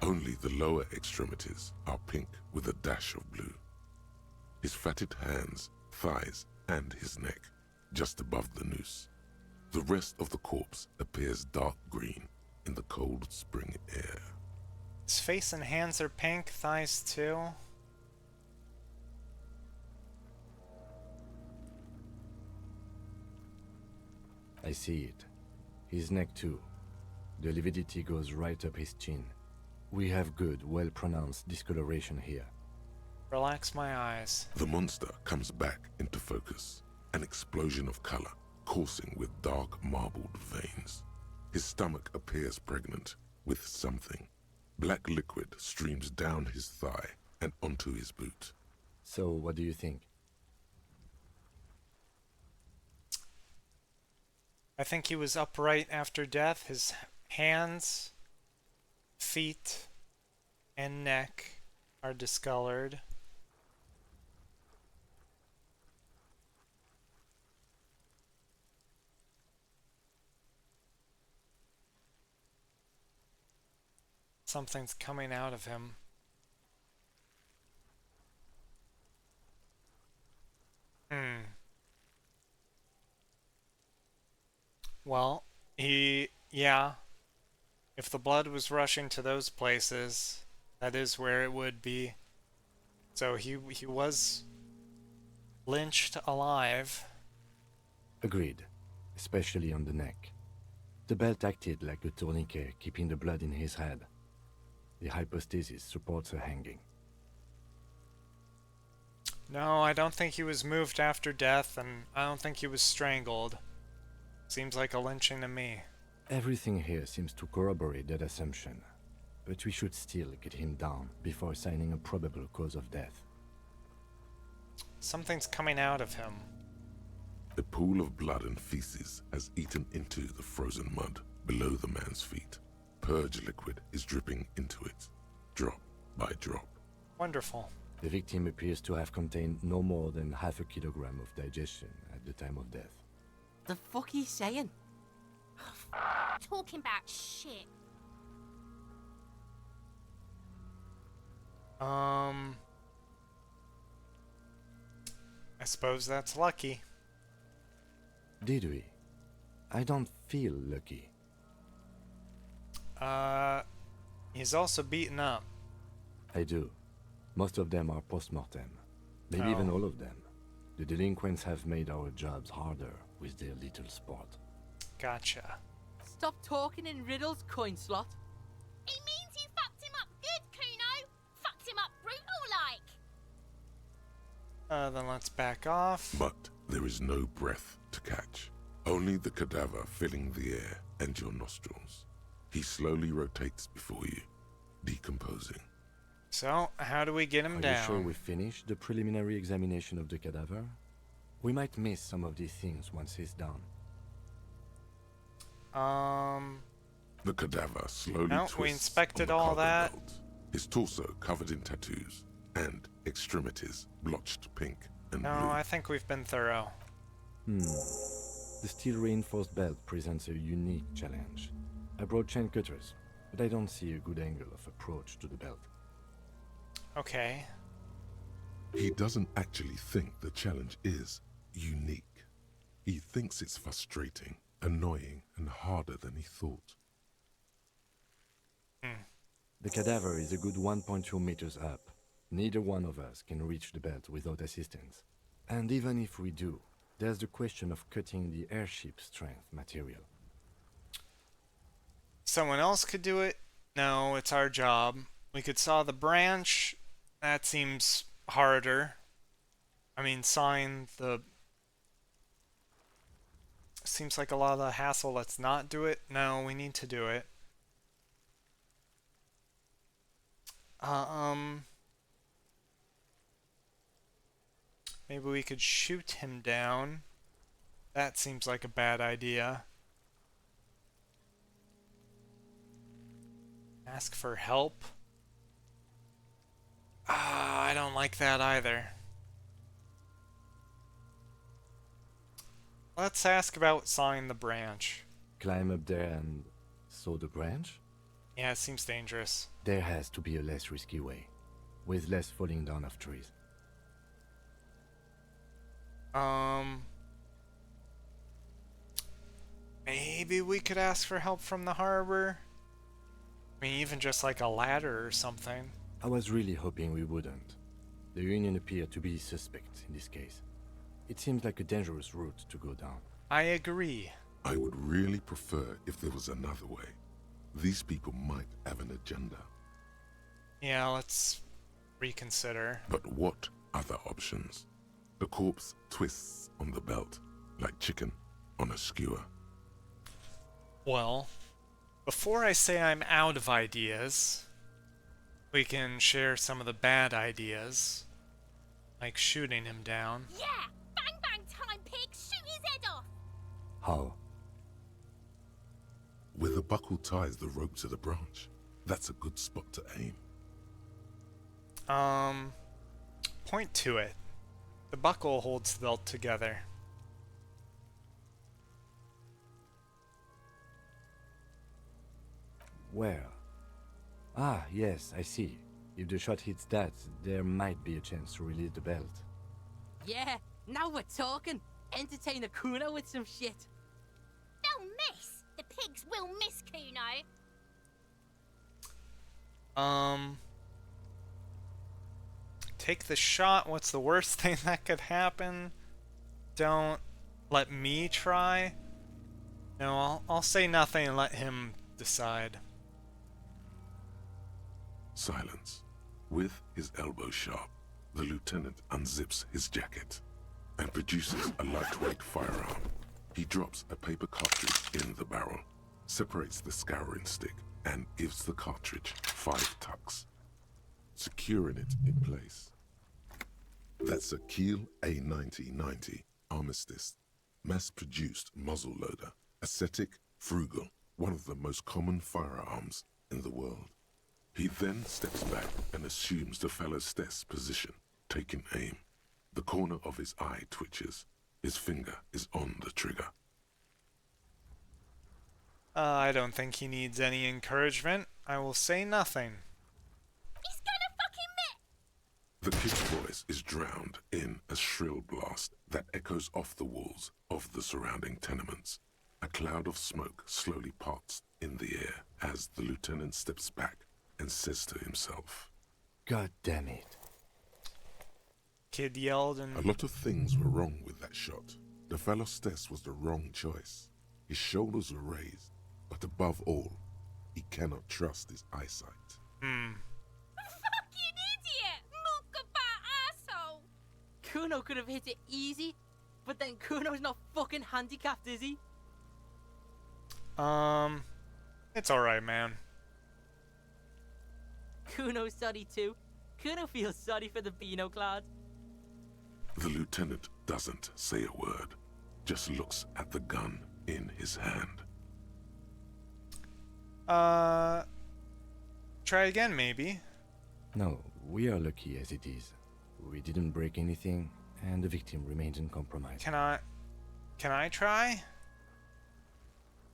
Only the lower extremities are pink with a dash of blue. His fatted hands, thighs, and his neck, just above the noose. The rest of the corpse appears dark green in the cold spring air. His face and hands are pink, thighs too. I see it. His neck too. The lividity goes right up his chin. We have good, well-pronounced discoloration here. Relax my eyes. The monster comes back into focus, an explosion of color, coursing with dark marbled veins. His stomach appears pregnant with something. Black liquid streams down his thigh and onto his boot. So, what do you think? I think he was upright after death. His hands, feet, and neck are discolored. Something's coming out of him. Well, yeah. If the blood was rushing to those places, that is where it would be. So he was lynched alive. Agreed, especially on the neck. The belt acted like a tourniquet, keeping the blood in his head. The hypostasis supports a hanging. No, I don't think he was moved after death, and I don't think he was strangled. Seems like a lynching to me. Everything here seems to corroborate that assumption, but we should still get him down before assigning a probable cause of death. Something's coming out of him. A pool of blood and feces has eaten into the frozen mud below the man's feet. Purge liquid is dripping into it, drop by drop. Wonderful. The victim appears to have contained no more than half a kilogram of digestion at the time of death. The fuck he's saying? Talking about shit. I suppose that's lucky. Did we? I don't feel lucky. He's also beaten up. I do. Most of them are post-mortem. Maybe even all of them. The delinquents have made our jobs harder with their little sport. Gotcha. Stop talking in riddles, coin slot. It means you fucked him up good, Kuno. Fucked him up brutal like. Then let's back off. But there is no breath to catch. Only the cadaver filling the air and your nostrils. He slowly rotates before you, decomposing. So, how do we get him down? Are you sure we finished the preliminary examination of the cadaver? We might miss some of these things once he's done. The cadaver slowly twists we inspected on the all cargo that. belt, his torso covered in tattoos, and extremities blotched pink and No, blue. I think we've been thorough. The steel-reinforced belt presents a unique challenge. I brought chain cutters, but I don't see a good angle of approach to the belt. Okay. He doesn't actually think the challenge is unique. He thinks it's frustrating, annoying, and harder than he thought. The cadaver is a good 1.2 meters up. Neither one of us can reach the belt without assistance. And even if we do, there's the question of cutting the airship strength material. Someone else could do it? No, it's our job. We could saw the branch. That seems harder. I mean, sawing the... Seems like a lot of the hassle. Let's not do it. No, we need to do it. Maybe we could shoot him down. That seems like a bad idea. Ask for help? I don't like that either. Let's ask about sawing the branch. Climb up there and saw the branch? Yeah, it seems dangerous. There has to be a less risky way, with less falling down of trees. Maybe we could ask for help from the harbor? I mean, even just like a ladder or something. I was really hoping we wouldn't. The Union appeared to be suspect in this case. It seems like a dangerous route to go down. I agree. I would really prefer if there was another way. These people might have an agenda. Yeah, let's reconsider. But what other options? The corpse twists on the belt, like chicken on a skewer. Well, before I say I'm out of ideas, we can share some of the bad ideas, like shooting him down. Yeah! Bang bang time, pig! Shoot his head off! How? Where the buckle ties the rope to the branch. That's a good spot to aim. Point to it. The buckle holds the belt together. Where? Ah, yes, I see. If the shot hits that, there might be a chance to release the belt. Yeah, now we're talking. Entertain a Kuno with some shit. They'll miss! The pigs will miss Kuno. Take the shot. What's the worst thing that could happen? Don't let me try. No, I'll say nothing and let him decide. Silence. With his elbow sharp, the lieutenant unzips his jacket and produces a lightweight firearm. He drops a paper cartridge in the barrel, separates the scouring stick, and gives the cartridge 5 tucks, securing it in place. That's a Kiel A9090 Armistice mass-produced muzzle-loader, ascetic, frugal, one of the most common firearms in the world. He then steps back and assumes the fellow's Stess position, taking aim. The corner of his eye twitches. His finger is on the trigger. I don't think he needs any encouragement. I will say nothing. He's gonna fucking The kid's voice is drowned in a shrill blast that echoes off the walls of the surrounding tenements. A cloud of smoke slowly parts in the air as the lieutenant steps back and says to himself, God damn it. Kid yelled and... A lot of things were wrong with that shot. The fellow Stess was the wrong choice. His shoulders were raised, but above all, he cannot trust his eyesight. Fucking idiot! Mookabat asshole! Kuno could have hit it easy, but then Kuno's not fucking handicapped, is he? It's alright, man. Kuno's sorry too. Kuno feels sorry for the Beano Cloud. The lieutenant doesn't say a word, just looks at the gun in his hand. Try again, maybe. No, we are lucky as it is. We didn't break anything, and the victim remains uncompromised. Can I try?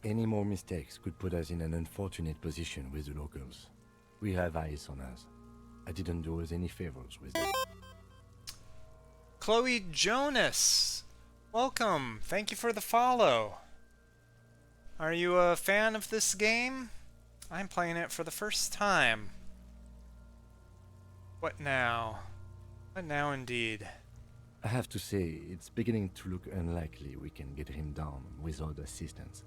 Any more mistakes could put us in an unfortunate position with the locals. We have eyes on us. I didn't do us any favors with them. Chloe Jonas! Welcome! Thank you for the follow. Are you a fan of this game? I'm playing it for the first time. What now? What now indeed? I have to say, it's beginning to look unlikely we can get him down without assistance.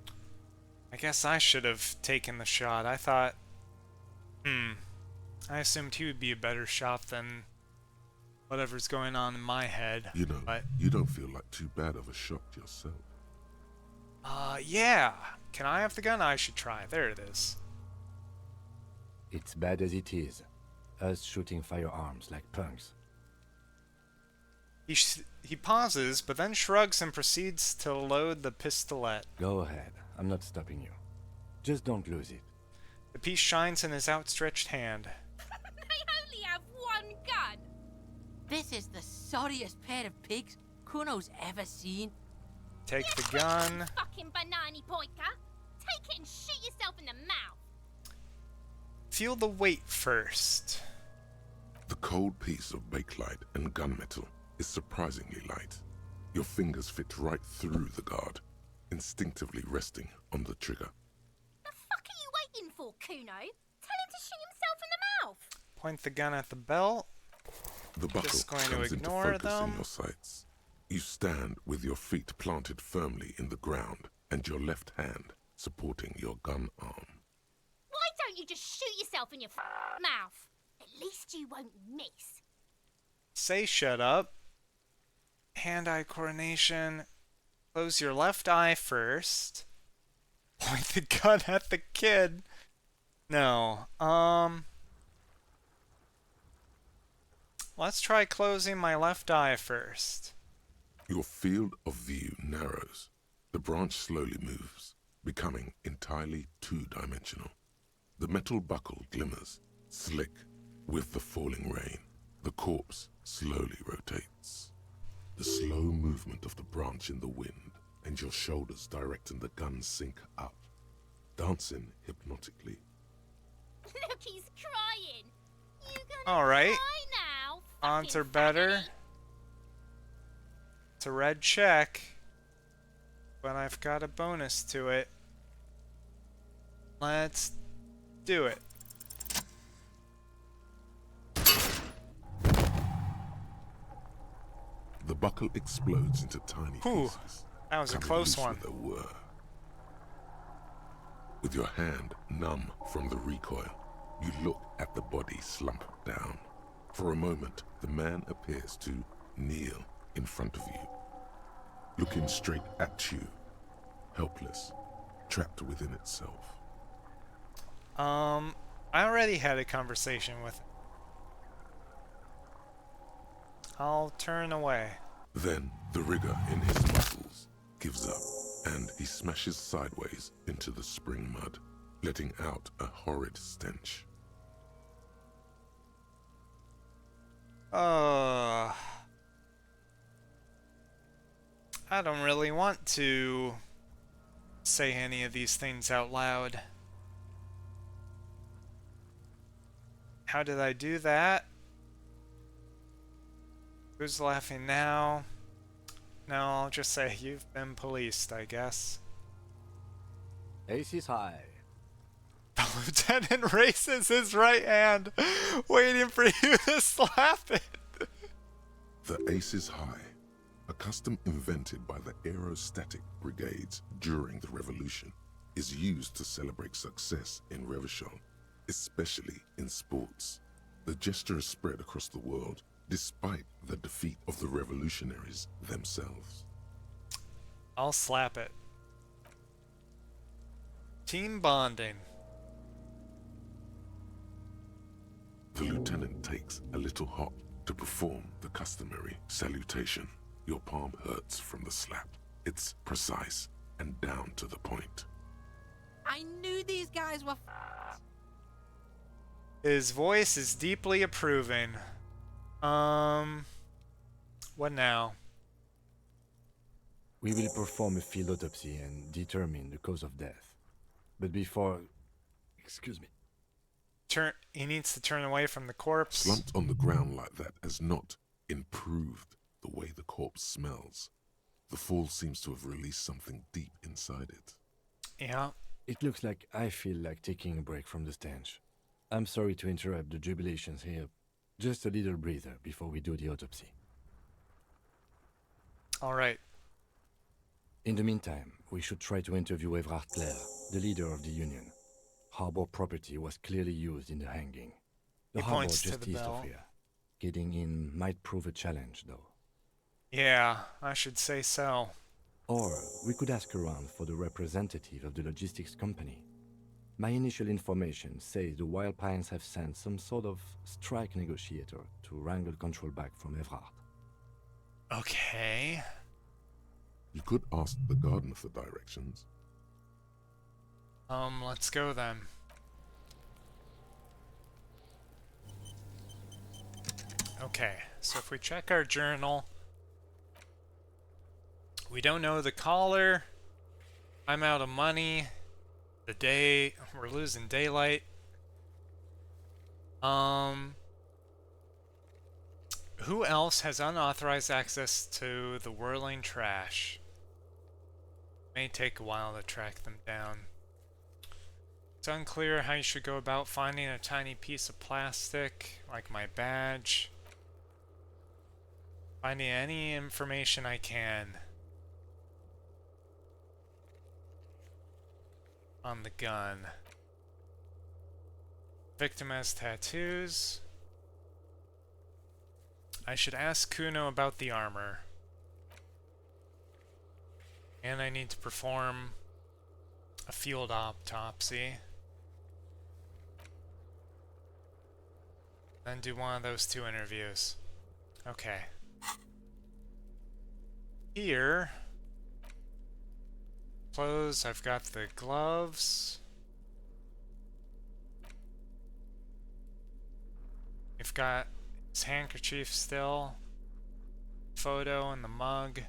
I guess I should have taken the shot. I thought... I assumed he would be a better shot than whatever's going on in my head. You know, but... you don't feel like too bad of a shot yourself. Yeah. Can I have the gun? I should try. There it is. It's bad as it is. Us shooting firearms like punks. He pauses, but then shrugs and proceeds to load the pistolet. Go ahead. I'm not stopping you. Just don't lose it. The piece shines in his outstretched hand. They only have one gun! This is the sorriest pair of pigs Kuno's ever seen. Take the gun. Fucking banana Polka! Take it and shoot yourself in the mouth! Feel the weight first. The cold piece of bakelite and gunmetal is surprisingly light. Your fingers fit right through the guard, instinctively resting on the trigger. The fuck are you waiting for, Kuno? Tell him to shoot himself in the mouth! Point the gun at the belt. The buckle Just going comes to into ignore focus them. in your sights. You stand with your feet planted firmly in the ground and your left hand supporting your gun arm. Why don't you just shoot yourself in your mouth? At least you won't miss. Say shut up. Hand-eye coordination. Close your left eye first. Point the gun at the kid. No. Let's try closing my left eye first. Your field of view narrows. The branch slowly moves, becoming entirely two-dimensional. The metal buckle glimmers, slick with the falling rain. The corpse slowly rotates. The slow movement of the branch in the wind and your shoulders directing the gun sync up, dancing hypnotically. Look, he's crying. You gonna Alright. cry now? Odds are better. It's a red check. But I've got a bonus to it. Let's do it. The buckle explodes into tiny Whew, pieces. that was a coming close loose one. With a whir. With your hand numb from the recoil, you look at the body slump down. For a moment, the man appears to kneel in front of you, looking straight at you, helpless, trapped within itself. I already had a conversation with him. I'll turn away. Then the rigor in his muscles gives up, and he smashes sideways into the spring mud, letting out a horrid stench. I don't really want to say any of these things out loud. How did I do that? Who's laughing now? No, I'll just say you've been policed, I guess. Ace is high. The lieutenant raises his right hand, waiting for you to slap it. The ace is high, a custom invented by the aerostatic brigades during the revolution, is used to celebrate success in Revachol, especially in sports. The gesture is spread across the world, despite the defeat of the revolutionaries themselves. I'll slap it. Team bonding. The lieutenant takes a little hop to perform the customary salutation. Your palm hurts from the slap. It's precise and down to the point. I knew these guys were His voice is deeply approving. What now? We will perform a field autopsy and determine the cause of death. But before... Excuse me. He needs to turn away from the corpse. Slumped on the ground like that has not improved the way the corpse smells. The fall seems to have released something deep inside it. Yeah. It looks like I feel like taking a break from the stench. I'm sorry to interrupt the jubilations here. Just a little breather before we do the autopsy. All right. In the meantime, we should try to interview Everard Clare, the leader of the Union. Harbor property was clearly used in the hanging. The He harbor points to just the east bell. of here. Getting in might prove a challenge, though. Yeah, I should say so. Or we could ask around for the representative of the logistics company. My initial information says the Wild Pines have sent some sort of strike negotiator to wrangle control back from Everard. Okay. You could ask the gardener for directions. Let's go then. Okay, so if we check our journal, we don't know the caller. I'm out of money. We're losing daylight. Who else has unauthorized access to the whirling trash? May take a while to track them down. It's unclear how you should go about finding a tiny piece of plastic, like my badge. Finding any information I can on the gun. Victim has tattoos. I should ask Kuno about the armor. And I need to perform a field autopsy. Then do one of those 2 interviews. Okay. Here. Clothes, I've got the gloves. We've got his handkerchief still. Photo and the mug.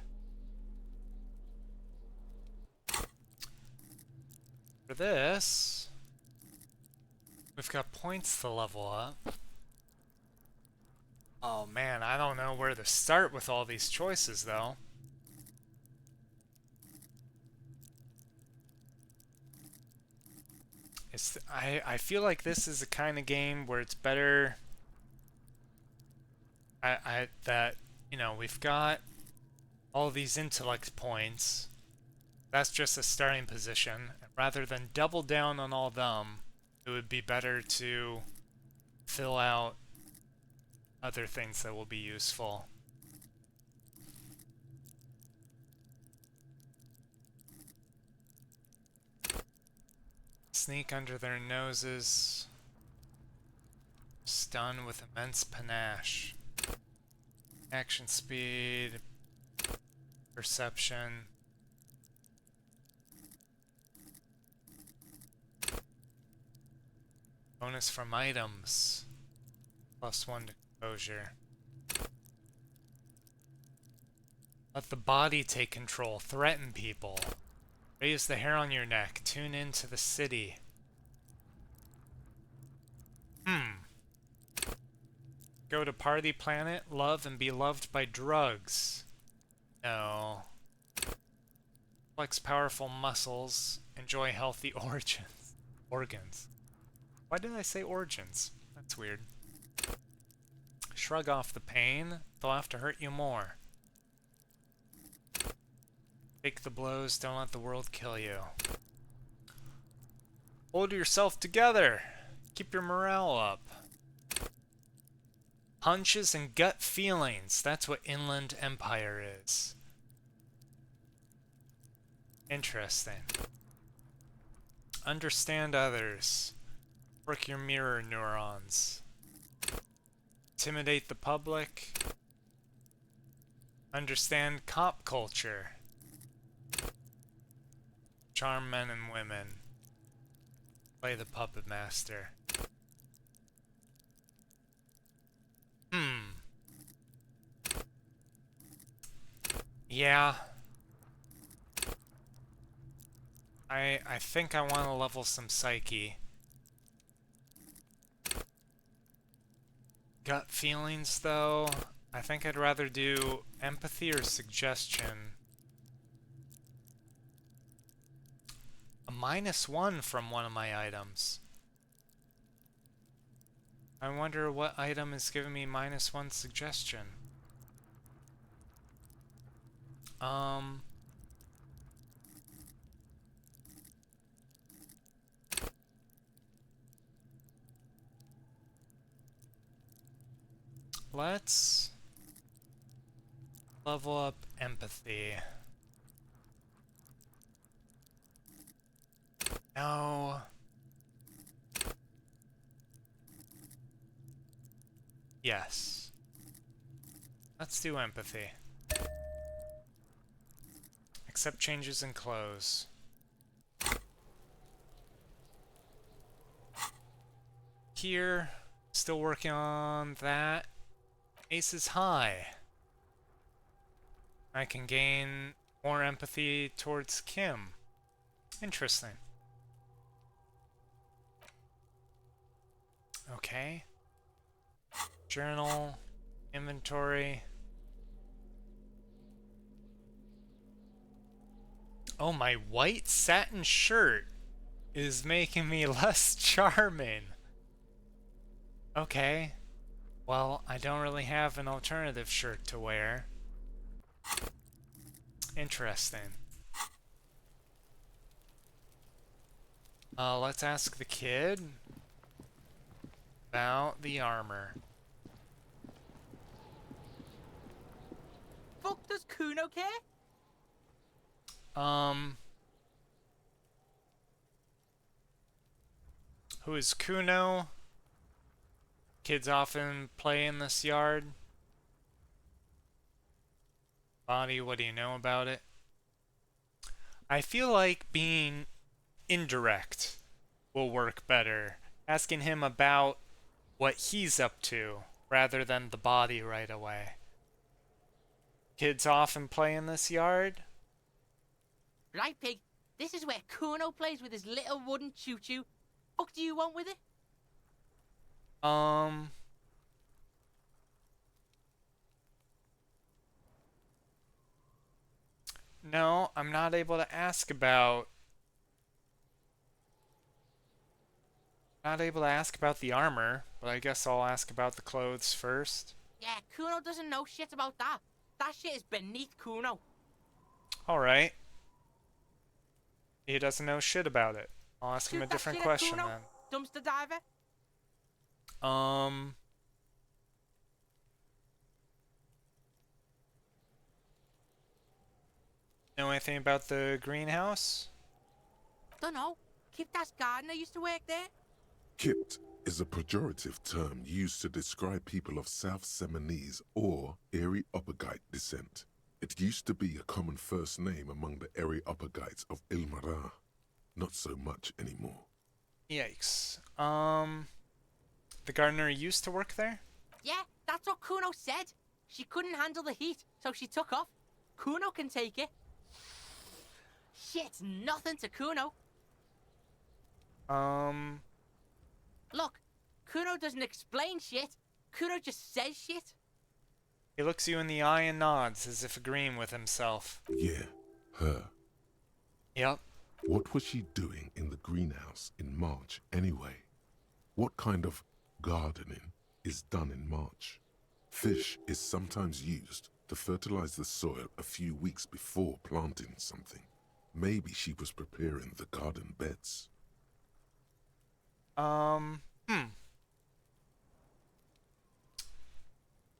For this, we've got points to level up. Oh man, I don't know where to start with all these choices though. I feel like this is the kind of game where it's better that, you know, we've got all these intellect points. That's just a starting position. Rather than double down on all them, it would be better to fill out other things that will be useful. Sneak under their noses. Stun with immense panache. Action speed. Perception. Bonus from items. +1 to composure. Let the body take control. Threaten people. Raise the hair on your neck. Tune into the city. Go to party planet. Love and be loved by drugs. No. Flex powerful muscles. Enjoy healthy organs. Why did I say origins? That's weird. Shrug off the pain. They'll have to hurt you more. Take the blows. Don't let the world kill you. Hold yourself together. Keep your morale up. Hunches and gut feelings. That's what Inland Empire is. Interesting. Understand others. Work your mirror neurons. Intimidate the public. Understand cop culture. Charm men and women. Play the puppet master. Yeah. I think I want to level some psyche. Gut feelings, though. I think I'd rather do empathy or suggestion. A -1 from one of my items. I wonder what item is giving me -1 suggestion. Let's level up empathy. No. Yes. Let's do empathy. Accept changes in clothes. Here, still working on that. Ace is high. I can gain more empathy towards Kim. Interesting. Okay. Journal, inventory. Oh, my white satin shirt is making me less charming. Okay. Well, I don't really have an alternative shirt to wear. Interesting. Let's ask the kid about the armor. Fuck does Kuno care? Who is Kuno? Kids often play in this yard. Body, what do you know about it? I feel like being indirect will work better. Asking him about what he's up to, rather than the body right away. Kids often play in this yard? Right, pig. This is where Kuno plays with his little wooden choo-choo. What do you want with it? No, I'm not able to ask about... Not able to ask about the armor, but I guess I'll ask about the clothes first. Yeah, Kuno doesn't know shit about that. That shit is beneath Kuno. Alright. He doesn't know shit about it. I'll ask him a different question then. Dumpster diver? Know anything about the greenhouse? Dunno. Kipta's gardener used to work there. Kipt is a pejorative term used to describe people of South Seminese or Areopagite descent. It used to be a common first name among the Areopagites of Ilmara. Not so much anymore. Yikes. The gardener used to work there? Yeah, that's what Kuno said. She couldn't handle the heat, so she took off. Kuno can take it. Shit's nothing to Kuno. Look, Kuno doesn't explain shit. Kuno just says shit. He looks you in the eye and nods as if agreeing with himself. Yeah, her. Yep. What was she doing in the greenhouse in March anyway? What kind of gardening is done in March? Fish is sometimes used to fertilize the soil a few weeks before planting something. Maybe she was preparing the garden beds.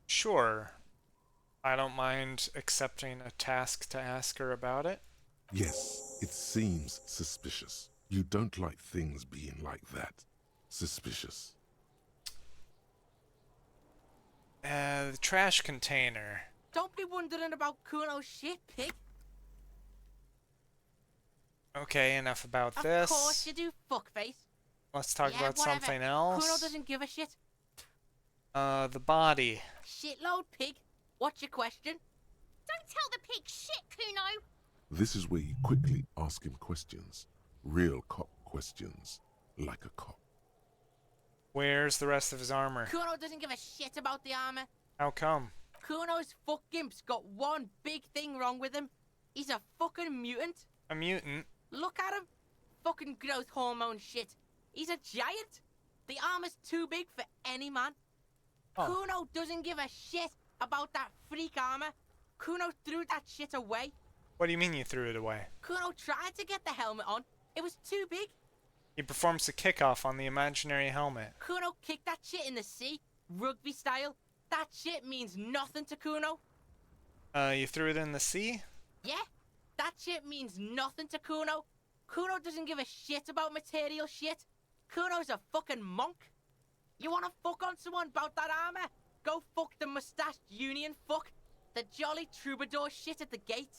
Sure. I don't mind accepting a task to ask her about it. Yes, it seems suspicious. You don't like things being like that. Suspicious. The trash container. Don't be wondering about Kuno's shit, pig. Okay, enough about Of this. course you do, fuckface. Let's talk Yeah, about whatever. something else. Kuno doesn't give a shit. The body. Shitload, pig. What's your question? Don't tell the pig shit, Kuno. This is where you quickly ask him questions. Real cop questions. Like a cop. Where's the rest of his armor? Kuno doesn't give a shit about the armor. How come? Kuno's fuckgimp's got one big thing wrong with him. He's a fucking mutant. A mutant? Look at him. Fucking growth hormone shit. He's a giant. The armor's too big for any man. Oh. Kuno doesn't give a shit about that freak armor. Kuno threw that shit away. What do you mean you threw it away? Kuno tried to get the helmet on. It was too big. He performs a kickoff on the imaginary helmet. Kuno kicked that shit in the sea, rugby style. That shit means nothing to Kuno. You threw it in the sea? Yeah, that shit means nothing to Kuno. Kuno doesn't give a shit about material shit. Kuno's a fucking monk. You wanna fuck on someone about that armor? Go fuck the mustached union fuck. The jolly troubadour shit at the gate.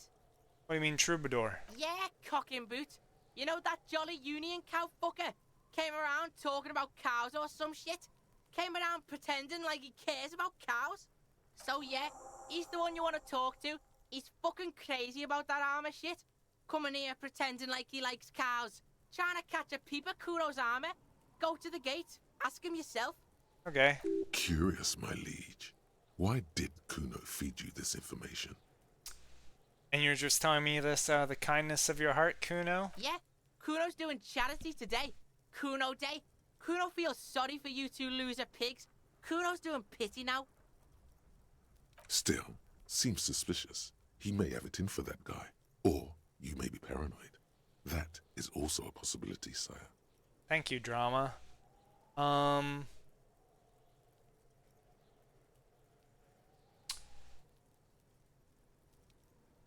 What do you mean troubadour? Yeah, cock in boot. You know that jolly union cow fucker? Came around talking about cows or some shit? Came around pretending like he cares about cows? So yeah, he's the one you want to talk to. He's fucking crazy about that armor shit. Coming here pretending like he likes cows. Trying to catch a peep at Kuno's armor. Go to the gate. Ask him yourself. Okay. Curious, my liege. Why did Kuno feed you this information? And you're just telling me this out of the kindness of your heart, Kuno? Yeah, Kuno's doing charity today. Kuno Day. Kuno feels sorry for you two loser pigs. Kuno's doing pity now. Still, seems suspicious. He may have it in for that guy. Or you may be paranoid. That is also a possibility, sire. Thank you, drama.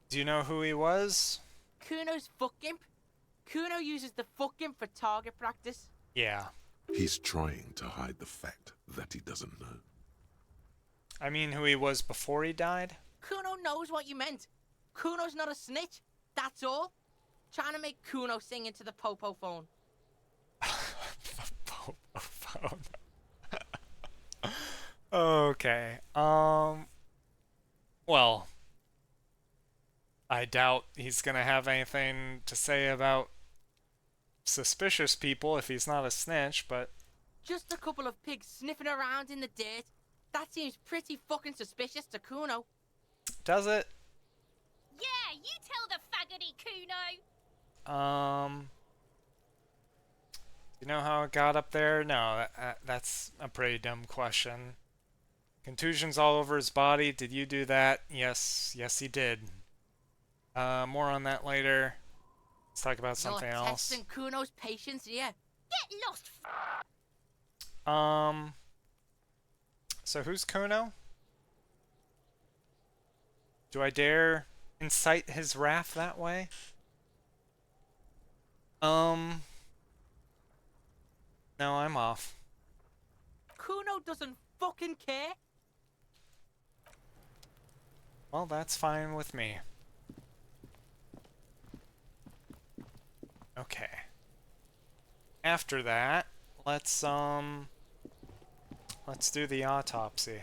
Do you know who he was? Kuno's fuckimp. Kuno uses the fuckimp for target practice. Yeah. He's trying to hide the fact that he doesn't know. I mean who he was before he died? Kuno knows what you meant. Kuno's not a snitch. That's all. Trying to make Kuno sing into the popo phone. The popo phone. Okay. Well, I doubt he's gonna have anything to say about suspicious people if he's not a snitch, but... Just a couple of pigs sniffing around in the dirt. That seems pretty fucking suspicious to Kuno. Does it? Yeah, you tell the faggoty, Kuno. You know how it got up there? No, that's a pretty dumb question. Contusions all over his body. Did you do that? Yes, he did. More on that later. Let's talk about something You're else. testing Kuno's patience here. Get lost. So who's Kuno? Do I dare incite his wrath that way? No, I'm off. Kuno doesn't fucking care. Well, that's fine with me. Okay. After that, let's do the autopsy.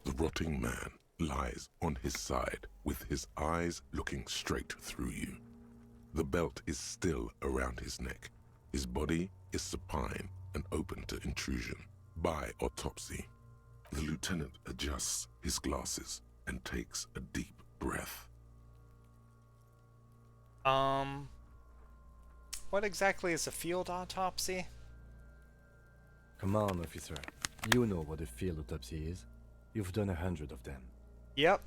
The rotting man lies on his side with his eyes looking straight through you. The belt is still around his neck. His body is supine and open to intrusion. By autopsy, the lieutenant adjusts his glasses and takes a deep breath. What exactly is a field autopsy? Come on, officer. You know what a field autopsy is. You've done 100 of them. Yep.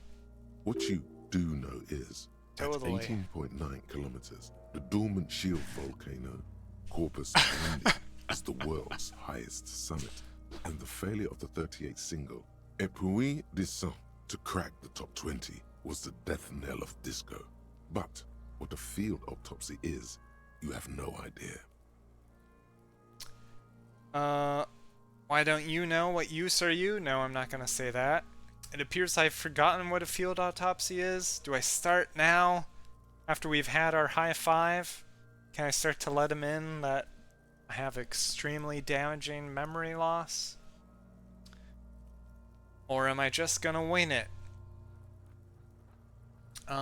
What you do know is, Totally. at 18.9 kilometers, the dormant shield volcano, Corpus Mundi, is the world's highest summit, and the failure of the 38 single, Et puis descend, to crack the top 20 was the death knell of disco. But what a field autopsy is, you have no idea. Why don't you know? What use are you? No, I'm not gonna say that. It appears I've forgotten what a field autopsy is. Do I start now? After we've had our high five? Can I start to let him in that I have extremely damaging memory loss? Or am I just gonna wing it? Do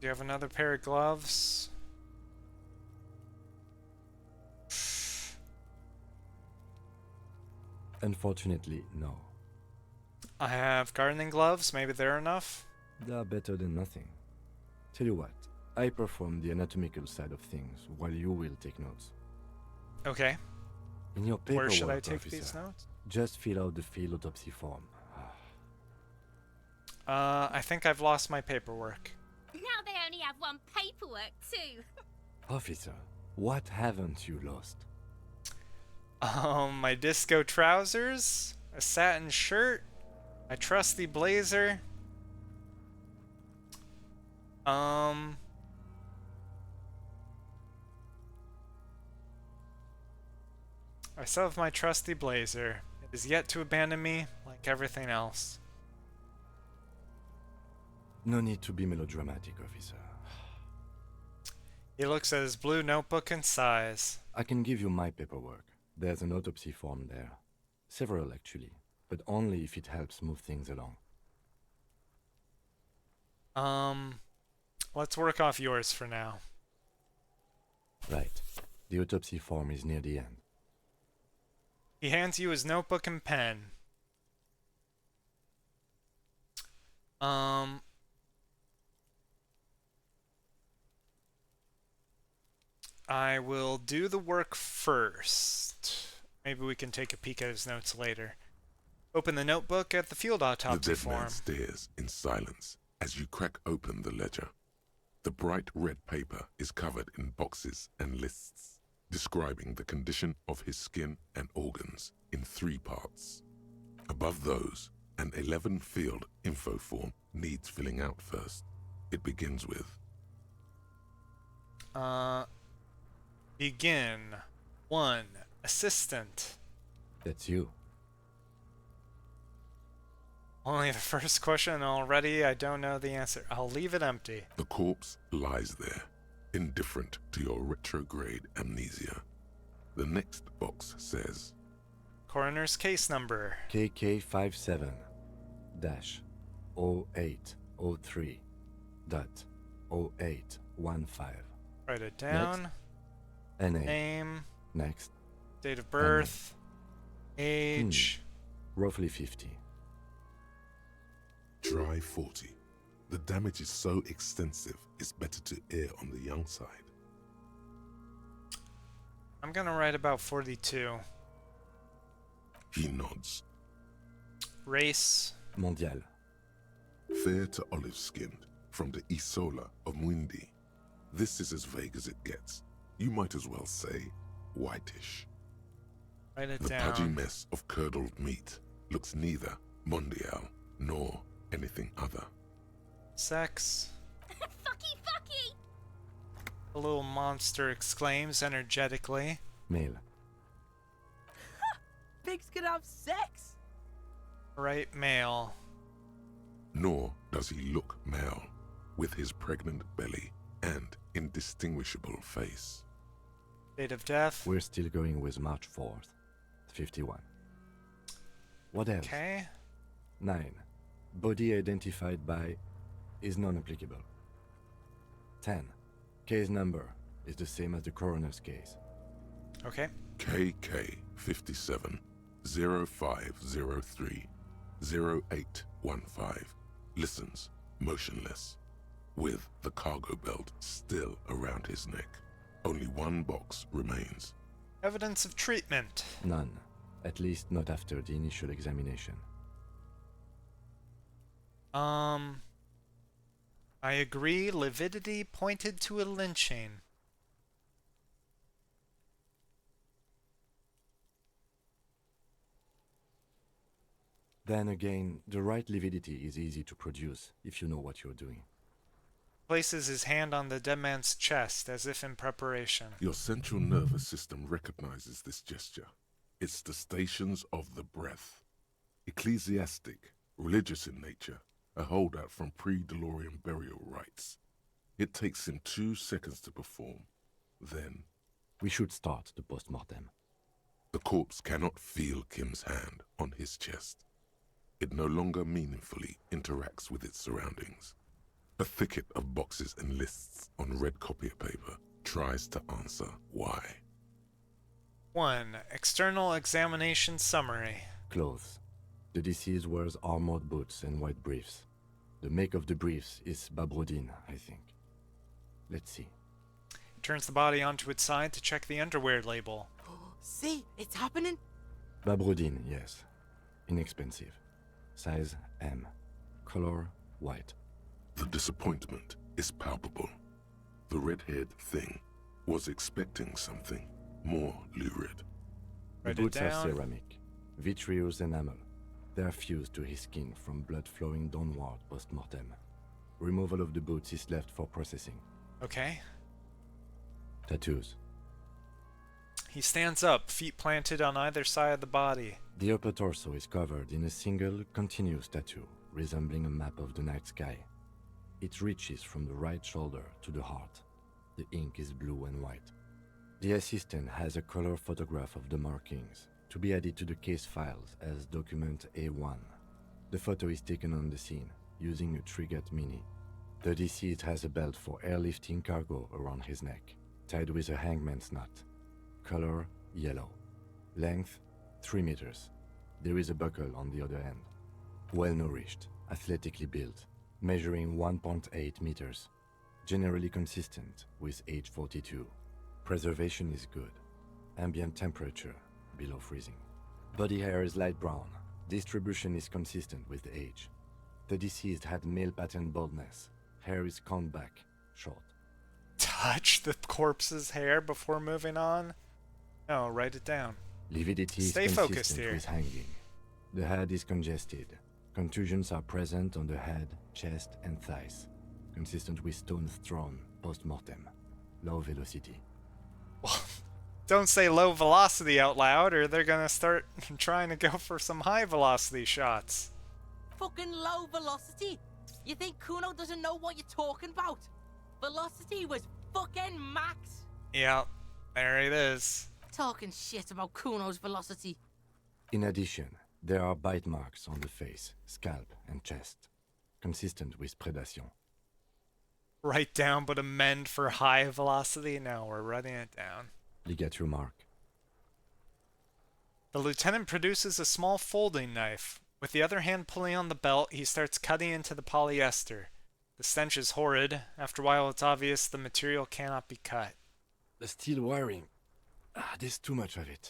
you have another pair of gloves? Unfortunately, no. I have gardening gloves. Maybe they're enough? They are better than nothing. Tell you what, I perform the anatomical side of things while you will take notes. Okay. In your paperwork, Where should I take officer, these notes? just fill out the field autopsy form. I think I've lost my paperwork. Now they only have one paperwork, too. Officer, what haven't you lost? My disco trousers, a satin shirt, my trusty blazer. I still have my trusty blazer. It is yet to abandon me, like everything else. No need to be melodramatic, officer. He looks at his blue notebook and sighs. I can give you my paperwork. There's an autopsy form there. Several, actually, but only if it helps move things along. Let's work off yours for now. Right. The autopsy form is near the end. He hands you his notebook and pen. I will do the work first. Maybe we can take a peek at his notes later. Open the notebook at the field autopsy The dead form. man stares in silence as you crack open the ledger. The bright red paper is covered in boxes and lists, describing the condition of his skin and organs in 3 parts. Above those, an 11-field info form needs filling out first. It begins with... Begin. 1. Assistant. That's you. Only the first question already, I don't know the answer. I'll leave it empty. The corpse lies there, indifferent to your retrograde amnesia. The next box says... Coroner's case number. KK57-00803.0815. Write it down. Next. NA. Name. Next. Date of birth. Age. Roughly 50. Try 40. The damage is so extensive, it's better to err on the young side. I'm gonna write about 42. He nods. Race. Mondial. Fair to olive-skinned, from the Isola of Mundi. This is as vague as it gets. You might as well say whitish. Write it The down. pudgy mess of curdled meat looks neither mondial nor anything other. Sex. Fucky, fucky! The little monster exclaims energetically. Male. Pigs can have sex? Right, male. Nor does he look male, with his pregnant belly and indistinguishable face. Date of death. We're still going with March 4th, 51. What else? Okay. 9. Body identified by is non-applicable. 10. Case number is the same as the coroner's case. Okay. KK 57 0503 0815 listens motionless with the cargo belt still around his neck. Only one box remains. Evidence of treatment. None. At least not after the initial examination. I agree. Lividity pointed to a lynching. Then again, the right lividity is easy to produce if you know what you're doing. Places his hand on the dead man's chest as if in preparation. Your central nervous system recognizes this gesture. It's the stations of the breath. Ecclesiastic, religious in nature, a holdout from pre-DeLorean burial rites. It takes him 2 seconds to perform. Then... We should start the post-mortem. The corpse cannot feel Kim's hand on his chest. It no longer meaningfully interacts with its surroundings. A thicket of boxes and lists on red copier paper tries to answer why. 1. External examination summary. Clothes. The deceased wears armored boots and white briefs. The make of the briefs is Babrodine, I think. Let's see. He turns the body onto its side to check the underwear label. See, it's happening. Babrodine, yes. Inexpensive. Size M. Color white. The disappointment is palpable. The red-haired thing was expecting something more lurid. The boots are ceramic, vitreous enamel. They are fused to his skin from blood flowing downward post-mortem. Removal of the boots is left for processing. Okay. Tattoos. He stands up, feet planted on either side of the body. The upper torso is covered in a single, continuous tattoo, resembling a map of the night sky. It reaches from the right shoulder to the heart. The ink is blue and white. The assistant has a color photograph of the markings, to be added to the case files as document A1. The photo is taken on the scene, using a Trigat Mini. The deceased has a belt for airlifting cargo around his neck, tied with a hangman's knot. Color yellow. Length 3 meters. There is a buckle on the other end. Well-nourished, athletically built, measuring 1.8 meters. Generally consistent with age 42. Preservation is good. Ambient temperature below freezing. Body hair is light brown. Distribution is consistent with age. The deceased had male pattern baldness. Hair is combed back, short. Touch the corpse's hair before moving on? No, write it down. Lividity is Stay focused consistent here. with hanging. The head is congested. Contusions are present on the head, chest, and thighs. Consistent with stones thrown post-mortem. Low velocity. Well, don't say low velocity out loud or they're gonna start trying to go for some high velocity shots. Fucking low velocity? You think Kuno doesn't know what you're talking about? Velocity was fucking max. Yep, there it is. Talking shit about Kuno's velocity. In addition, there are bite marks on the face, scalp, and chest. Consistent with predation. Write down but amend for high velocity. No, we're writing it down. Ligature mark. The lieutenant produces a small folding knife. With the other hand pulling on the belt, he starts cutting into the polyester. The stench is horrid. After a while, it's obvious the material cannot be cut. The steel wiring. There's too much of it.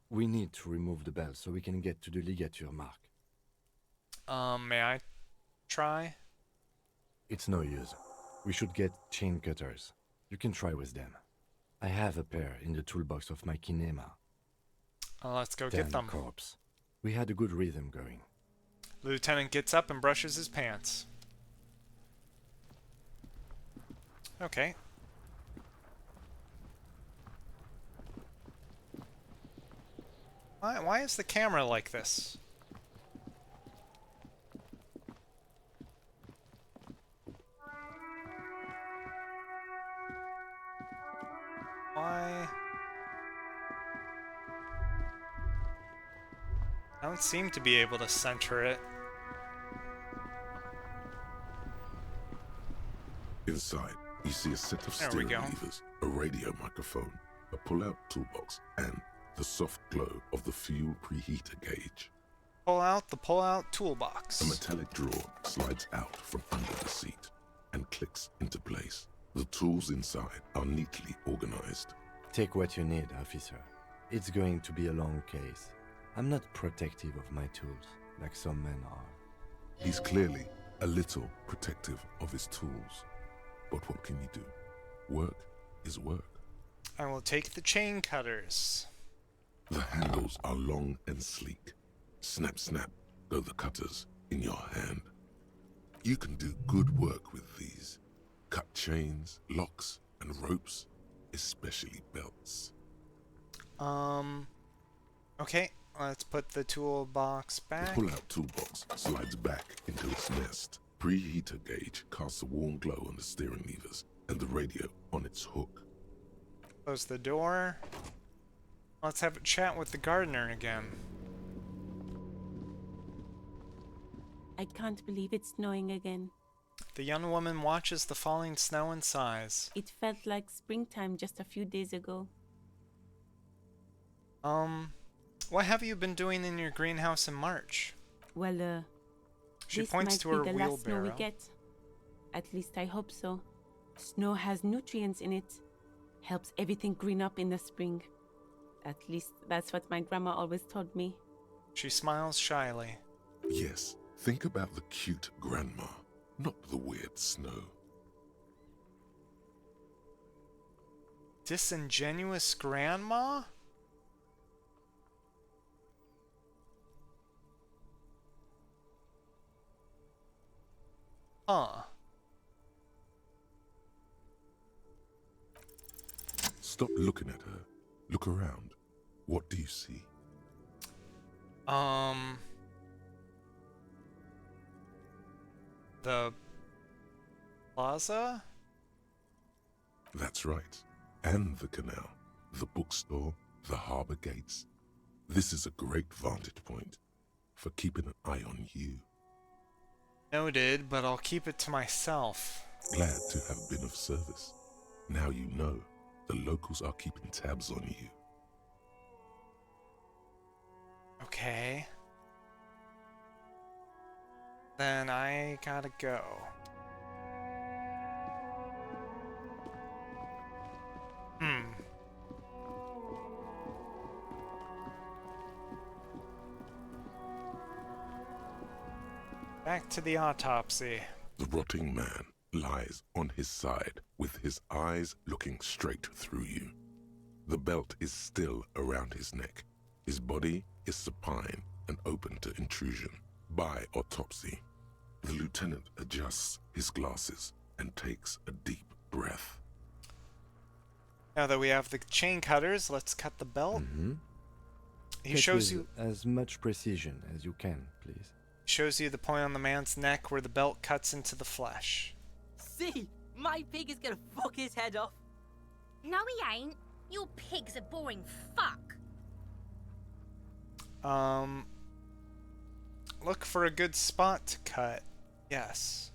We need to remove the belt so we can get to the ligature mark. May I try? It's no use. We should get chain cutters. You can try with them. I have a pair in the toolbox of my kinema. Let's go Damn get them. corpse. We had a good rhythm going. Lieutenant gets up and brushes his pants. Okay. Why is the camera like this? Why? I don't seem to be able to center it. Inside, you see a set of steering levers, a radio microphone, a pull-out toolbox, and the soft glow of the fuel preheater gauge. Pull out the pull-out toolbox. A metallic drawer slides out from under the seat and clicks into place. The tools inside are neatly organized. Take what you need, officer. It's going to be a long case. I'm not protective of my tools, like some men are. He's clearly a little protective of his tools. But what can you do? Work is work. I will take the chain cutters. The handles are long and sleek. Snap, snap, go the cutters in your hand. You can do good work with these. Cut chains, locks, and ropes, especially belts. Okay, let's put the toolbox back. The pull-out toolbox slides back into its nest. Preheater gauge casts a warm glow on the steering levers and the radio on its hook. Close the door. Let's have a chat with the gardener again. I can't believe it's snowing again. The young woman watches the falling snow and sighs. It felt like springtime just a few days ago. What have you been doing in your greenhouse in March? Well, She this points might to be her the last snow we wheelbarrow. get. At least I hope so. Snow has nutrients in it. Helps everything green up in the spring. At least that's what my grandma always told me. She smiles shyly. Yes, think about the cute grandma, not the weird snow. Disingenuous grandma? Huh. Stop looking at her. Look around. What do you see? The plaza? That's right. And the canal, the bookstore, the harbor gates. This is a great vantage point for keeping an eye on you. Noted, but I'll keep it to myself. Glad to have been of service. Now you know the locals are keeping tabs on you. Okay. Then I gotta go. Back to the autopsy. The rotting man lies on his side with his eyes looking straight through you. The belt is still around his neck. His body is supine and open to intrusion by autopsy. The lieutenant adjusts his glasses and takes a deep breath. Now that we have the chain cutters, let's cut the belt. He Cut shows with you as much precision as you can, please. shows you the point on the man's neck where the belt cuts into the flesh. See, my pig is gonna fuck his head off. No, he ain't. Your pig's a boring fuck. Look for a good spot to cut. Yes.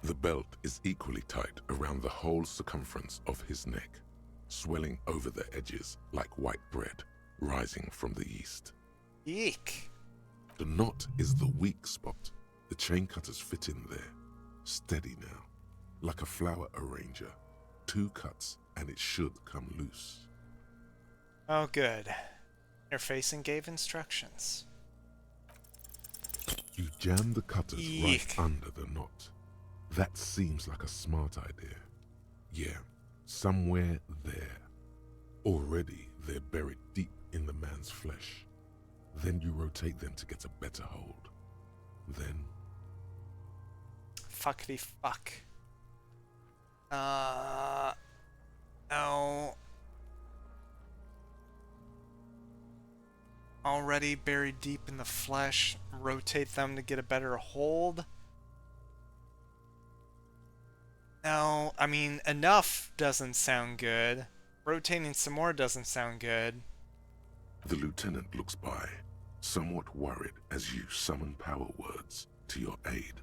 The belt is equally tight around the whole circumference of his neck, swelling over the edges like white bread rising from the east. Eek. The knot is the weak spot. The chain cutters fit in there. Steady now, like a flower arranger. 2 cuts and it should come loose. Oh, good. Interfacing gave instructions. You jam the cutters Eek. right under the knot. That seems like a smart idea. Yeah, somewhere there. Already they're buried deep in the man's flesh. Then you rotate them to get a better hold. Then... Fuckity fuck. No. Already buried deep in the flesh. Rotate them to get a better hold. No, I mean, enough doesn't sound good. Rotating some more doesn't sound good. The lieutenant looks by. somewhat worried as you summon power words to your aid.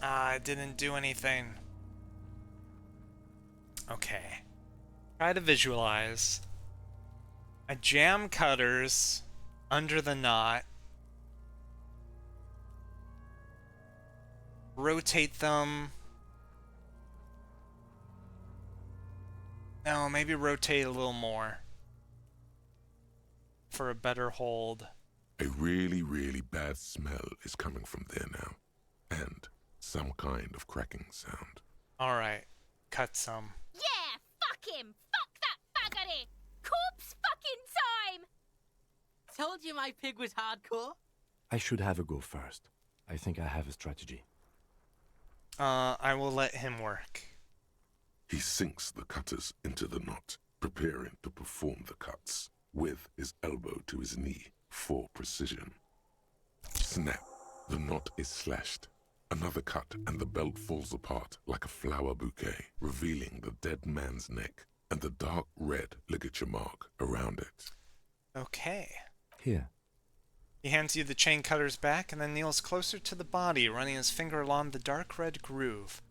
I didn't do anything. Okay. Try to visualize. I jam cutters under the knot. Rotate them. No, maybe rotate a little more. For a better hold. A really, really bad smell is coming from there now. And some kind of cracking sound. Alright. Cut some. Yeah, fuck him! Fuck that buggery! Corpse fucking time! Told you my pig was hardcore. I should have a go first. I think I have a strategy. I will let him work. He sinks the cutters into the knot, preparing to perform the cuts, with his elbow to his knee for precision. Snap! The knot is slashed. Another cut and the belt falls apart like a flower bouquet, revealing the dead man's neck and the dark red ligature mark around it. Okay. Here. He hands you the chain cutters back and then kneels closer to the body, running his finger along the dark red groove,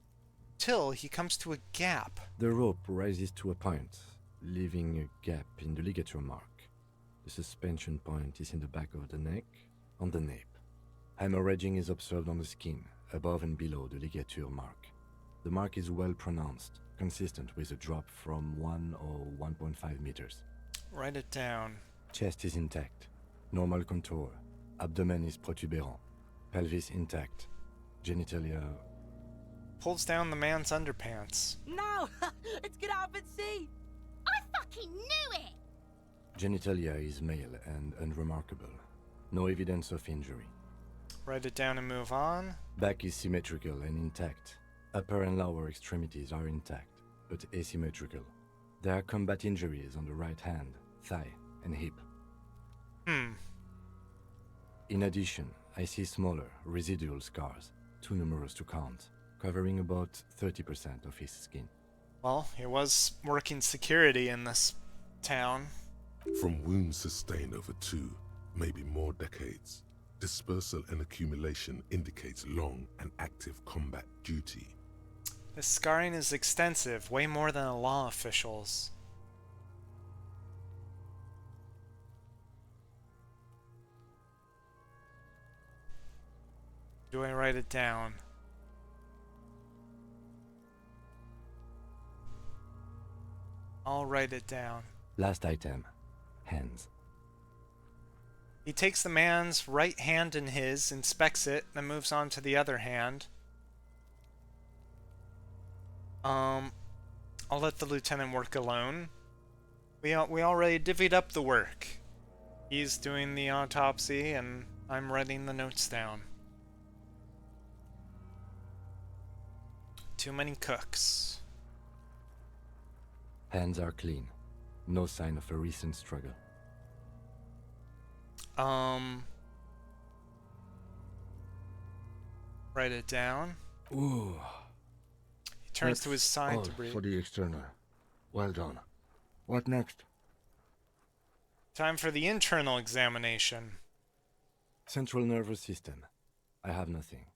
till he comes to a gap. The rope rises to a point, leaving a gap in the ligature mark. The suspension point is in the back of the neck, on the nape. Hemorrhaging is observed on the skin, above and below the ligature mark. The mark is well pronounced, consistent with a drop from 1 or 1.5 meters. Write it down. Chest is intact. Normal contour. Abdomen is protuberant. Pelvis intact. Genitalia... Pulls down the man's underpants. No! Let's get out and see! I fucking knew it! Genitalia is male and unremarkable. No evidence of injury. Write it down and move on. Back is symmetrical and intact. Upper and lower extremities are intact, but asymmetrical. There are combat injuries on the right hand, thigh, and hip. In addition, I see smaller, residual scars, too numerous to count, covering about 30% of his skin. Well, he was working security in this town. From wounds sustained over 2, maybe more decades, dispersal and accumulation indicates long and active combat duty. This scarring is extensive, way more than a law official's. Do I write it down? I'll write it down. Last item. Hands. He takes the man's right hand in his, inspects it, then moves on to the other hand. I'll let the lieutenant work alone. We already divvied up the work. He's doing the autopsy, and I'm writing the notes down. Too many cooks. Hands are clean. No sign of a recent struggle. Write it down. Ooh. He turns to his side to breathe. For the external. Well done. What next? Time for the internal examination. Central nervous system. I have nothing.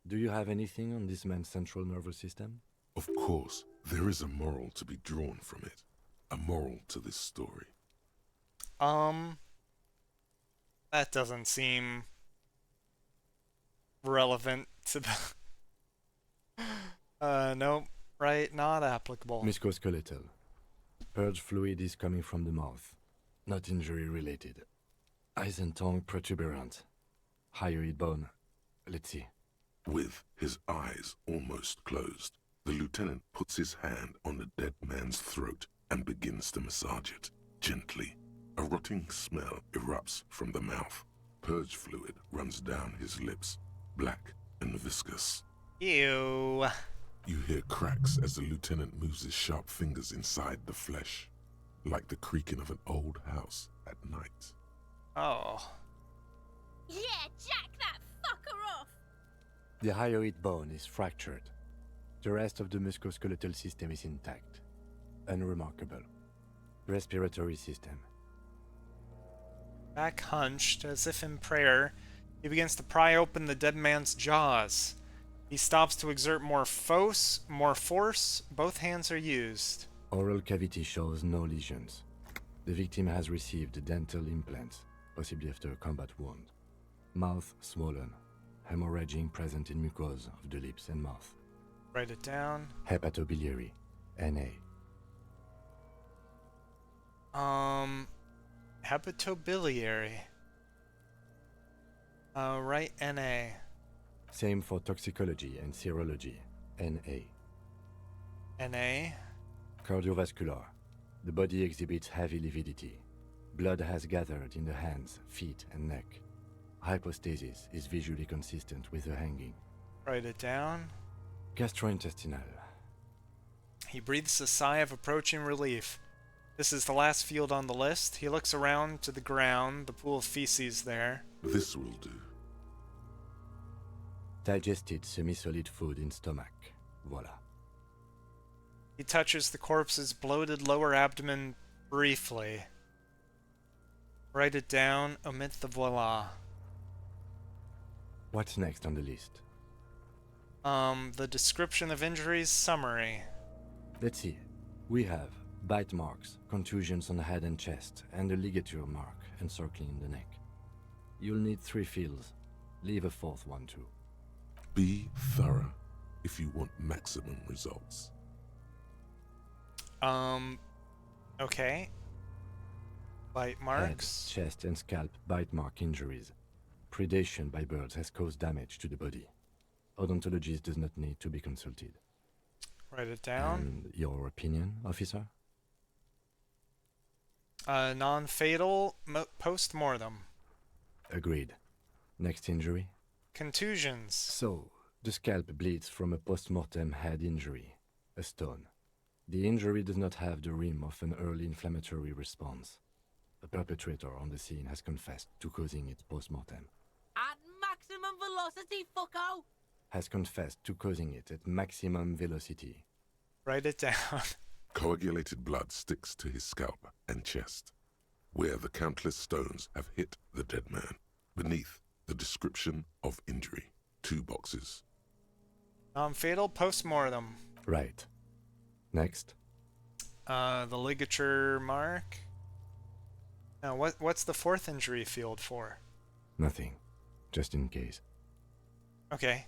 Do you have anything on this man's central nervous system? Of course, there is a moral to be drawn from it. A moral to this story. That doesn't seem relevant to the... nope. Right, not applicable. Musculoskeletal. Purge fluid is coming from the mouth. Not injury related. Eyes and tongue protuberant. Hyoid bone. Let's see. With his eyes almost closed, the lieutenant puts his hand on the dead man's throat and begins to massage it, gently. A rotting smell erupts from the mouth. Purge fluid runs down his lips, black and viscous. Ew. You hear cracks as the lieutenant moves his sharp fingers inside the flesh, like the creaking of an old house at night. Oh. Yeah, jack that fucker off! The hyoid bone is fractured. The rest of the musculoskeletal system is intact. Unremarkable. Respiratory system. Back hunched, as if in prayer, he begins to pry open the dead man's jaws. He stops to exert more force. Both hands are used. Oral cavity shows no lesions. The victim has received dental implants, possibly after a combat wound. Mouth swollen. Hemorrhaging present in mucosa of the lips and mouth. Write it down. Hepatobiliary. NA. Hepatobiliary. Write NA. Same for toxicology and serology. NA. NA. Cardiovascular. The body exhibits heavy lividity. Blood has gathered in the hands, feet, and neck. Hypostasis is visually consistent with the hanging. Write it down. Gastrointestinal. He breathes a sigh of approaching relief. This is the last field on the list. He looks around to the ground, the pool of feces there. This will do. Digested semi-solid food in stomach. Voila. He touches the corpse's bloated lower abdomen briefly. Write it down, omit the voila. What's next on the list? The description of injuries summary. Let's see. We have bite marks, contusions on the head and chest, and a ligature mark encircling the neck. You'll need 3 fields. Leave a 4th one too. Be thorough if you want maximum results. Okay. Bite marks. Head, chest, and scalp bite mark injuries. Predation by birds has caused damage to the body. Odontologist does not need to be consulted. Write it down. And your opinion, officer? Non-fatal post-mortem. Agreed. Next injury? Contusions. So, the scalp bleeds from a post-mortem head injury, a stone. The injury does not have the rim of an early inflammatory response. The perpetrator on the scene has confessed to causing it post-mortem. At maximum velocity, fucko! Has confessed to causing it at maximum velocity. Write it down. Coagulated blood sticks to his scalp and chest, where the countless stones have hit the dead man. Beneath, the description of injury. 2 boxes. Non-fatal post-mortem. Right. Next. The ligature mark. Now, what's the 4th injury field for? Nothing. Just in case. Okay.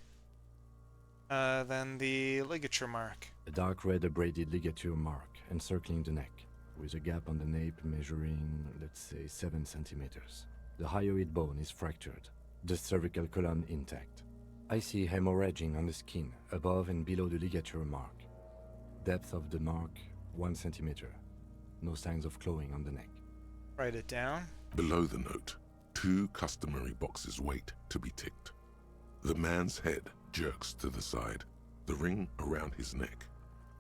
Then the ligature mark. A dark red abraded ligature mark encircling the neck, with a gap on the nape measuring, let's say, 7 centimeters. The hyoid bone is fractured, the cervical column intact. I see hemorrhaging on the skin, above and below the ligature mark. Depth of the mark, 1 centimeter. No signs of clawing on the neck. Write it down. Below the note, 2 customary boxes wait to be ticked. The man's head jerks to the side. The ring around his neck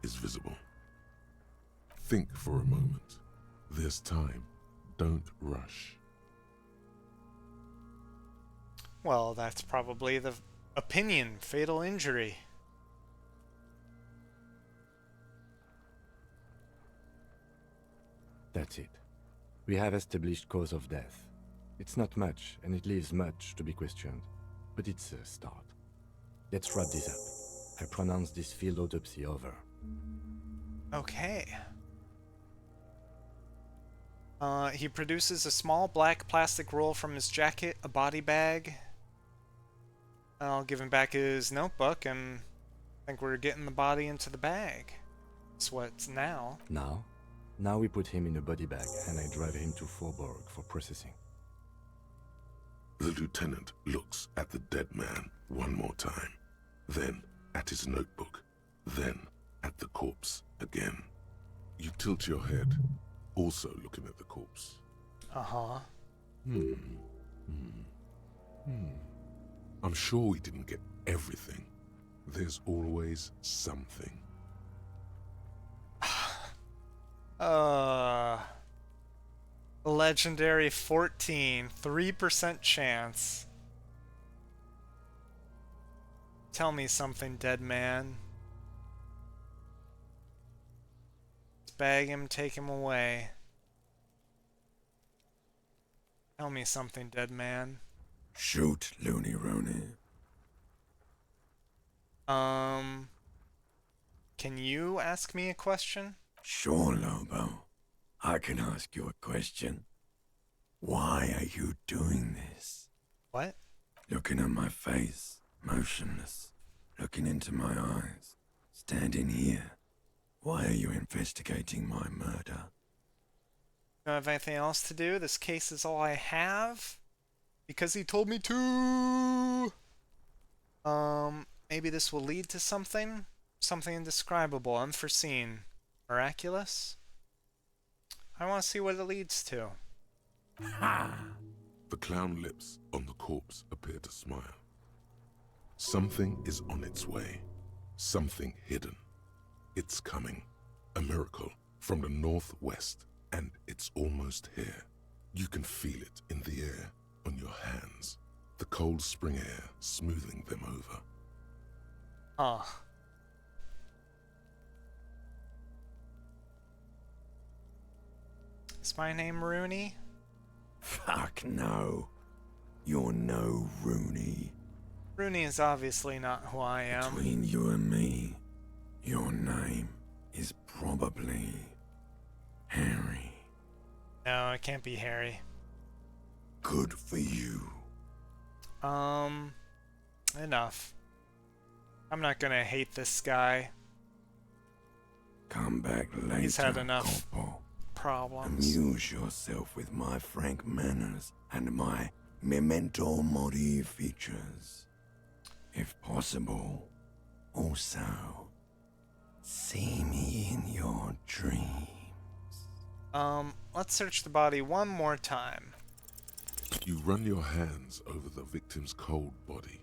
is visible. Think for a moment. There's time. Don't rush. Well, that's probably the opinion. Fatal injury. That's it. We have established cause of death. It's not much, and it leaves much to be questioned. But it's a start. Let's wrap this up. I pronounce this field autopsy over. Okay. He produces a small black plastic roll from his jacket, a body bag. I'll give him back his notebook, and I think we're getting the body into the bag. That's what's now. Now we put him in a body bag, and I drive him to Faubourg for processing. The lieutenant looks at the dead man one more time, then at his notebook, then at the corpse again. You tilt your head, also looking at the corpse. Uh-huh. I'm sure we didn't get everything. There's always something. Legendary 14, 3% chance. Tell me something, dead man. Let's bag him, take him away. Tell me something, dead man. Shoot, Looney Rooney. Can you ask me a question? Sure, Lobo. I can ask you a question. Why are you doing this? What? Looking at my face, motionless, looking into my eyes, standing here. Why are you investigating my murder? Don't have anything else to do? This case is all I have? Because he told me to! Maybe this will lead to something? Something indescribable, unforeseen, miraculous? I want to see what it leads to. The clown lips on the corpse appear to smile. Something is on its way. Something hidden. It's coming. A miracle from the northwest, and it's almost here. You can feel it in the air, on your hands. The cold spring air smoothing them over. Ah. Is my name Rooney? Fuck no. You're no Rooney. Rooney is obviously not who I am. Between you and me, your name is probably Harry. No, it can't be Harry. Good for you. Enough. I'm not gonna hate this guy. Come back later, He's had enough Corporal. problems. Amuse yourself with my frank manners and my memento mori features. If possible, also, see me in your dreams. Let's search the body one more time. You run your hands over the victim's cold body,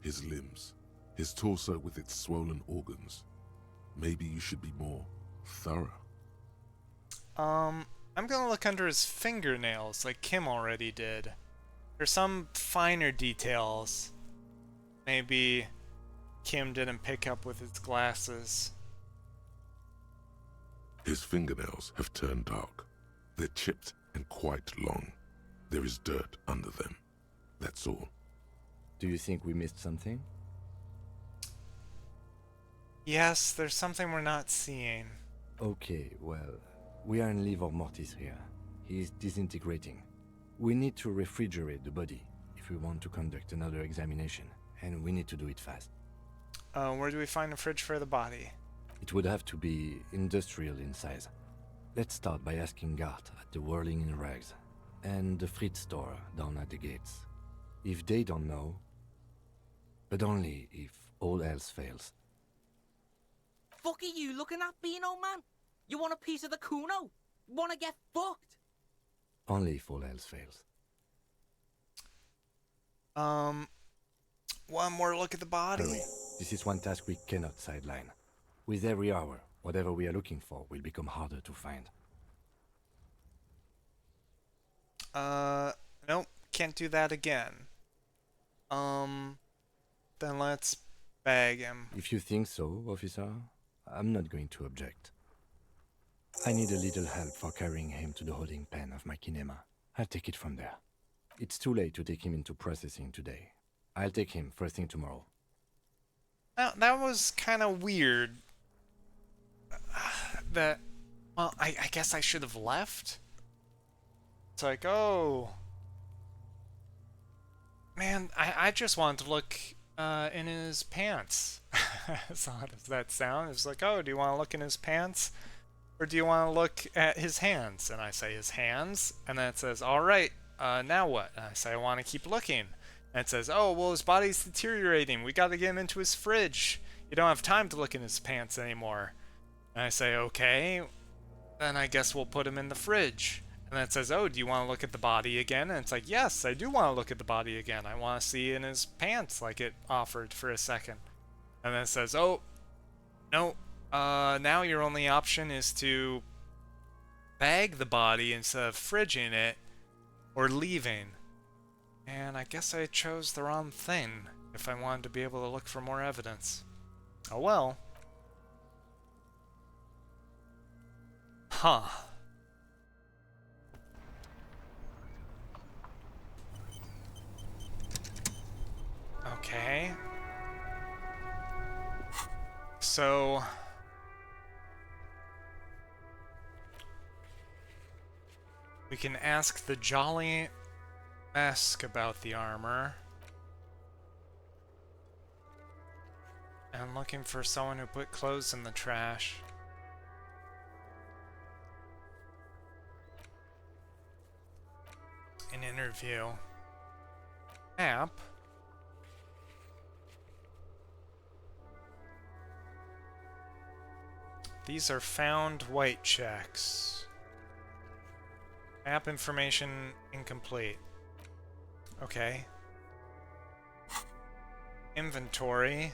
his limbs, his torso with its swollen organs. Maybe you should be more thorough. I'm gonna look under his fingernails like Kim already did. There's some finer details. Maybe Kim didn't pick up with his glasses. His fingernails have turned dark. They're chipped and quite long. There is dirt under them. That's all. Do you think we missed something? Yes, there's something we're not seeing. Okay, well, we are in livor mortis here. He is disintegrating. We need to refrigerate the body if we want to conduct another examination, and we need to do it fast. Where do we find a fridge for the body? It would have to be industrial in size. Let's start by asking Gart at the Whirling in Rags and the Fritz store down at the gates. If they don't know, but only if all else fails. Fuck are you looking at, Beano man? You want a piece of the Kuno? Wanna get fucked? Only if all else fails. One more look at the body. Hurry. This is one task we cannot sideline. With every hour, whatever we are looking for will become harder to find. Nope, can't do that again. Then let's bag him. If you think so, officer, I'm not going to object. I need a little help for carrying him to the holding pen of my kinema. I'll take it from there. It's too late to take him into processing today. I'll take him first thing tomorrow. Now, that was kind of weird. Well, I guess I should have left. It's like, oh. Man, I just wanted to look in his pants. As odd as that sounds. It's like, oh, do you want to look in his pants? Or do you want to look at his hands? And I say, his hands? And then it says, alright, now what? And I say, I want to keep looking. And it says, oh, well, his body's deteriorating. We got to get him into his fridge. You don't have time to look in his pants anymore. And I say, okay, then I guess we'll put him in the fridge. And then it says, oh, do you want to look at the body again? And it's like, yes, I do want to look at the body again. I want to see in his pants like it offered for a second. And then it says, oh, no, now your only option is to bag the body instead of fridging it or leaving. And I guess I chose the wrong thing if I wanted to be able to look for more evidence. Oh well. Huh. So we can ask the Jolly Mesk about the armor. I'm looking for someone who put clothes in the trash. An interview. Map. These are found white checks. Map information incomplete. Okay. Inventory.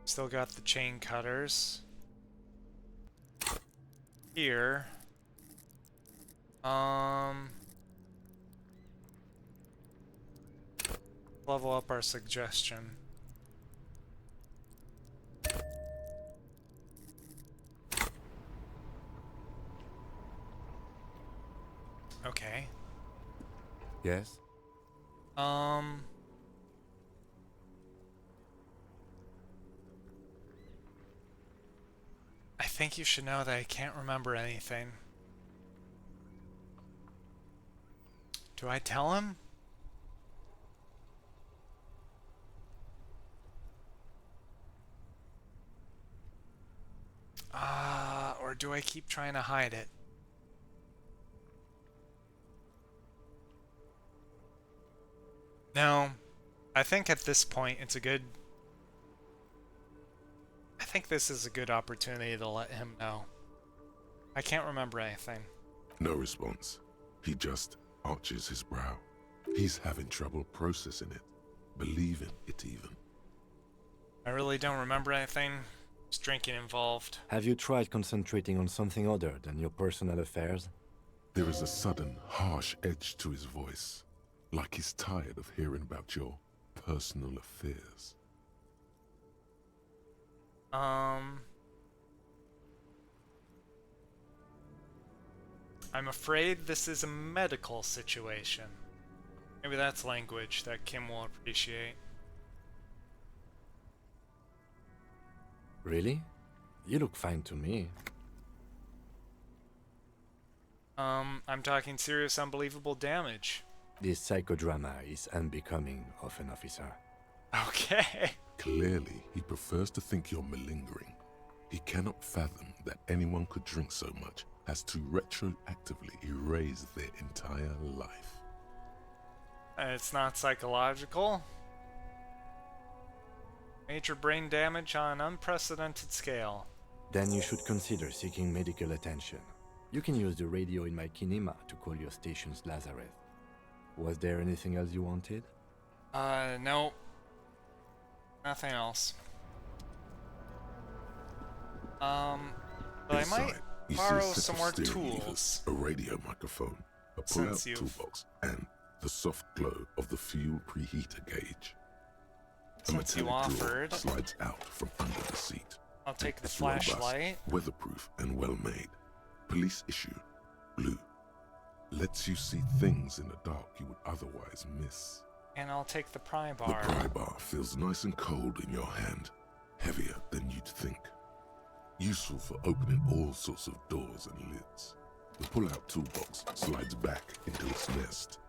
Still got the chain cutters. Here. Level up our suggestion. Okay. Yes? I think you should know that I can't remember anything. Do I tell him? Or do I keep trying to hide it? No. I think at this point it's a good... I think this is a good opportunity to let him know. I can't remember anything. No response. He just arches his brow. He's having trouble processing it, believing it even. I really don't remember anything. There's drinking involved. Have you tried concentrating on something other than your personal affairs? There is a sudden, harsh edge to his voice, like he's tired of hearing about your personal affairs. I'm afraid this is a medical situation. Maybe that's language that Kim will appreciate. Really? You look fine to me. I'm talking serious, unbelievable damage. This psychodrama is unbecoming of an officer. Okay. Clearly, he prefers to think you're malingering. He cannot fathom that anyone could drink so much as to retroactively erase their entire life. It's not psychological. Major brain damage on an unprecedented scale. Then you should consider seeking medical attention. You can use the radio in my kinema to call your station's Lazareth. Was there anything else you wanted? No. Nothing else. But I might borrow some more tools. A radio microphone, a pull-out toolbox, and the soft glow of the fuel preheater gauge. A metallic drawer slides out from under the seat. I'll take the It's robust, flashlight. weatherproof and well-made. Police issue, blue. Lets you see things in the dark you would otherwise miss. And I'll take the pry bar. The pry bar feels nice and cold in your hand, heavier than you'd think. Useful for opening all sorts of doors and lids. The pull-out toolbox slides back into its nest.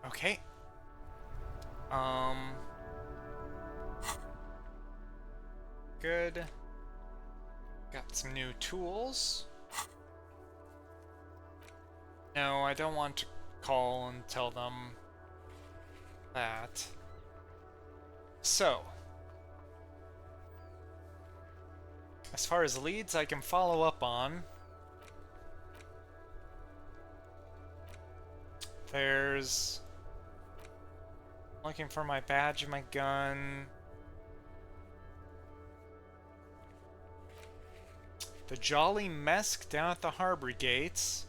Okay. Good. Got some new tools. No, I don't want to call and tell them that. So, as far as leads I can follow up on, there's looking for my badge and my gun. The Jolly Mesk down at the harbor gates.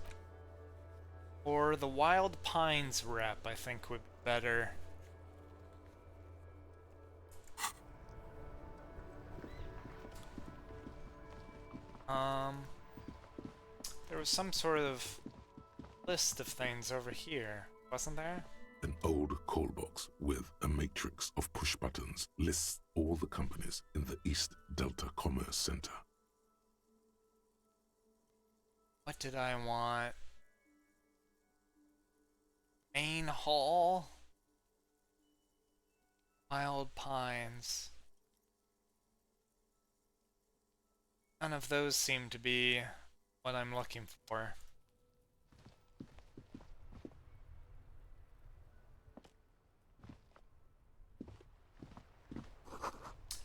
Or the Wild Pines rep, I think would be better. There was some sort of list of things over here, wasn't there? An old call box with a matrix of push buttons lists all the companies in the East Delta Commerce Center. What did I want? Main Hall? Wild Pines. None of those seem to be what I'm looking for.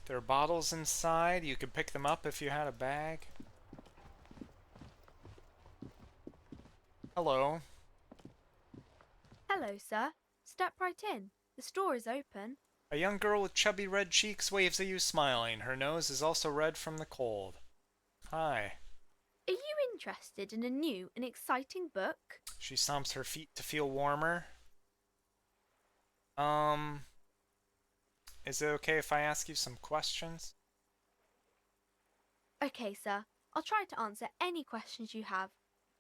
There are bottles inside. You could pick them up if you had a bag. Hello. Hello, sir. Step right in. The store is open. A young girl with chubby red cheeks waves at you smiling. Her nose is also red from the cold. Hi. Are you interested in a new and exciting book? She stomps her feet to feel warmer. Is it okay if I ask you some questions? Okay, sir. I'll try to answer any questions you have.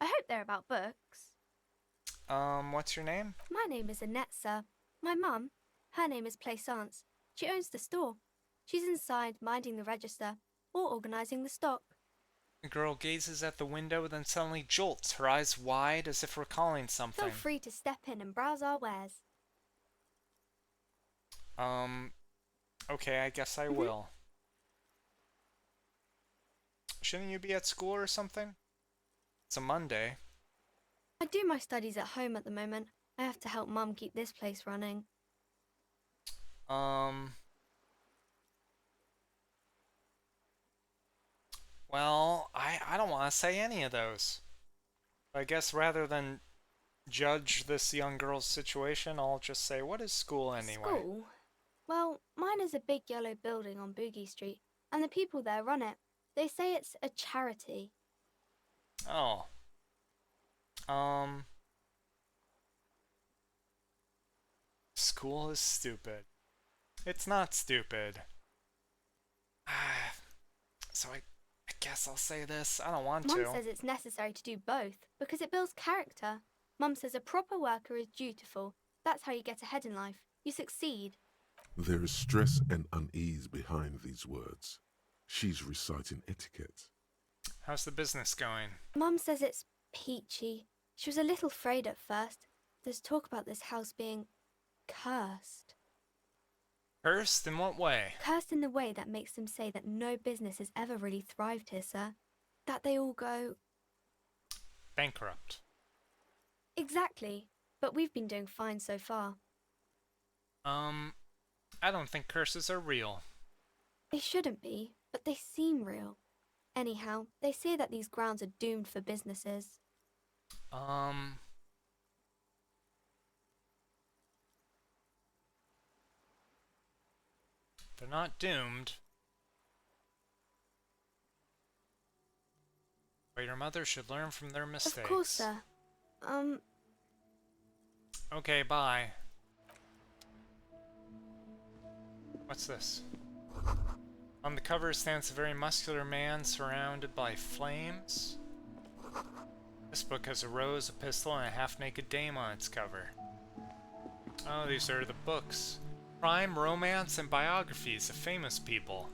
I hope they're about books. What's your name? My name is Annette, sir. My mum, her name is Plaisance. She owns the store. She's inside minding the register or organising the stock. The girl gazes at the window, then suddenly jolts, her eyes wide as if recalling something. Feel free to step in and browse our wares. Okay, I guess I will. Shouldn't you be at school or something? It's a Monday. I do my studies at home at the moment. I have to help Mum keep this place running. Well, I don't want to say any of those. I guess rather than judge this young girl's situation, I'll just say, what is school anyway? School? Well, mine is a big yellow building on Boogie Street, and the people there run it. They say it's a charity. Oh. School is stupid. It's not stupid. So I guess I'll say this. I don't want to. Mum says it's necessary to do both because it builds character. Mum says a proper worker is dutiful. That's how you get ahead in life. You succeed. There is stress and unease behind these words. She's reciting etiquette. How's the business going? Mum says it's peachy. She was a little afraid at first. There's talk about this house being cursed. Cursed? In what way? Cursed in the way that makes them say that no business has ever really thrived here, sir. That they all go... bankrupt. Exactly. But we've been doing fine so far. I don't think curses are real. They shouldn't be, but they seem real. Anyhow, they say that these grounds are doomed for businesses. They're not doomed. But your mother should learn from their mistakes. Of course, sir. Okay, bye. What's this? On the cover stands a very muscular man surrounded by flames. This book has a rose, a pistol, and a half-naked dame on its cover. Oh, these are the books. Crime, romance, and biographies of famous people.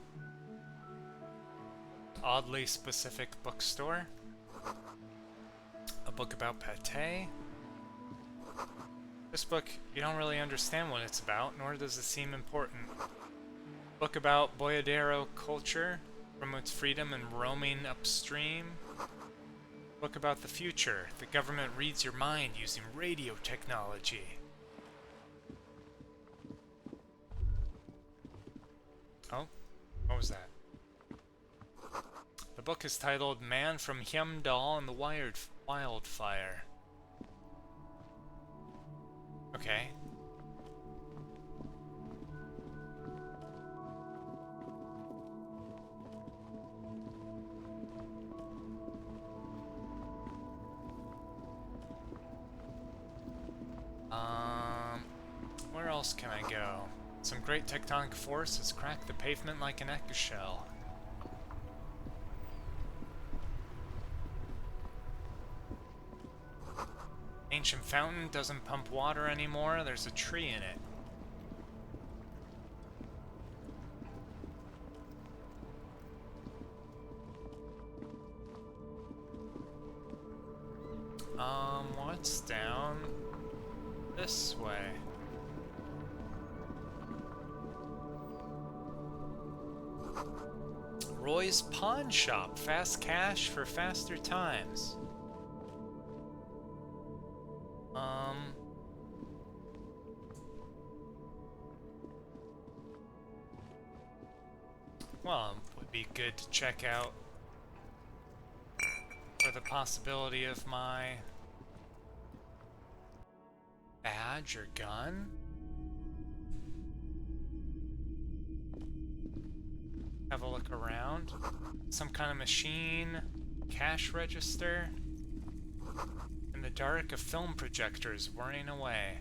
Oddly specific bookstore. A book about pate. This book, you don't really understand what it's about, nor does it seem important. Book about Boyadero culture, promotes freedom and roaming upstream. Book about the future. The government reads your mind using radio technology. Oh, what was that? The book is titled Man from Hyemdal and the Wildfire. Okay. Where else can I go? Some great tectonic force has cracked the pavement like an eggshell. Ancient fountain doesn't pump water anymore. There's a tree in it. What's down this way? Roy's Pawn Shop. Fast cash for faster times. Well, it would be good to check out for the possibility of my badge or gun. Have a look around. Some kind of machine, cash register. In the dark, a film projector is whirring away.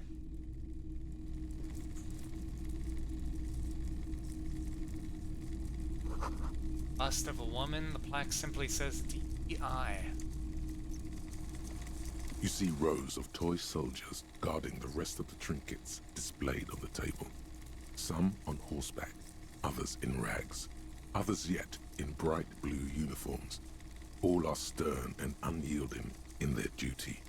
Bust of a woman, the plaque simply says DEI. You see rows of toy soldiers guarding the rest of the trinkets displayed on the table. Some on horseback, others in rags, others yet in bright blue uniforms. All are stern and unyielding in their duty.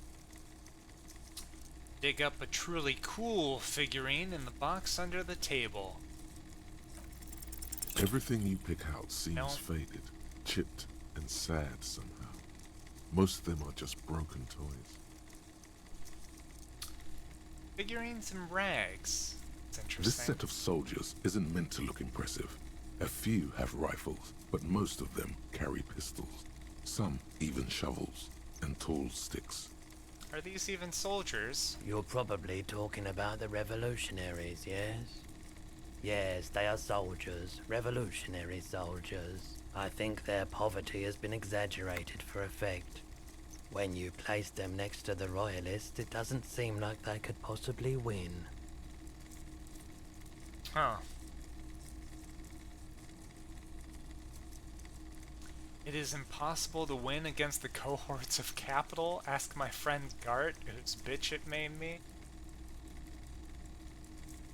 Dig up a truly cool figurine in the box under the table. Everything you pick out seems faded, chipped, and sad somehow. Most of them are just broken toys. Figurines in rags. It's interesting. This set of soldiers isn't meant to look impressive. A few have rifles, but most of them carry pistols. Some even shovels and tall sticks. Are these even soldiers? You're probably talking about the revolutionaries, yes? Yes, they are soldiers. Revolutionary soldiers. I think their poverty has been exaggerated for effect. When you place them next to the royalists, it doesn't seem like they could possibly win. Huh. It is impossible to win against the cohorts of capital. Ask my friend Gart, whose bitch it made me.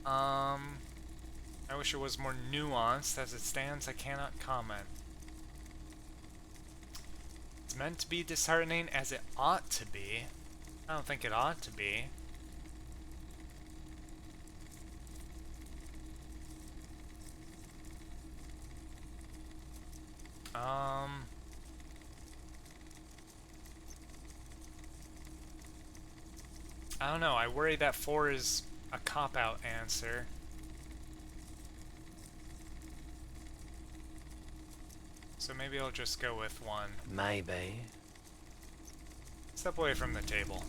I wish it was more nuanced. As it stands, I cannot comment. It's meant to be disheartening as it ought to be. I don't think it ought to be. I don't know. I worry that 4 is a cop-out answer. So maybe I'll just go with 1. Maybe. Step away from the table.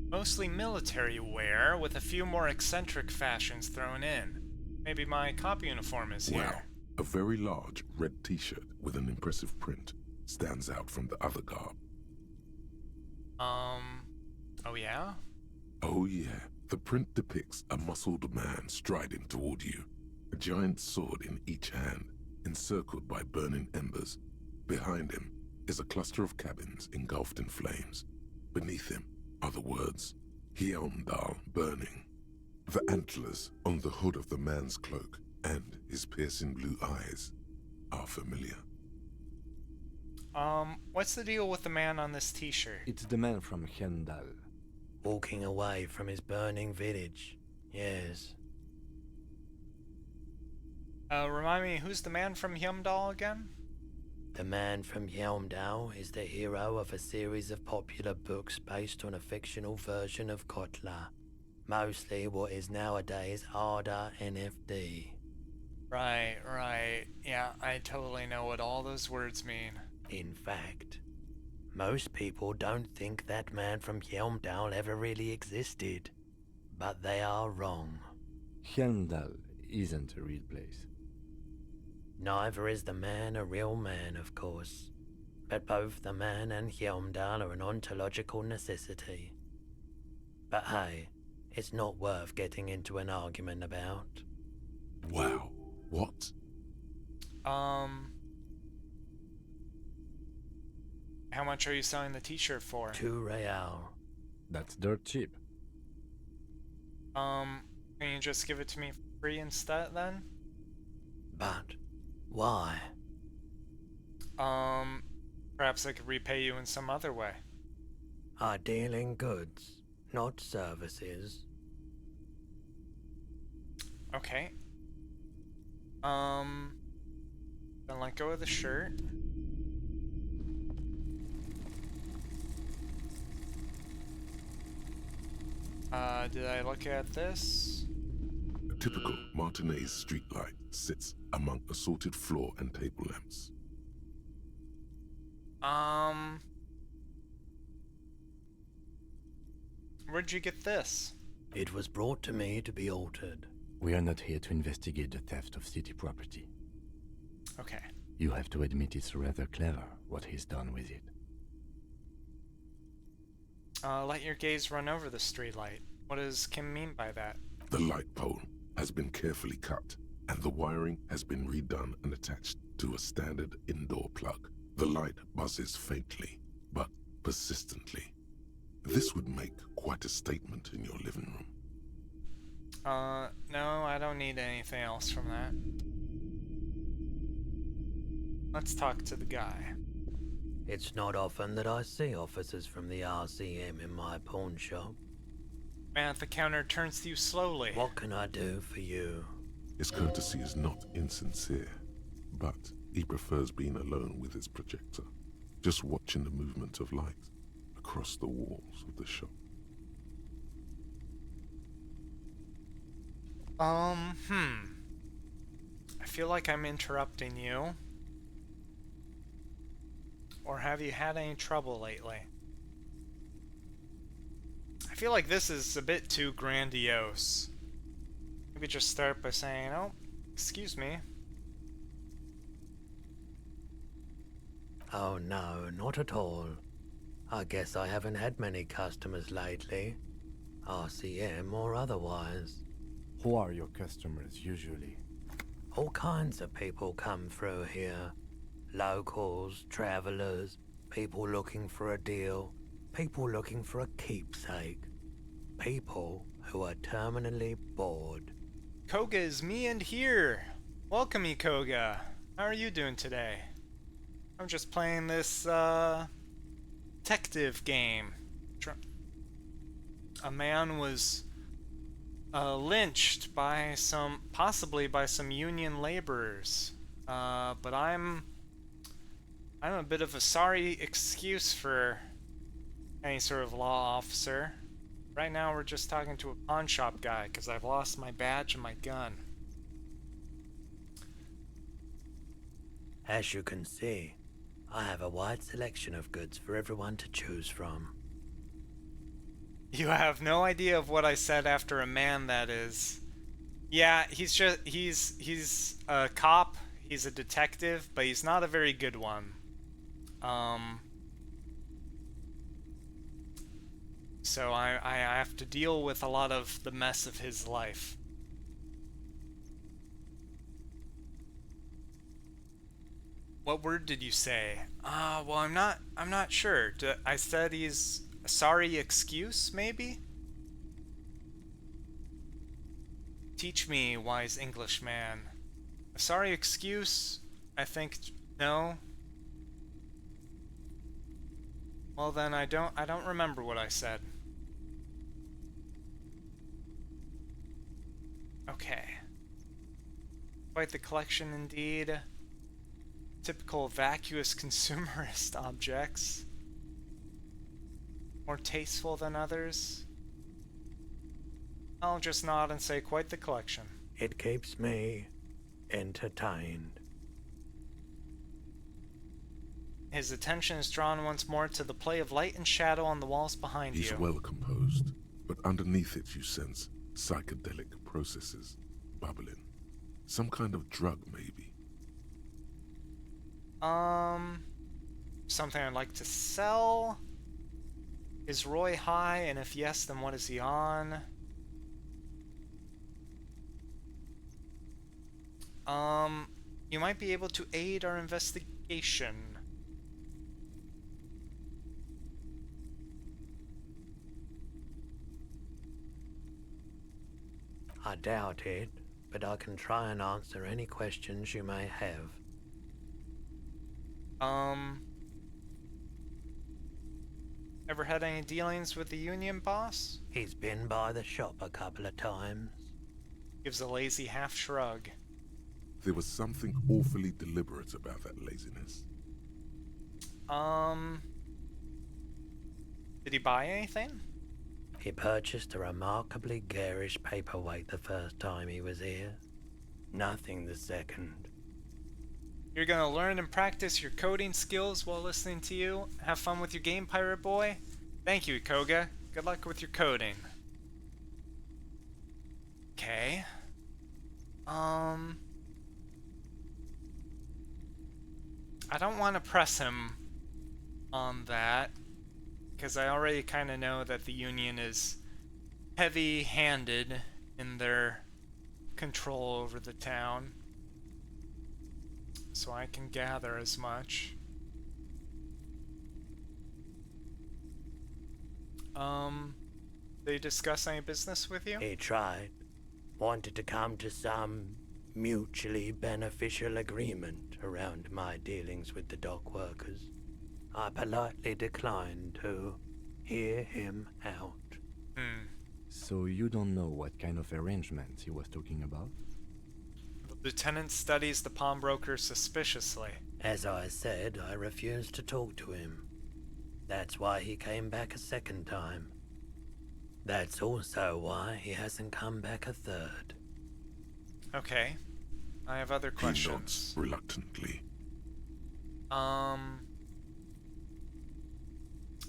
Mostly military wear, with a few more eccentric fashions thrown in. Maybe my cop uniform is here. Wow. A very large red t-shirt with an impressive print stands out from the other garb. Oh yeah? Oh yeah. The print depicts a muscled man striding toward you, a giant sword in each hand, encircled by burning embers. Behind him is a cluster of cabins engulfed in flames. Beneath him are the words, Hjelmdal burning. The antlers on the hood of the man's cloak and his piercing blue eyes are familiar. What's the deal with the man on this t-shirt? It's the man from Hjelmdal. Walking away from his burning village. Yes. Remind me, who's the man from Hjelmdal again? The man from Hjelmdal is the hero of a series of popular books based on a fictional version of Kotla. Mostly what is nowadays Arda NFD. Right. Yeah, I totally know what all those words mean. In fact, most people don't think that man from Hjelmdal ever really existed. But they are wrong. Hjelmdal isn't a real place. Neither is the man a real man, of course. But both the man and Hjelmdal are an ontological necessity. But hey, it's not worth getting into an argument about. Wow. What? How much are you selling the t-shirt for? 2 real. That's dirt cheap. Can you just give it to me for free instead then? But why? Perhaps I could repay you in some other way. I deal in goods, not services. Okay. Then let go of the shirt. Did I look at this? A typical Martinez streetlight sits among assorted floor and table lamps. Where'd you get this? It was brought to me to be altered. We are not here to investigate the theft of city property. Okay. You have to admit it's rather clever what he's done with it. Let your gaze run over the streetlight. What does Kim mean by that? The light pole has been carefully cut, and the wiring has been redone and attached to a standard indoor plug. The light buzzes faintly, but persistently. This would make quite a statement in your living room. No, I don't need anything else from that. Let's talk to the guy. It's not often that I see officers from the RCM in my pawn shop. Man at the counter turns to you slowly. What can I do for you? His courtesy is not insincere, but he prefers being alone with his projector, just watching the movement of light across the walls of the shop. I feel like I'm interrupting you. Or have you had any trouble lately? I feel like this is a bit too grandiose. Maybe just start by saying, oh, excuse me. Oh no, not at all. I guess I haven't had many customers lately. RCM or otherwise. Who are your customers usually? All kinds of people come through here. Locals, travelers, people looking for a deal, people looking for a keepsake, people who are terminally bored. Koga is me and here. Welcome, Koga. How are you doing today? I'm just playing this detective game. A man was lynched by possibly by some union laborers. But I'm a bit of a sorry excuse for any sort of law officer. Right now we're just talking to a pawn shop guy because I've lost my badge and my gun. As you can see, I have a wide selection of goods for everyone to choose from. You have no idea of what I said after a man that is. Yeah, he's a cop, he's a detective, but he's not a very good one. So I have to deal with a lot of the mess of his life. What word did you say? Well, I'm not sure. I said he's a sorry excuse, maybe? Teach me, wise Englishman. A sorry excuse? I think no. Well then, I don't remember what I said. Okay. Quite the collection indeed. Typical vacuous consumerist objects. More tasteful than others. I'll just nod and say quite the collection. It keeps me entertained. His attention is drawn once more to the play of light and shadow on the walls behind He's you. well composed, but underneath it you sense psychedelic processes bubbling. Some kind of drug, maybe. Something I'd like to sell? Is Roy high, and if yes, then what is he on? You might be able to aid our investigation. I doubt it, but I can try and answer any questions you may have. Ever had any dealings with the union boss? He's been by the shop a couple of times. Gives a lazy half shrug. There was something awfully deliberate about that laziness. Did he buy anything? He purchased a remarkably garish paperweight the first time he was here. Nothing the second. You're gonna learn and practice your coding skills while listening to you. Have fun with your game, Pirate Boy. Thank you, Koga. Good luck with your coding. Okay. I don't want to press him on that, because I already kind of know that the Union is heavy-handed in their control over the town. So I can gather as much. They discuss any business with you? He tried. Wanted to come to some mutually beneficial agreement around my dealings with the dock workers. I politely declined to hear him out. So you don't know what kind of arrangements he was talking about? The lieutenant studies the pawnbroker suspiciously. As I said, I refused to talk to him. That's why he came back a second time. That's also why he hasn't come back a third. Okay. I have other questions. He nods reluctantly.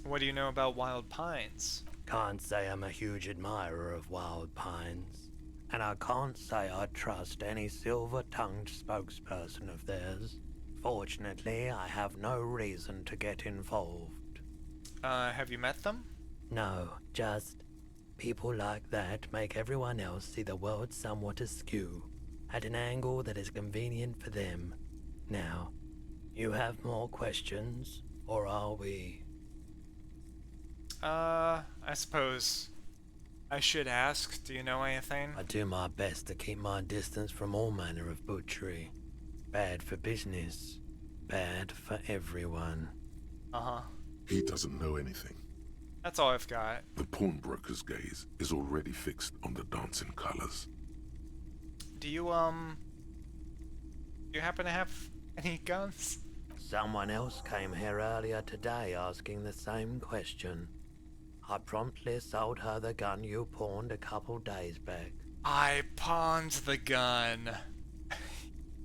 What do you know about Wild Pines? Can't say I'm a huge admirer of Wild Pines. And I can't say I trust any silver-tongued spokesperson of theirs. Fortunately, I have no reason to get involved. Have you met them? No, just people like that make everyone else see the world somewhat askew, at an angle that is convenient for them. Now, you have more questions, or are we? I suppose I should ask. Do you know anything? I do my best to keep my distance from all manner of butchery. Bad for business. Bad for everyone. Uh-huh. He doesn't know anything. That's all I've got. The pawnbroker's gaze is already fixed on the dancing colors. Do you happen to have any guns? Someone else came here earlier today asking the same question. I promptly sold her the gun you pawned a couple days back. I pawned the gun.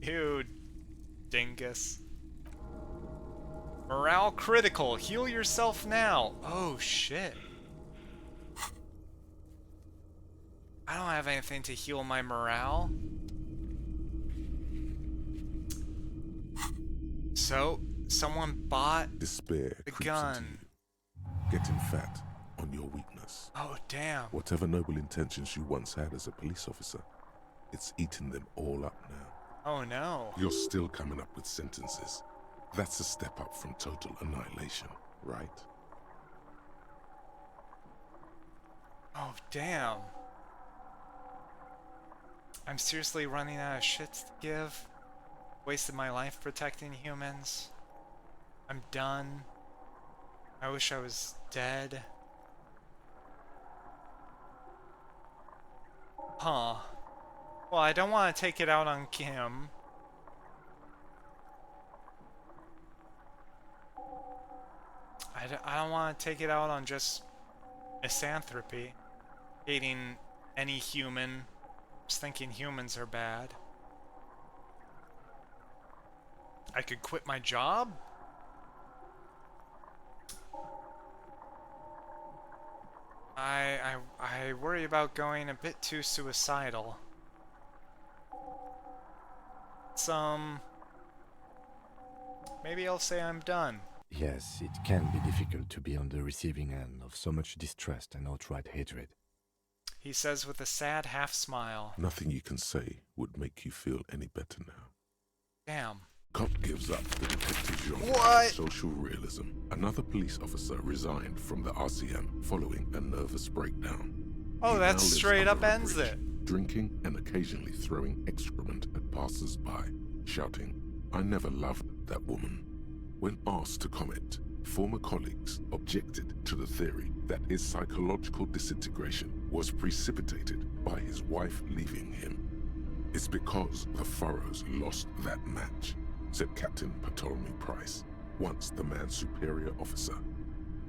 You dingus. Morale critical. Heal yourself now. Oh shit. I don't have anything to heal my morale. So, someone bought despair the creeps gun. into you, getting fat on your weakness. Oh, damn. Whatever noble intentions you once had as a police officer, it's eaten them all up now. Oh, no. You're still coming up with sentences. That's a step up from total annihilation, right? Oh, damn. I'm seriously running out of shit to give. Wasted my life protecting humans. I'm done. I wish I was dead. Huh. Well, I don't want to take it out on Kim. I don't want to take it out on just misanthropy. Hating any human. Just thinking humans are bad. I could quit my job? I worry about going a bit too suicidal. Maybe I'll say I'm done. Yes, it can be difficult to be on the receiving end of so much distrust and outright hatred. He says with a sad half smile. Nothing you can say would make you feel any better now. Damn. Cop gives up the detective genre What? of social realism. Another police officer resigned from the RCM following a nervous breakdown. Oh, He that now lives straight up under a ends bridge, it. drinking and occasionally throwing excrement at passers-by, shouting, "I never loved that woman." When asked to comment, former colleagues objected to the theory that his psychological disintegration was precipitated by his wife leaving him. "It's because the Furrows lost that match," said Captain Ptolemy Price, once the man's superior officer.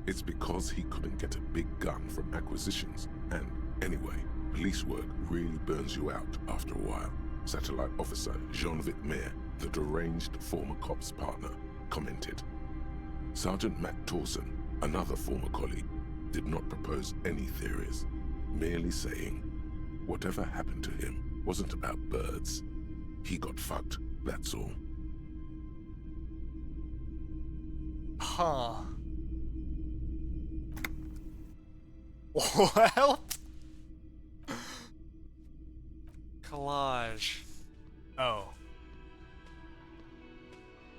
"It's because he couldn't get a big gun from acquisitions, and anyway, police work really burns you out after a while," Satellite Officer Jean-Vic Mayer, the deranged former cop's partner, commented. Sergeant Matt Torson, another former colleague, did not propose any theories, merely saying, "Whatever happened to him wasn't about birds. He got fucked, that's all." Huh. Well. Collage. Oh.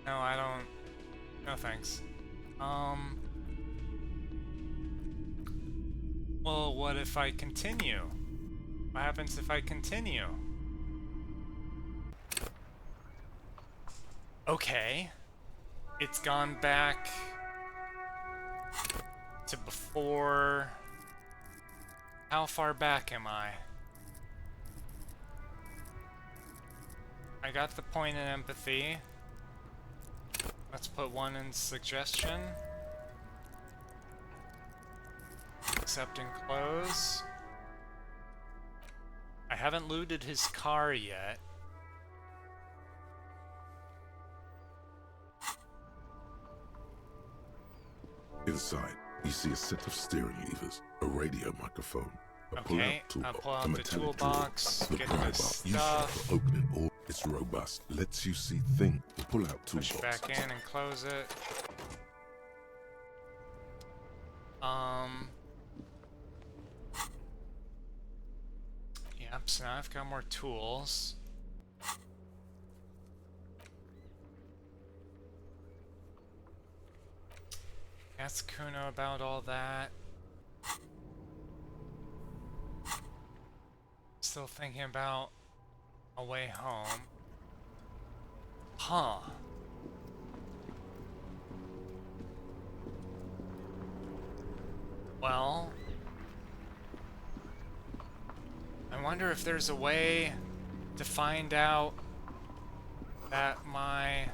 No, I don't. No thanks. Well, what if I continue? What happens if I continue? Okay. It's gone back to before. How far back am I? I got the point in empathy. Let's put one in suggestion. Accept and close. I haven't looted his car yet. Inside, you see a set of steering levers, a radio microphone, a Okay, pull-out I'll toolbox, pull a out the metallic toolbox, drawer, the get pry this bar used stuff. for opening all. It's robust, lets you see things. The pull-out Push toolbox. back in and close it. Yep, so now I've got more tools. Ask Kuno about all that. Still thinking about a way home. Huh. Well, I wonder if there's a way to find out that my...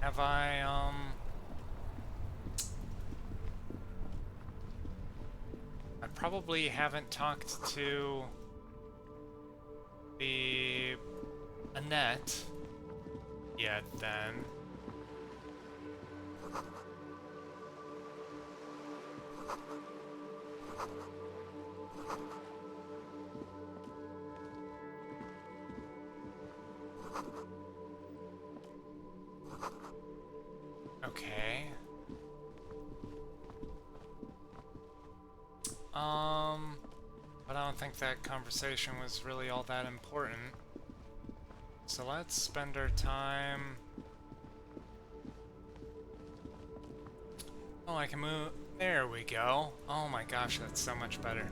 Have I, I probably haven't talked to the Annette yet then. Okay. But I don't think that conversation was really all that important. So let's spend our time... Oh, I can move... There we go. Oh my gosh, that's so much better.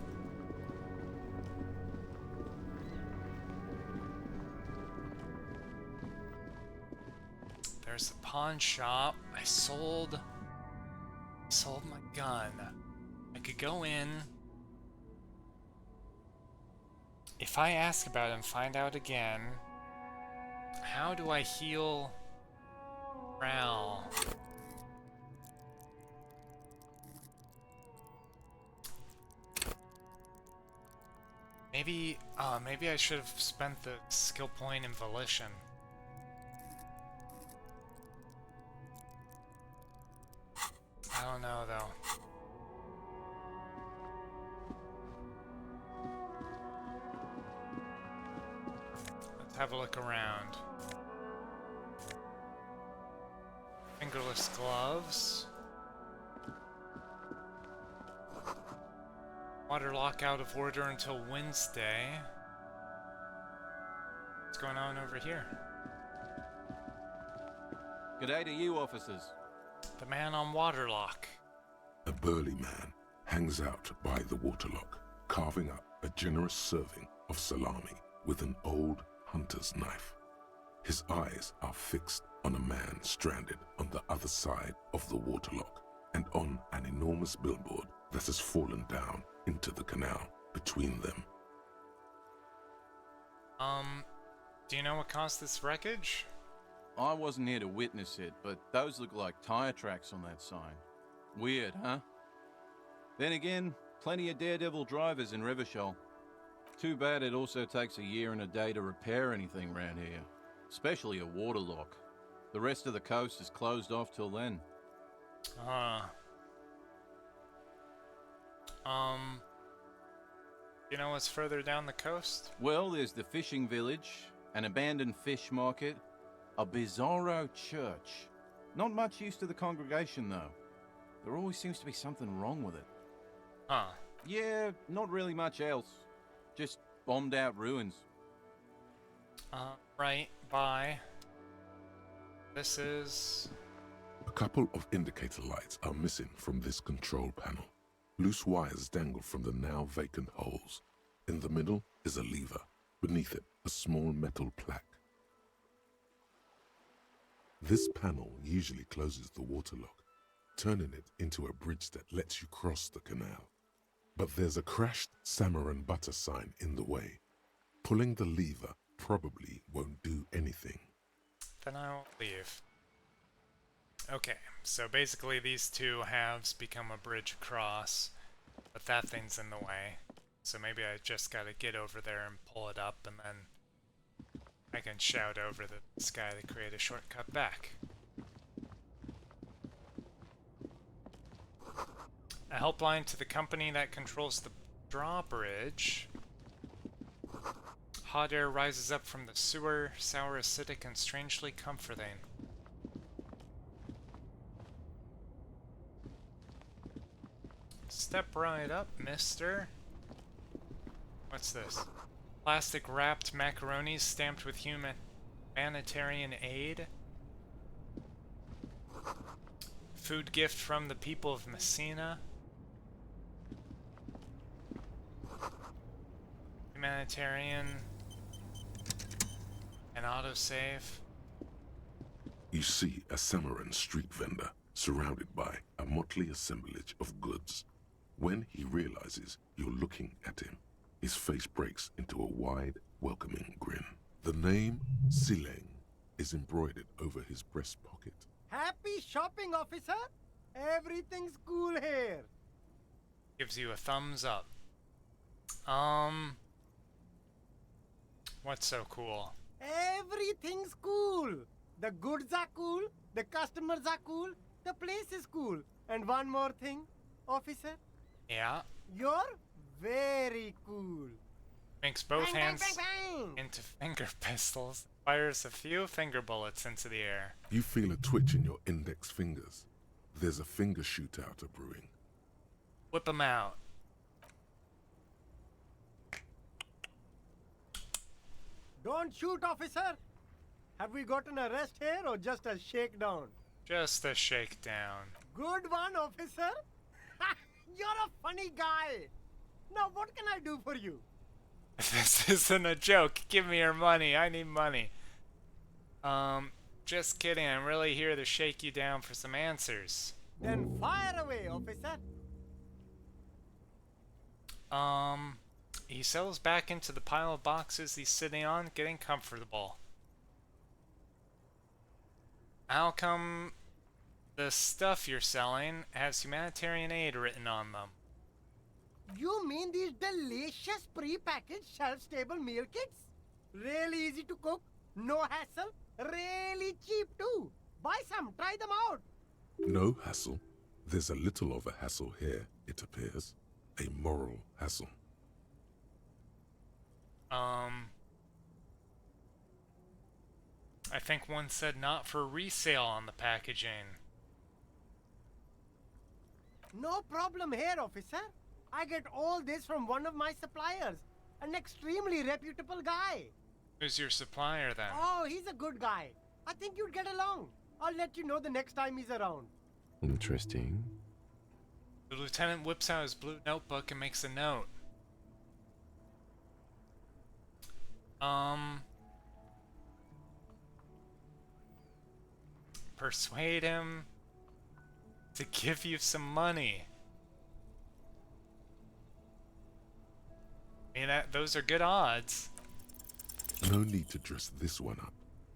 There's the pawn shop. I sold my gun. I could go in. If I ask about it and find out again, how do I heal Ral? Maybe I should have spent the skill point in Volition. I don't know though. Let's have a look around. Fingerless gloves. Water lock out of order until Wednesday. going on over here? G'day to you, officers. The man on Waterlock. A burly man hangs out by the waterlock, carving up a generous serving of salami with an old hunter's knife. His eyes are fixed on a man stranded on the other side of the waterlock and on an enormous billboard that has fallen down into the canal between them. Do you know what caused this wreckage? I wasn't here to witness it, but those look like tire tracks on that sign. Weird, huh? Then again, plenty of daredevil drivers in Revachol. Too bad it also takes a year and a day to repair anything around here, especially a waterlock. The rest of the coast is closed off till then. You know what's further down the coast? Well, there's the fishing village, an abandoned fish market, a bizarro church. Not much use to the congregation, though. There always seems to be something wrong with it. Huh. Yeah, not really much else. Just bombed out ruins. Right, bye. This is... A couple of indicator lights are missing from this control panel. Loose wires dangle from the now vacant holes. In the middle is a lever. Beneath it, a small metal plaque. This panel usually closes the waterlock, turning it into a bridge that lets you cross the canal. But there's a crashed salmon and butter sign in the way. Pulling the lever probably won't do anything. Then I'll leave. Okay, so basically these two halves become a bridge across, but that thing's in the way. So maybe I just gotta get over there and pull it up, and then I can shout over this guy to create a shortcut back. A helpline to the company that controls the drawbridge. Hot air rises up from the sewer, sour, acidic, and strangely comforting. Step right up, mister. What's this? Plastic wrapped macaronis stamped with humanitarian aid. Food gift from the people of Messina. Humanitarian. An autosave. You see a Samaran street vendor surrounded by a motley assemblage of goods. When he realizes you're looking at him, his face breaks into a wide, welcoming grin. The name Sileng is embroidered over his breast pocket. Happy shopping, officer! Everything's cool here. Gives you a thumbs up. What's so cool? Everything's cool. The goods are cool, the customers are cool, the place is cool. And one more thing, officer. Yeah? You're very cool. Makes both Bang, bang, hands bang, bang. into finger pistols. Fires a few finger bullets into the air. You feel a twitch in your index fingers. There's a finger shootout brewing. Whip 'em out. Don't shoot, officer. Have we got an arrest here or just a shakedown? Just a shakedown. Good one, officer. You're a funny guy. Now, what can I do for you? This isn't a joke. Give me your money. I need money. Just kidding. I'm really here to shake you down for some answers. Then fire away, officer. He settles back into the pile of boxes he's sitting on, getting comfortable. How come the stuff you're selling has humanitarian aid written on them? You mean these delicious pre-packaged shelf-stable meal kits? Really easy to cook, no hassle, really cheap too. Buy some, try them out. No hassle. There's a little of a hassle here, it appears. A moral hassle. I think one said not for resale on the packaging. No problem here, officer. I get all this from one of my suppliers, an extremely reputable guy. Who's your supplier then? Oh, he's a good guy. I think you'd get along. I'll let you know the next time he's around. Interesting. The lieutenant whips out his blue notebook and makes a note. Persuade him to give you some money. I mean, those are good odds. No need to dress this one up.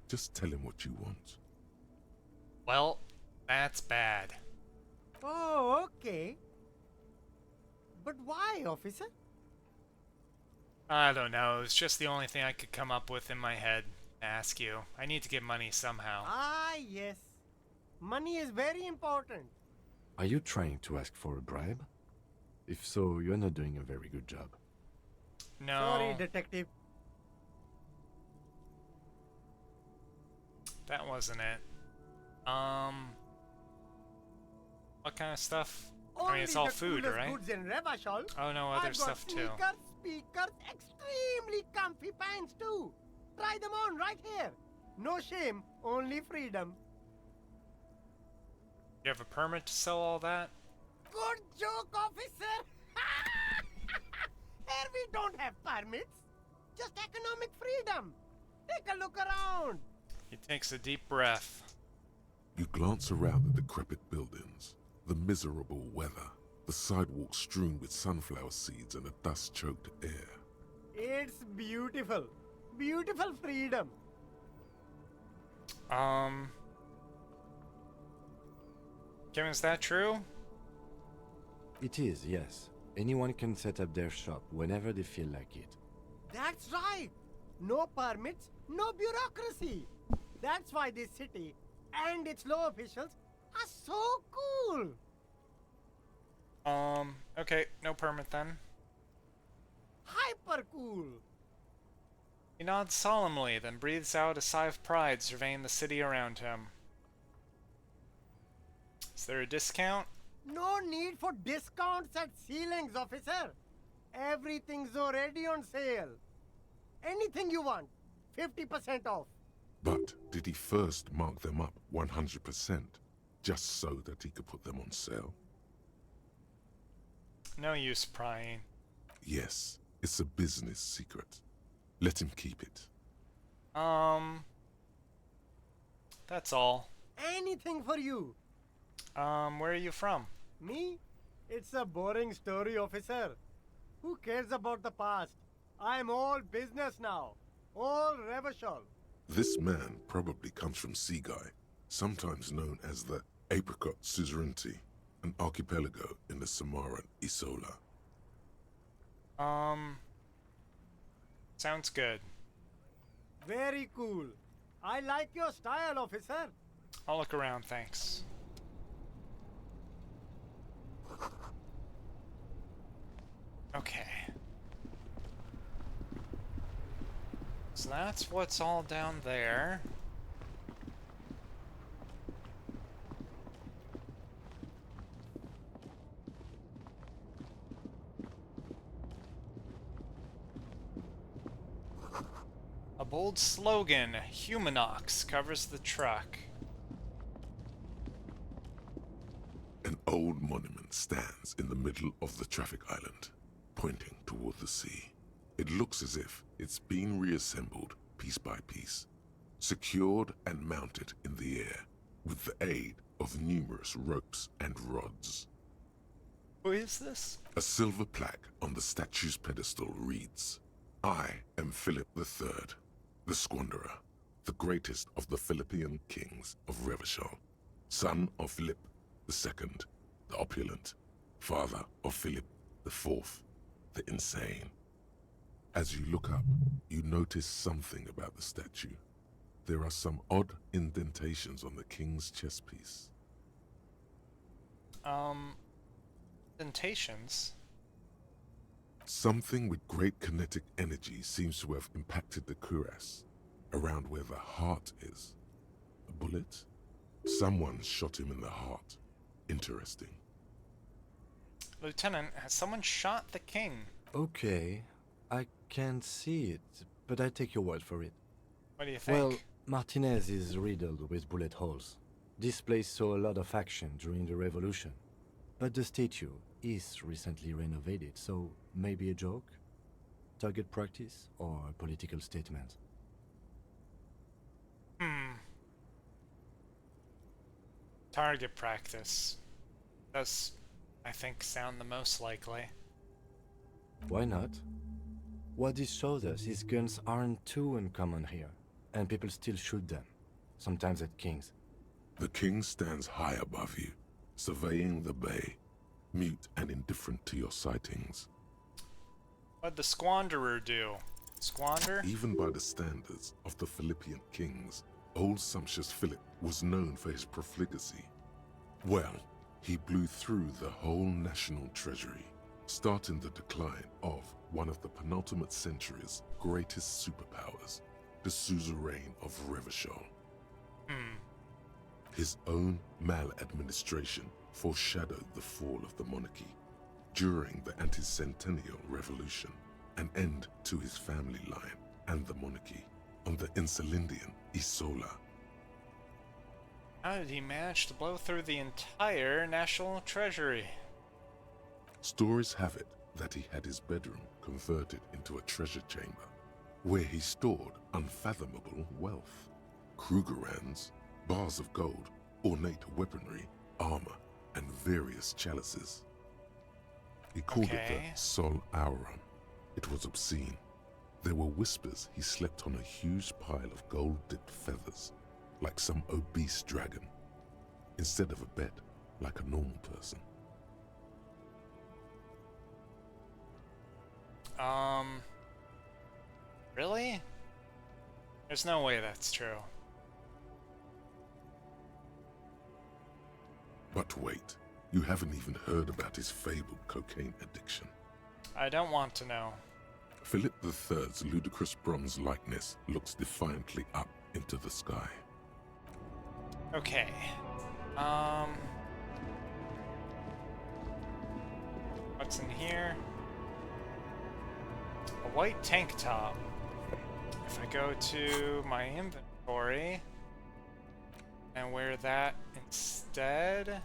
Just tell him what you want. Well, that's bad. Oh, okay. But why, officer? I don't know. It's just the only thing I could come up with in my head to ask you. I need to get money somehow. Ah, yes. Money is very important. Are you trying to ask for a bribe? If so, you're not doing a very good job. No. Sorry, detective. That wasn't it. What kind of stuff? I mean, it's all food, right? Goods in Revachol. Oh no, other I've stuff got too. Sneakers, speakers, extremely comfy pants too. Try them on right here. No shame, only freedom. You have a permit to sell all that? Good joke, officer. Here we don't have permits, just economic freedom. Take a look around. He takes a deep breath. You glance around the decrepit buildings, the miserable weather, the sidewalks strewn with sunflower seeds and a dust-choked air. It's beautiful. Beautiful freedom. Kim, is that true? It is, yes. Anyone can set up their shop whenever they feel like it. That's right. No permits, no bureaucracy. That's why this city and its law officials are so cool. Okay, no permit then. Hyper cool. He nods solemnly, then breathes out a sigh of pride, surveying the city around him. Is there a discount? No need for discounts at ceilings, officer. Everything's already on sale. Anything you want, 50% off. But did he first mark them up 100%, just so that he could put them on sale? No use prying. Yes, it's a business secret. Let him keep it. That's all. Anything for you. Where are you from? Me? It's a boring story, officer. Who cares about the past? I'm all business now. All Revachol. This man probably comes from Seaguy, sometimes known as the Apricot Suzerainty, an archipelago in the Samaran Isola. Sounds good. Very cool. I like your style, officer. I'll look around, thanks. Okay. So that's what's all down there. A bold slogan, Humanox, covers the truck. An old monument stands in the middle of the traffic island, pointing toward the sea. It looks as if it's been reassembled piece by piece, secured and mounted in the air with the aid of numerous ropes and rods. Who is this? A silver plaque on the statue's pedestal reads, "I am Philip III, the Squanderer, the greatest of the Philippian kings of Revachol, son of Philip II, the opulent, father of Philip IV, the insane." As you look up, you notice something about the statue. There are some odd indentations on the king's chest piece. Indentations? Something with great kinetic energy seems to have impacted the cuirass, around where the heart is. A bullet? Someone shot him in the heart. Interesting. Lieutenant, has someone shot the king? Okay, I can see it, but I take your word for it. What do you think? Well, Martinez is riddled with bullet holes. This place saw a lot of action during the revolution. But the statue is recently renovated, so maybe a joke? Target practice or a political statement? Target practice. Does, I think, sound the most likely. Why not? What this shows us is guns aren't too uncommon here, and people still shoot them, sometimes at kings. The king stands high above you, surveying the bay, mute and indifferent to your sightings. What'd the squanderer do? Squander? Even by the standards of the Philippian kings, old sumptuous Philip was known for his profligacy. Well, he blew through the whole national treasury, starting the decline of one of the penultimate century's greatest superpowers, the suzerain of Revachol. His own maladministration foreshadowed the fall of the monarchy. During the anti-centennial revolution, an end to his family line and the monarchy on the Insulindian Isola. How did he manage to blow through the entire national treasury? Stories have it that he had his bedroom converted into a treasure chamber, where he stored unfathomable wealth. Krugerrands, bars of gold, ornate weaponry, armor, and various chalices. He called it the Sol Auron. It was obscene. There were whispers he slept on a huge pile of gold-dipped feathers, like some obese dragon, instead of a bed, like a normal person. Really? There's no way that's true. But wait, you haven't even heard about his fabled cocaine addiction. I don't want to know. Philip III's ludicrous bronze likeness looks defiantly up into the sky. Okay. What's in here? A white tank top. If I go to my inventory and wear that instead,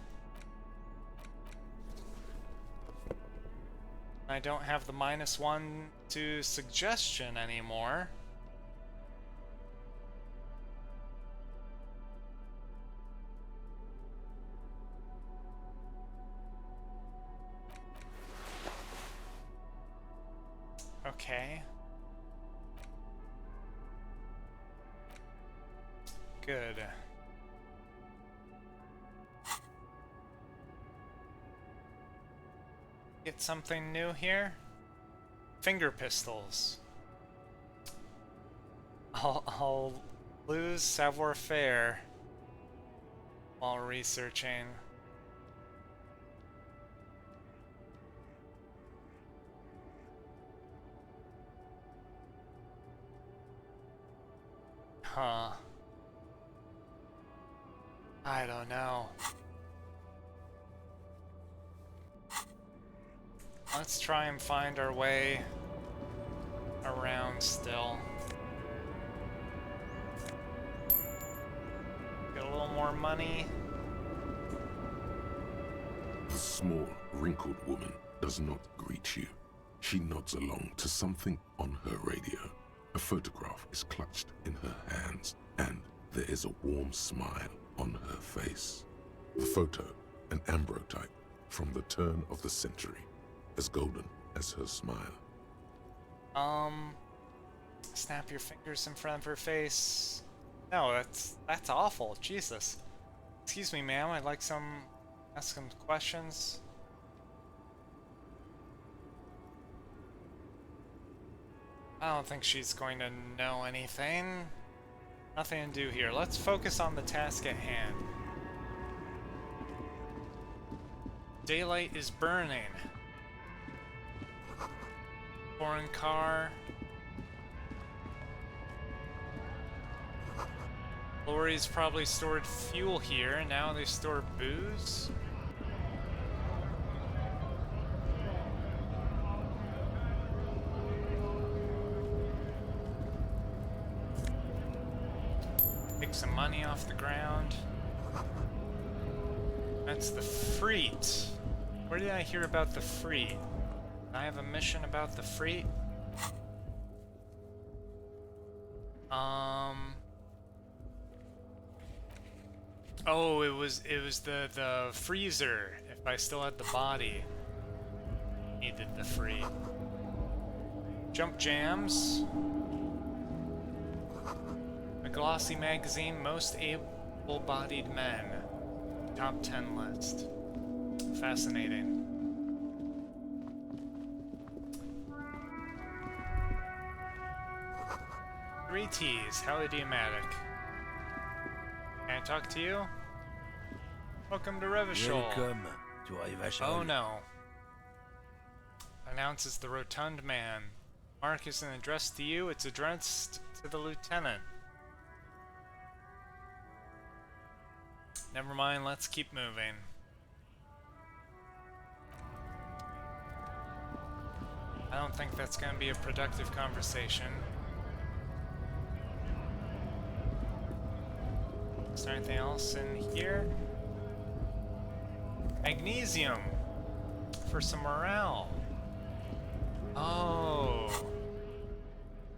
I don't have the -1 to suggestion anymore. Okay. Good. Get something new here? Finger pistols. I'll lose savoir-faire while researching. Huh. I don't know. Let's try and find our way around still. Get a little more money. The small, wrinkled woman does not greet you. She nods along to something on her radio. A photograph is clutched in her hands, and there is a warm smile on her face. The photo, an ambrotype from the turn of the century, as golden as her smile. Snap your fingers in front of her face. No, that's awful. Jesus. Excuse me, ma'am. I'd like ask some questions. I don't think she's going to know anything. Nothing to do here. Let's focus on the task at hand. Daylight is burning. Foreign car. Lorries probably stored fuel here, and now they store booze. Pick some money off the ground. That's the Freet. Where did I hear about the Freet? I have a mission about the Freet. Oh, it was the freezer. If I still had the body, needed the Freet. Jump jams. A glossy magazine, most able-bodied men. Top 10 list. Fascinating. Three T's, how idiomatic. Can I talk to you? Welcome to Revachol. Welcome to Revachol. Oh no. Announces the rotund man. Mark isn't addressed to you, it's addressed to the lieutenant. Never mind, let's keep moving. I don't think that's going to be a productive conversation. Is there anything else in here? Magnesium! For some morale. Oh.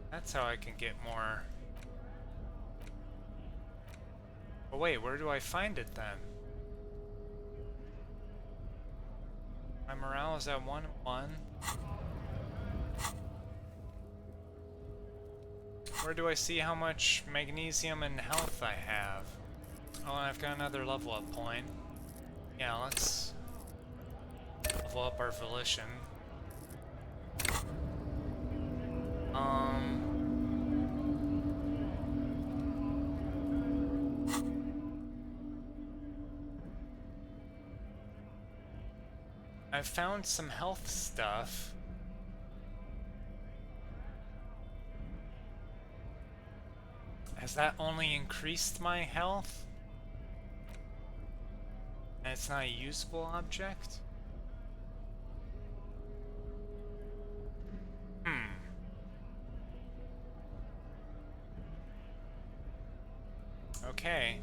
That's how I can get more. Oh wait, where do I find it then? My morale is at 1 and 1. Where do I see how much magnesium and health I have? Oh, and I've got another level up point. Yeah, let's level up our volition. I've found some health stuff. Has that only increased my health? And it's not a usable object? Okay.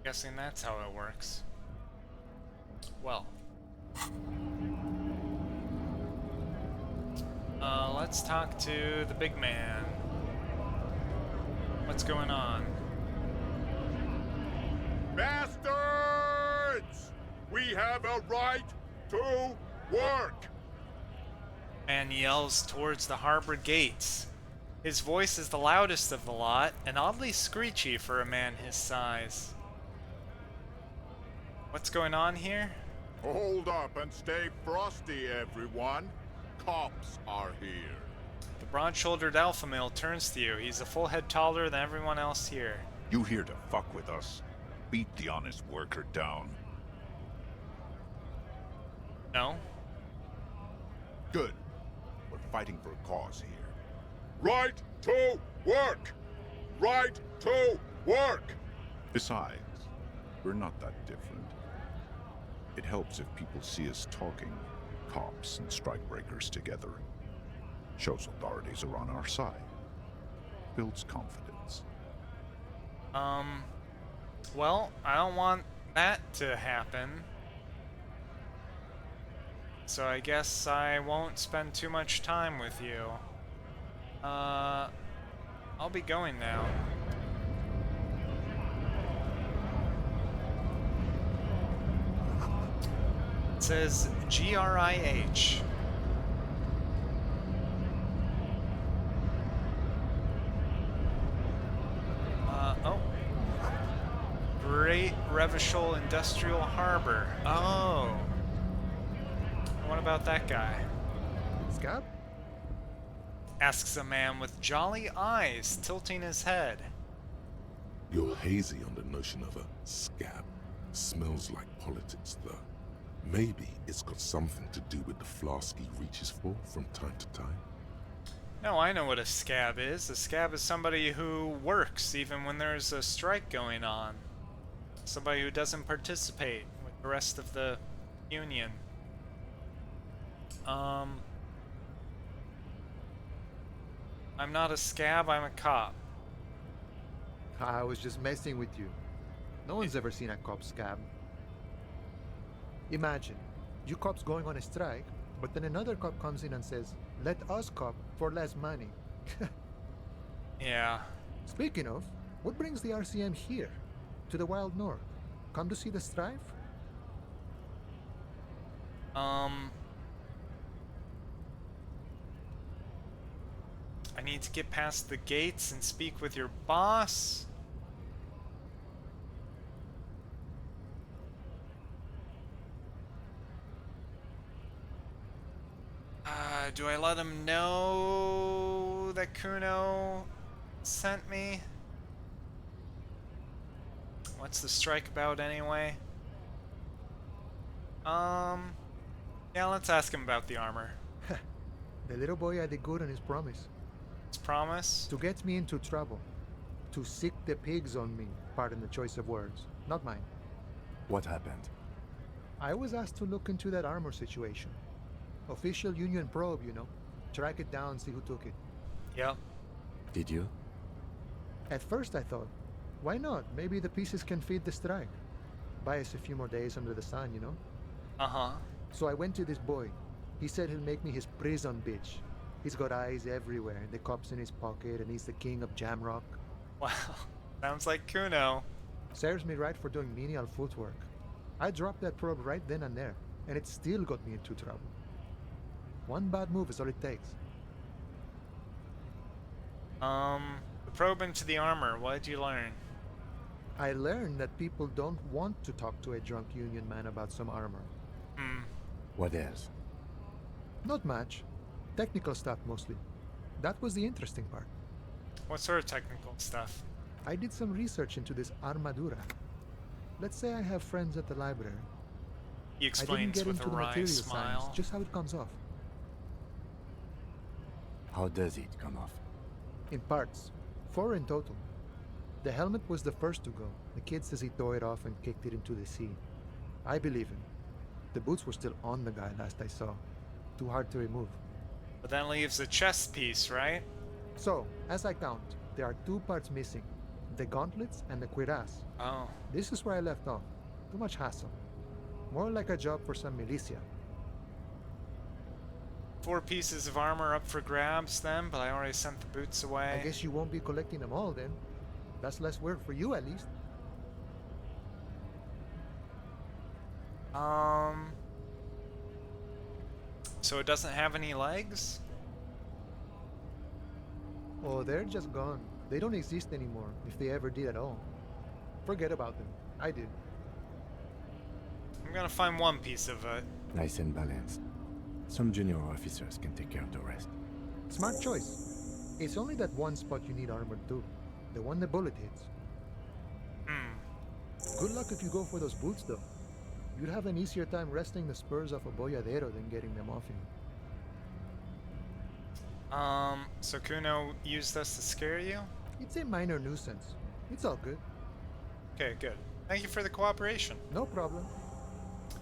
Guessing that's how it works. Well. Let's talk to the big man. What's going on? Bastards! We have a right to work! Man yells towards the harbor gates. His voice is the loudest of the lot, and oddly screechy for a man his size. What's going on here? Hold up and stay frosty, everyone. Cops are here. The broad-shouldered alpha male turns to you. He's a full head taller than everyone else here. You here to fuck with us? Beat the honest worker down. No. Good. We're fighting for a cause here. Right to work! Right to work! Besides, we're not that different. It helps if people see us talking, cops and strikebreakers together. Shows authorities are on our side. Builds confidence. Well, I don't want that to happen. So I guess I won't spend too much time with you. I'll be going now. It says GRIH. Oh. Great Revachol Industrial Harbor. Oh. What about that guy? Scab? Asks a man with jolly eyes, tilting his head. You're hazy on the notion of a scab. Smells like politics, though. Maybe it's got something to do with the flask he reaches for from time to time. No, I know what a scab is. A scab is somebody who works even when there's a strike going on. Somebody who doesn't participate with the rest of the union. I'm not a scab, I'm a cop. I was just messing with you. No one's ever seen a cop scab. Imagine, you cops going on a strike, but then another cop comes in and says, let us cop for less money. Yeah. Speaking of, what brings the RCM here, to the Wild North? Come to see the strife? I need to get past the gates and speak with your boss. Do I let him know that Kuno sent me? What's the strike about anyway? Yeah, let's ask him about the armor. The little boy had a good on his promise. His promise? To get me into trouble. To sick the pigs on me, pardon the choice of words. Not mine. What happened? I was asked to look into that armor situation. Official union probe, you know. Track it down, see who took it. Yep. Did you? At first I thought, why not? Maybe the pieces can feed the strike. Buy us a few more days under the sun, you know? Uh-huh. So I went to this boy. He said he'll make me his prison bitch. He's got eyes everywhere, the cops in his pocket, and he's the king of Jamrock. Wow. Sounds like Kuno. Serves me right for doing menial footwork. I dropped that probe right then and there, and it still got me into trouble. One bad move is all it takes. The probe into the armor, what did you learn? I learned that people don't want to talk to a drunk union man about some armor. What else? Not much. Technical stuff mostly. That was the interesting part. What sort of technical stuff? I did some research into this armadura. Let's say I have friends at the library. He explains I didn't get with into a the wry material smile. science, just how it comes off. How does it come off? In parts. 4 in total. The helmet was the first to go. The kid says he tore it off and kicked it into the sea. I believe him. The boots were still on the guy last I saw. Too hard to remove. But that leaves a chest piece, right? So, as I count, there are 2 parts missing. The gauntlets and the cuirass. Oh. This is where I left off. Too much hassle. More like a job for some militia. 4 pieces of armor up for grabs then, but I already sent the boots away. I guess you won't be collecting them all then. That's less work for you at least. So it doesn't have any legs? Oh, they're just gone. They don't exist anymore, if they ever did at all. Forget about them. I did. I'm gonna find one piece of it. Nice and balanced. Some junior officers can take care of the rest. Smart choice. It's only that one spot you need armored too. The one the bullet hits. Good luck if you go for those boots though. You'd have an easier time wresting the spurs off a boyadero than getting them off him. So Kuno used this to scare you? It's a minor nuisance. It's all good. Okay, good. Thank you for the cooperation. No problem.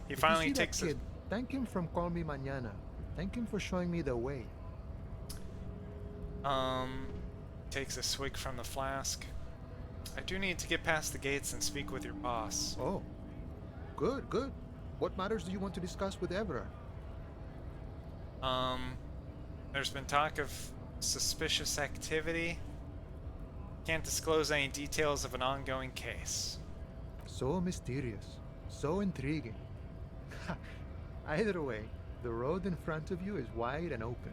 He If finally you see takes that it. kid, thank him from Call Me Mañana. Thank him for showing me the way. Takes a swig from the flask. I do need to get past the gates and speak with your boss. Oh. Good, good. What matters do you want to discuss with Everard? There's been talk of suspicious activity. Can't disclose any details of an ongoing case. So mysterious. So intriguing. Either way, the road in front of you is wide and open.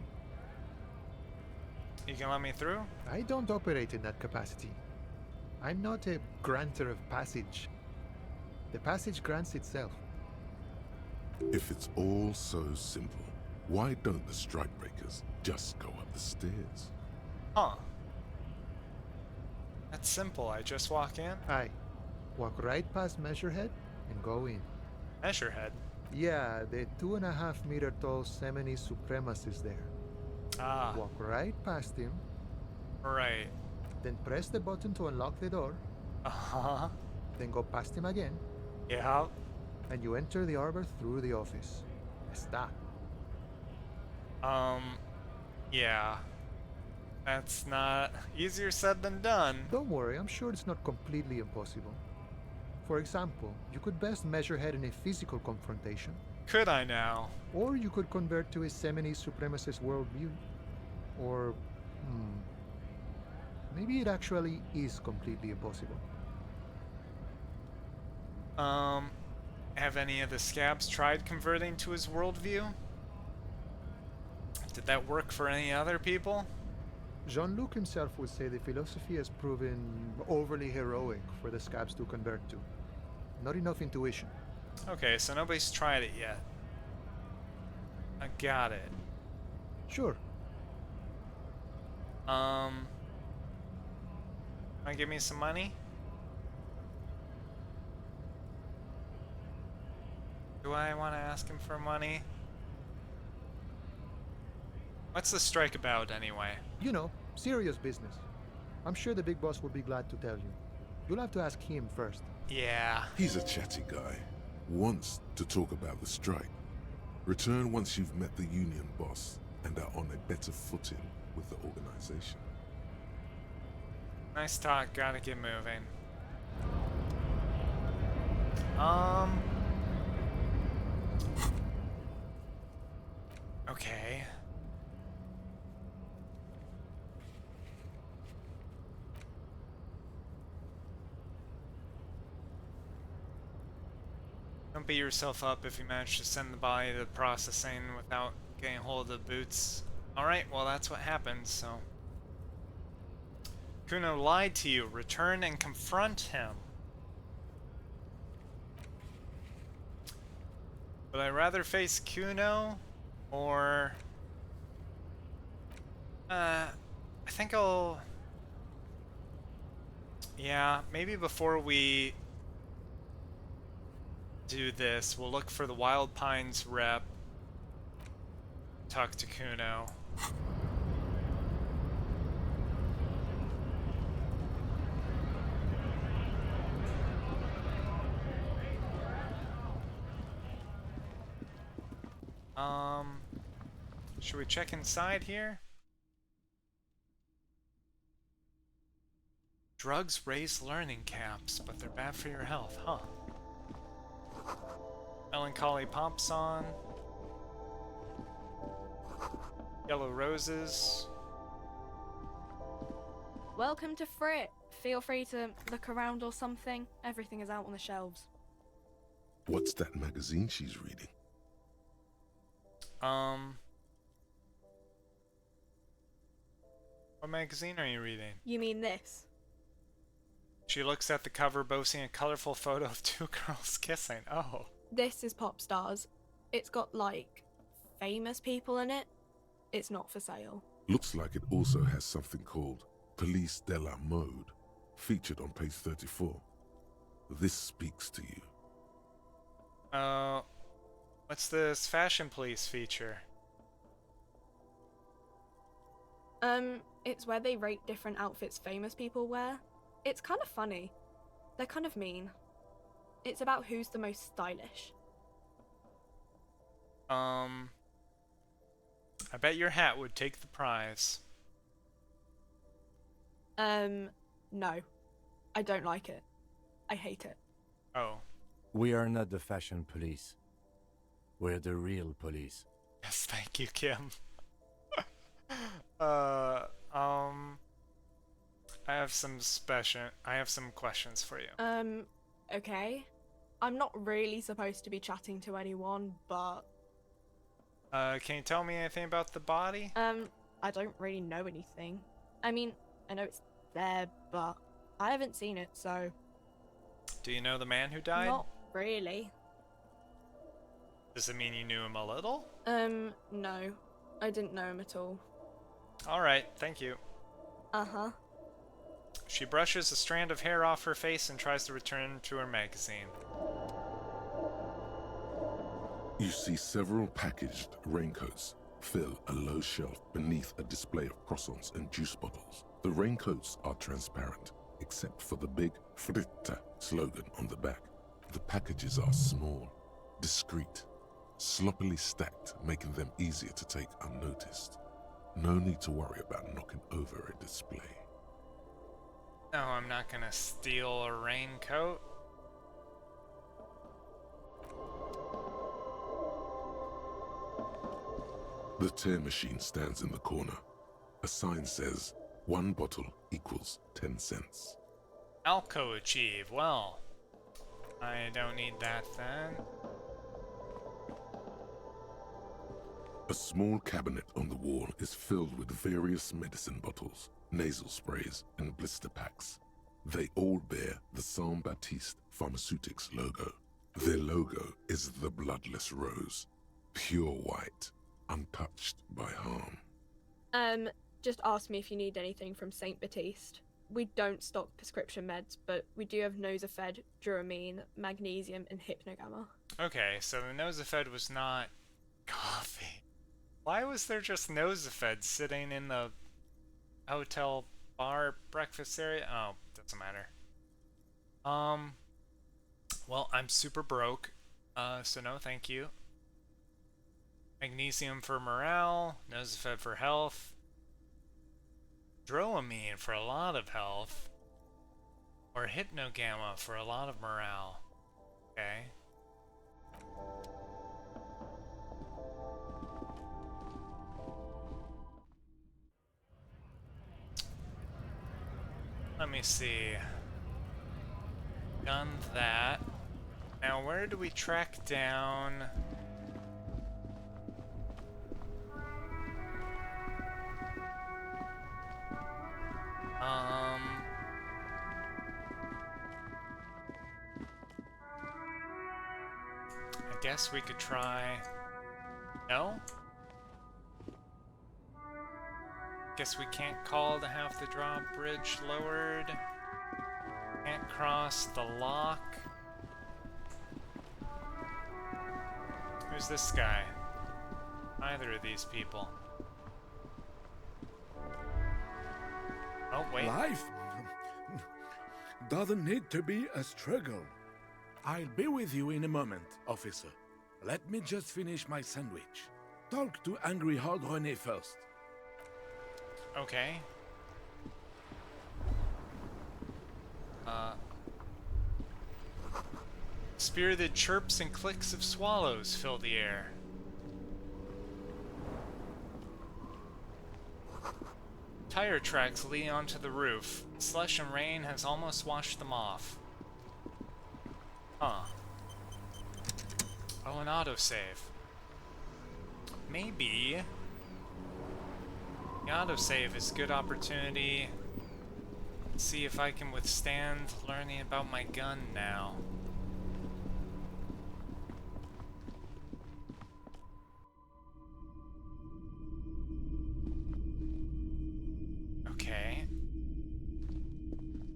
You can let me through? I don't operate in that capacity. I'm not a granter of passage. The passage grants itself. If it's all so simple, why don't the strikebreakers just go up the stairs? Huh. That's simple. I just walk in? Aye. Walk right past Measurehead and go in. Measurehead? Yeah, the 2.5 meter tall Semini supremacist there. Ah. Walk right past him. Right. Then press the button to unlock the door. Uh-huh. Then go past him again. Yeah. And you enter the arbor through the office. Está. Yeah. That's not easier said than done. Don't worry, I'm sure it's not completely impossible. For example, you could best measure head in a physical confrontation. Could I now? Or you could convert to a Seminese supremacist worldview. Or, maybe it actually is completely impossible. Have any of the scabs tried converting to his worldview? Did that work for any other people? Jean-Luc himself would say the philosophy has proven overly heroic for the scabs to convert to. Not enough intuition. Okay, so nobody's tried it yet. I got it. Sure. Wanna give me some money? Do I want to ask him for money? What's the strike about, anyway? You know, serious business. I'm sure the big boss will be glad to tell you. You'll have to ask him first. Yeah. He's a chatty guy. Wants to talk about the strike. Return once you've met the union boss and are on a better footing with the organization. Nice talk, gotta get moving. Okay. Don't beat yourself up if you manage to send the body to processing without getting hold of the boots. Alright, well that's what happened, so... Kuno lied to you. Return and confront him. Would I rather face Kuno or... I think I'll... Yeah, maybe before we do this, we'll look for the Wild Pines rep. Talk to Kuno. Should we check inside here? Drugs raise learning caps, but they're bad for your health, huh? Melancholy Pompson. Yellow roses. Welcome to Frit. Feel free to look around or something. Everything is out on the shelves. What's that magazine she's reading? What magazine are you reading? You mean this? She looks at the cover, boasting a colorful photo of two girls kissing. Oh. This is Pop Stars. It's got, like, famous people in it. It's not for sale. Looks like it also has something called Police de la Mode, featured on page 34. This speaks to you. What's this Fashion Police feature? It's where they rate different outfits famous people wear. It's kind of funny. They're kind of mean. It's about who's the most stylish. I bet your hat would take the prize. No. I don't like it. I hate it. Oh. We are not the fashion police. We're the real police. Yes, thank you, Kim. I have some questions for you. Okay. I'm not really supposed to be chatting to anyone, but... Can you tell me anything about the body? I don't really know anything. I mean, I know it's there, but I haven't seen it, so... Do you know the man who died? Not really. Does it mean you knew him a little? No. I didn't know him at all. Alright, thank you. Uh-huh. She brushes a strand of hair off her face and tries to return to her magazine. You see several packaged raincoats fill a low shelf beneath a display of croissants and juice bottles. The raincoats are transparent, except for the big Fritta slogan on the back. The packages are small, discreet, sloppily stacked, making them easier to take unnoticed. No need to worry about knocking over a display. No, I'm not gonna steal a raincoat. The tear machine stands in the corner. A sign says, 1 bottle equals 10 cents. Alco achieve. Well, I don't need that then. A small cabinet on the wall is filled with various medicine bottles, nasal sprays, and blister packs. They all bear the Saint Baptiste Pharmaceutics logo. Their logo is the bloodless rose, pure white, untouched by harm. Just ask me if you need anything from Saint Baptiste. We don't stock prescription meds, but we do have Nosafed, Duramine, Magnesium, and Hypnogamma. Okay, so the Nosafed was not coffee. Why was there just Nosafed sitting in the hotel bar breakfast area? Oh, doesn't matter. Well, I'm super broke, so no thank you. Magnesium for morale, Nosafed for health, Dramamine for a lot of health, or Hypnogamma for a lot of morale. Okay. Let me see. Done that. Now, where do we track down? I guess we could try. No? Guess we can't call to have the drawbridge lowered. Can't cross the lock. Who's this guy? Either of these people. Oh, wait. Life doesn't need to be a struggle. I'll be with you in a moment, officer. Let me just finish my sandwich. Talk to Angry Hard René first. Okay. Spirited chirps and clicks of swallows fill the air. Tire tracks lead onto the roof. Slush and rain has almost washed them off. Huh. Oh, an autosave. Maybe the autosave is a good opportunity to see if I can withstand learning about my gun now. Okay.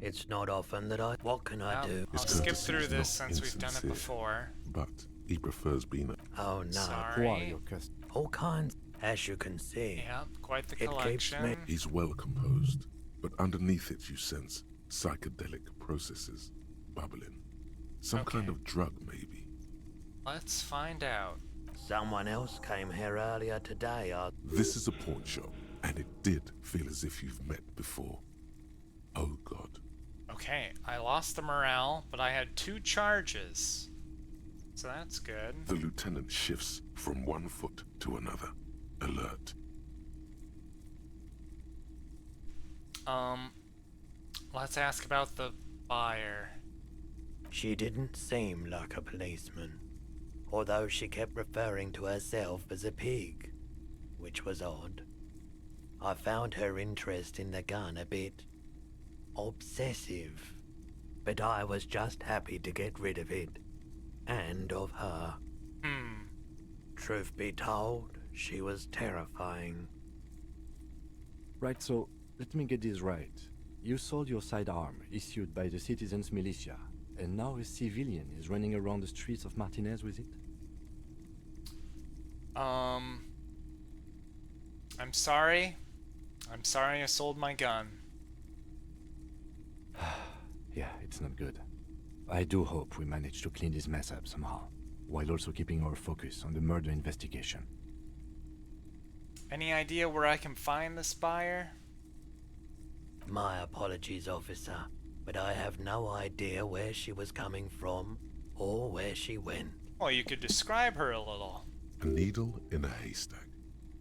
It's not often that I... What can I do? I'll skip through this since we've done it before. But he prefers being Oh no. Sorry. Who are your customers? All kinds, as you can see. Yeah, quite the It keeps collection. me... He's well composed, but underneath it you sense psychedelic processes bubbling. Some kind of drug, maybe. Let's find out. Someone else came here earlier today. This is a pawn shop, and it did feel as if you've met before. Oh God. Okay, I lost the morale, but I had 2 charges. So that's good. The lieutenant shifts from one foot to another, alert. Let's ask about the buyer. She didn't seem like a policeman, although she kept referring to herself as a pig, which was odd. I found her interest in the gun a bit obsessive, but I was just happy to get rid of it, and of her. Truth be told, she was terrifying. Right, so let me get this right. You sold your sidearm, issued by the citizens' militia, and now a civilian is running around the streets of Martinez with it? I'm sorry. I'm sorry I sold my gun. Yeah, it's not good. I do hope we manage to clean this mess up somehow, while also keeping our focus on the murder investigation. Any idea where I can find this buyer? My apologies, officer, but I have no idea where she was coming from or where she went. Well, you could describe her a little. A needle in a haystack.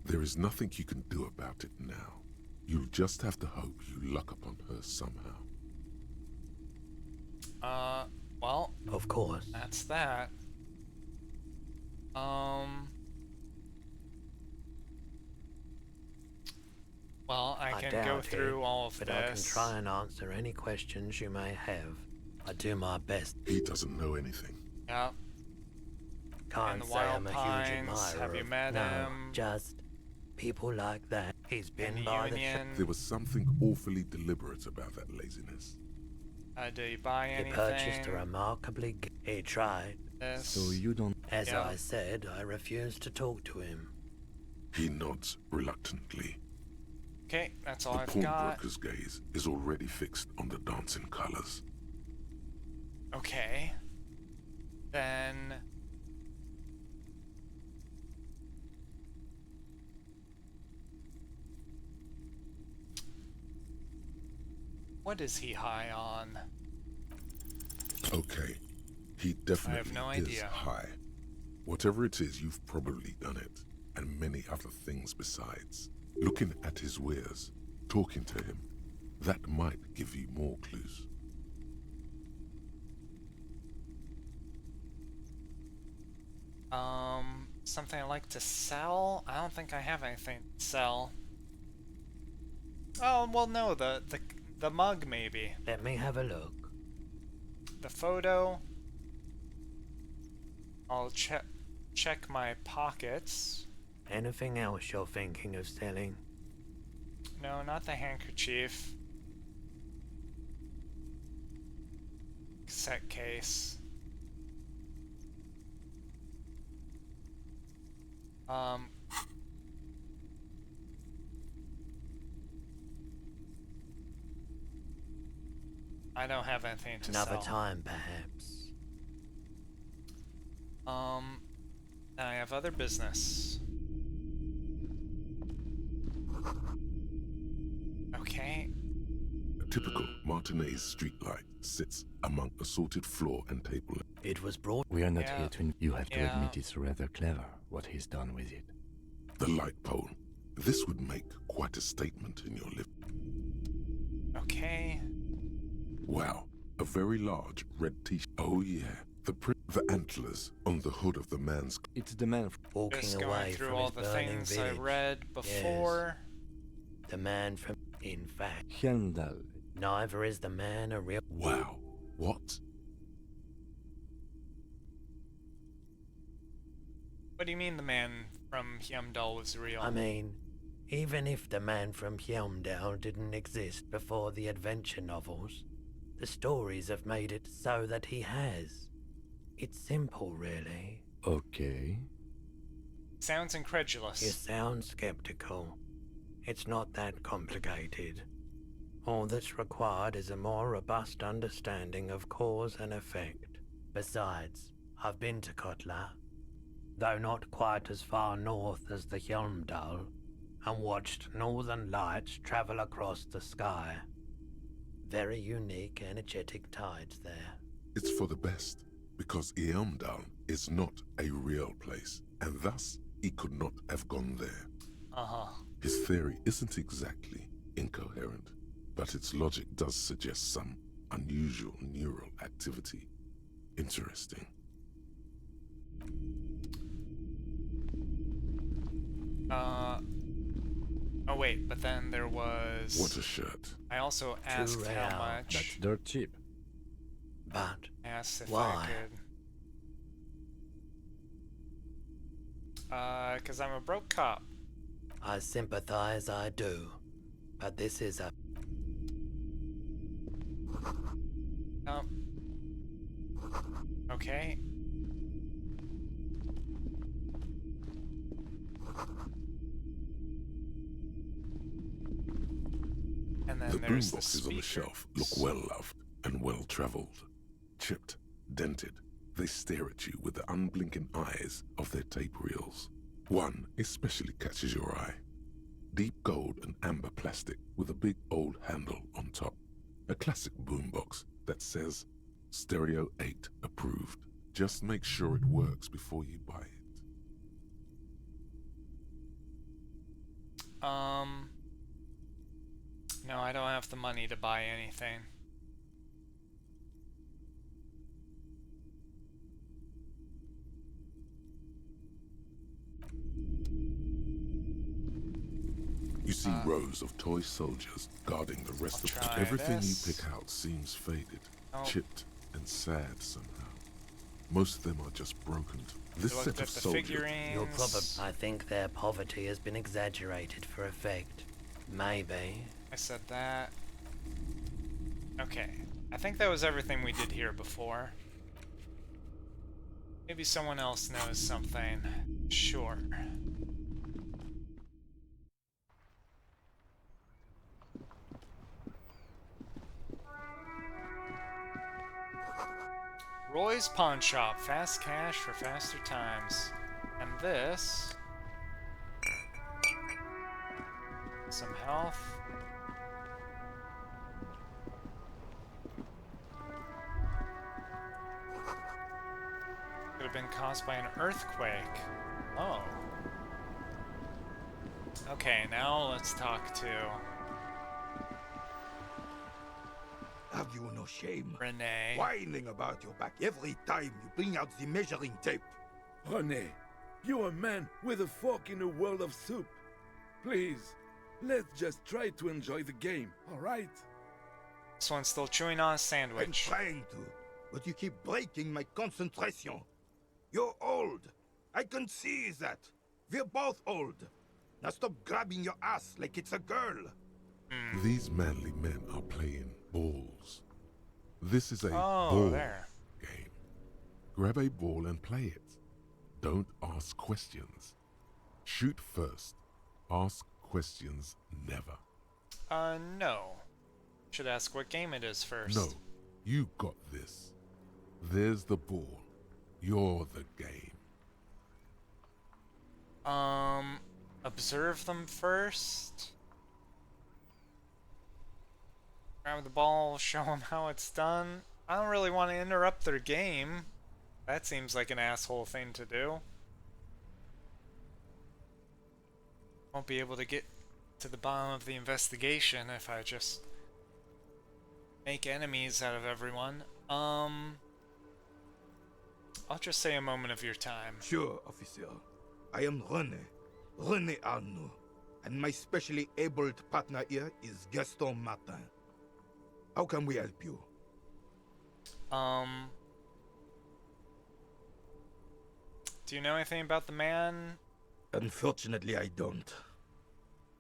There is nothing you can do about it now. You'll just have to hope you luck upon her somehow. Well, of course. That's that. Well, I can go through all of but this. I can try and answer any questions you may have. I do my best. He doesn't know anything. Yeah. Can't say I'm a huge admirer Have you met him? Just people like that. He's been In the by Union. There was something awfully deliberate about that laziness. Did he buy anything? He purchased a remarkably... He tried. This. So you don't... As Yeah. I said, I refused to talk to him. He nods reluctantly. Okay, that's all The I've got. pawnbroker's gaze is already fixed on the dancing colors. Okay. Then... What is he high on? Okay, he definitely have no is idea. high. Whatever it is, you've probably done it, and many other things besides. Looking at his wares, talking to him, that might give you more clues. Something I like to sell? I don't think I have anything to sell. Oh, well, no, the mug maybe. Let me have a look. The photo. I'll check my pockets. Anything else you're thinking of selling? No, not the handkerchief. Cassette case. I don't have anything to Another sell. time, perhaps. I have other business. Okay. A typical Martinez streetlight sits among assorted floor and table. It was brought... We are not Yeah. here to... You have to Yeah. admit it's rather clever what he's done with it. The light pole. This would make quite a statement in your lift. Okay. Wow, a very large red t-shirt. Oh yeah, the antlers on the hood of the man's... It's the man... Walking Just away going through from all his the burning things I village. read before. Yes. The man from... In fact, Hyundai. neither is the man a real... Wow, what? What do you mean the man from Hyundai was real? I mean, even if the man from Hyundai didn't exist before the adventure novels, the stories have made it so that he has. It's simple, really. Okay. Sounds incredulous. You sound skeptical. It's not that complicated. All that's required is a more robust understanding of cause and effect. Besides, I've been to Kotla, though not quite as far north as the Hyundai, and watched northern lights travel across the sky. Very unique, energetic tides there. It's for the best, because Eamdal is not a real place, and thus he could not have gone there. Uh-huh. His theory isn't exactly incoherent, but its logic does suggest some unusual neural activity. Interesting. Oh wait, but then there was... What a shirt. I also asked how real. much. That's dirt cheap. But I asked if why? I could... Because I'm a broke cop. I sympathize, I do. But this is a... Oh. Okay. And then The there's the boomboxes on the speaker. shelf look well loved and well traveled. Chipped, dented, they stare at you with the unblinking eyes of their tape reels. One especially catches your eye. Deep gold and amber plastic with a big old handle on top. A classic boombox that says Stereo 8 approved. Just make sure it works before you buy it. No, I don't have the money to buy anything. You see rows of toy soldiers guarding the rest of try everything this. you pick out seems faded, Oh. chipped, and sad somehow. Most of them are just broken. This You set looked of at the soldiers. figurines. I think their poverty has been exaggerated for effect. Maybe. I said that. Okay. I think that was everything we did here before. Maybe someone else knows something. Sure. Roy's Pawn Shop. Fast cash for faster times. And this... some health. Could have been caused by an earthquake. Oh. Okay, now let's talk to Have you no shame? Renee. Whining about your back every time you bring out the measuring tape. René, you're a man with a fork in a world of soup. Please, let's just try to enjoy the game, alright? This one's still chewing on a I'm sandwich. trying to, but you keep breaking my concentration. You're old. I can see that. We're both old. Now stop grabbing your ass like it's a girl. These manly men are playing balls. This is a Oh, ball there. game. Grab a ball and play it. Don't ask questions. Shoot first. Ask questions never. No. Should ask what game it is first. No, you got this. There's the ball. You're the game. Observe them first. Grab the ball, show them how it's done. I don't really want to interrupt their game. That seems like an asshole thing to do. Won't be able to get to the bottom of the investigation if I just make enemies out of everyone. I'll just say a moment of your time. Sure, officer. I am René Arnaud. And my specially abled partner here is Gaston Martin. How can we help you? Do you know anything about the man? Unfortunately, I don't.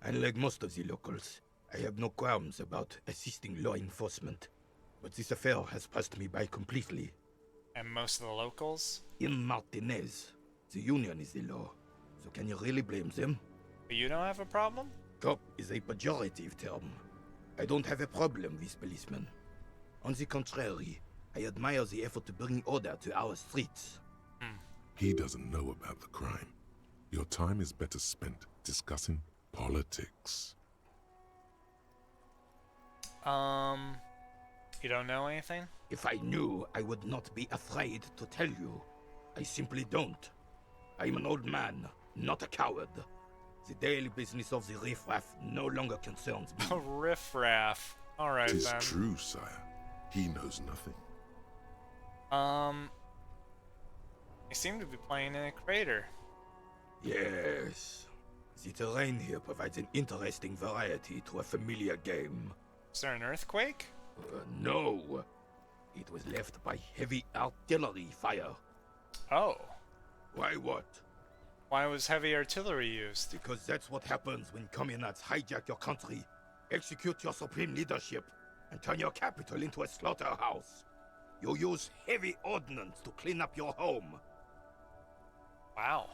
Unlike most of the locals, I have no qualms about assisting law enforcement. But this affair has passed me by completely. And most of the locals? In Martinez, the union is the law. So can you really blame them? But you don't have a problem? Cop is a pejorative term. I don't have a problem with policemen. On the contrary, I admire the effort to bring order to our streets. He doesn't know about the crime. Your time is better spent discussing politics. You don't know anything? If I knew, I would not be afraid to tell you. I simply don't. I'm an old man, not a coward. The daily business of the riffraff no longer concerns me. A riffraff. Alright It is then. true, sire. He knows nothing. You seem to be playing in a crater. Yes. The terrain here provides an interesting variety to a familiar game. Is there an earthquake? No. It was left by heavy artillery fire. Oh. Why what? Why was heavy artillery used? Because that's what happens when communards hijack your country, execute your supreme leadership, and turn your capital into a slaughterhouse. You use heavy ordnance to clean up your home. Wow.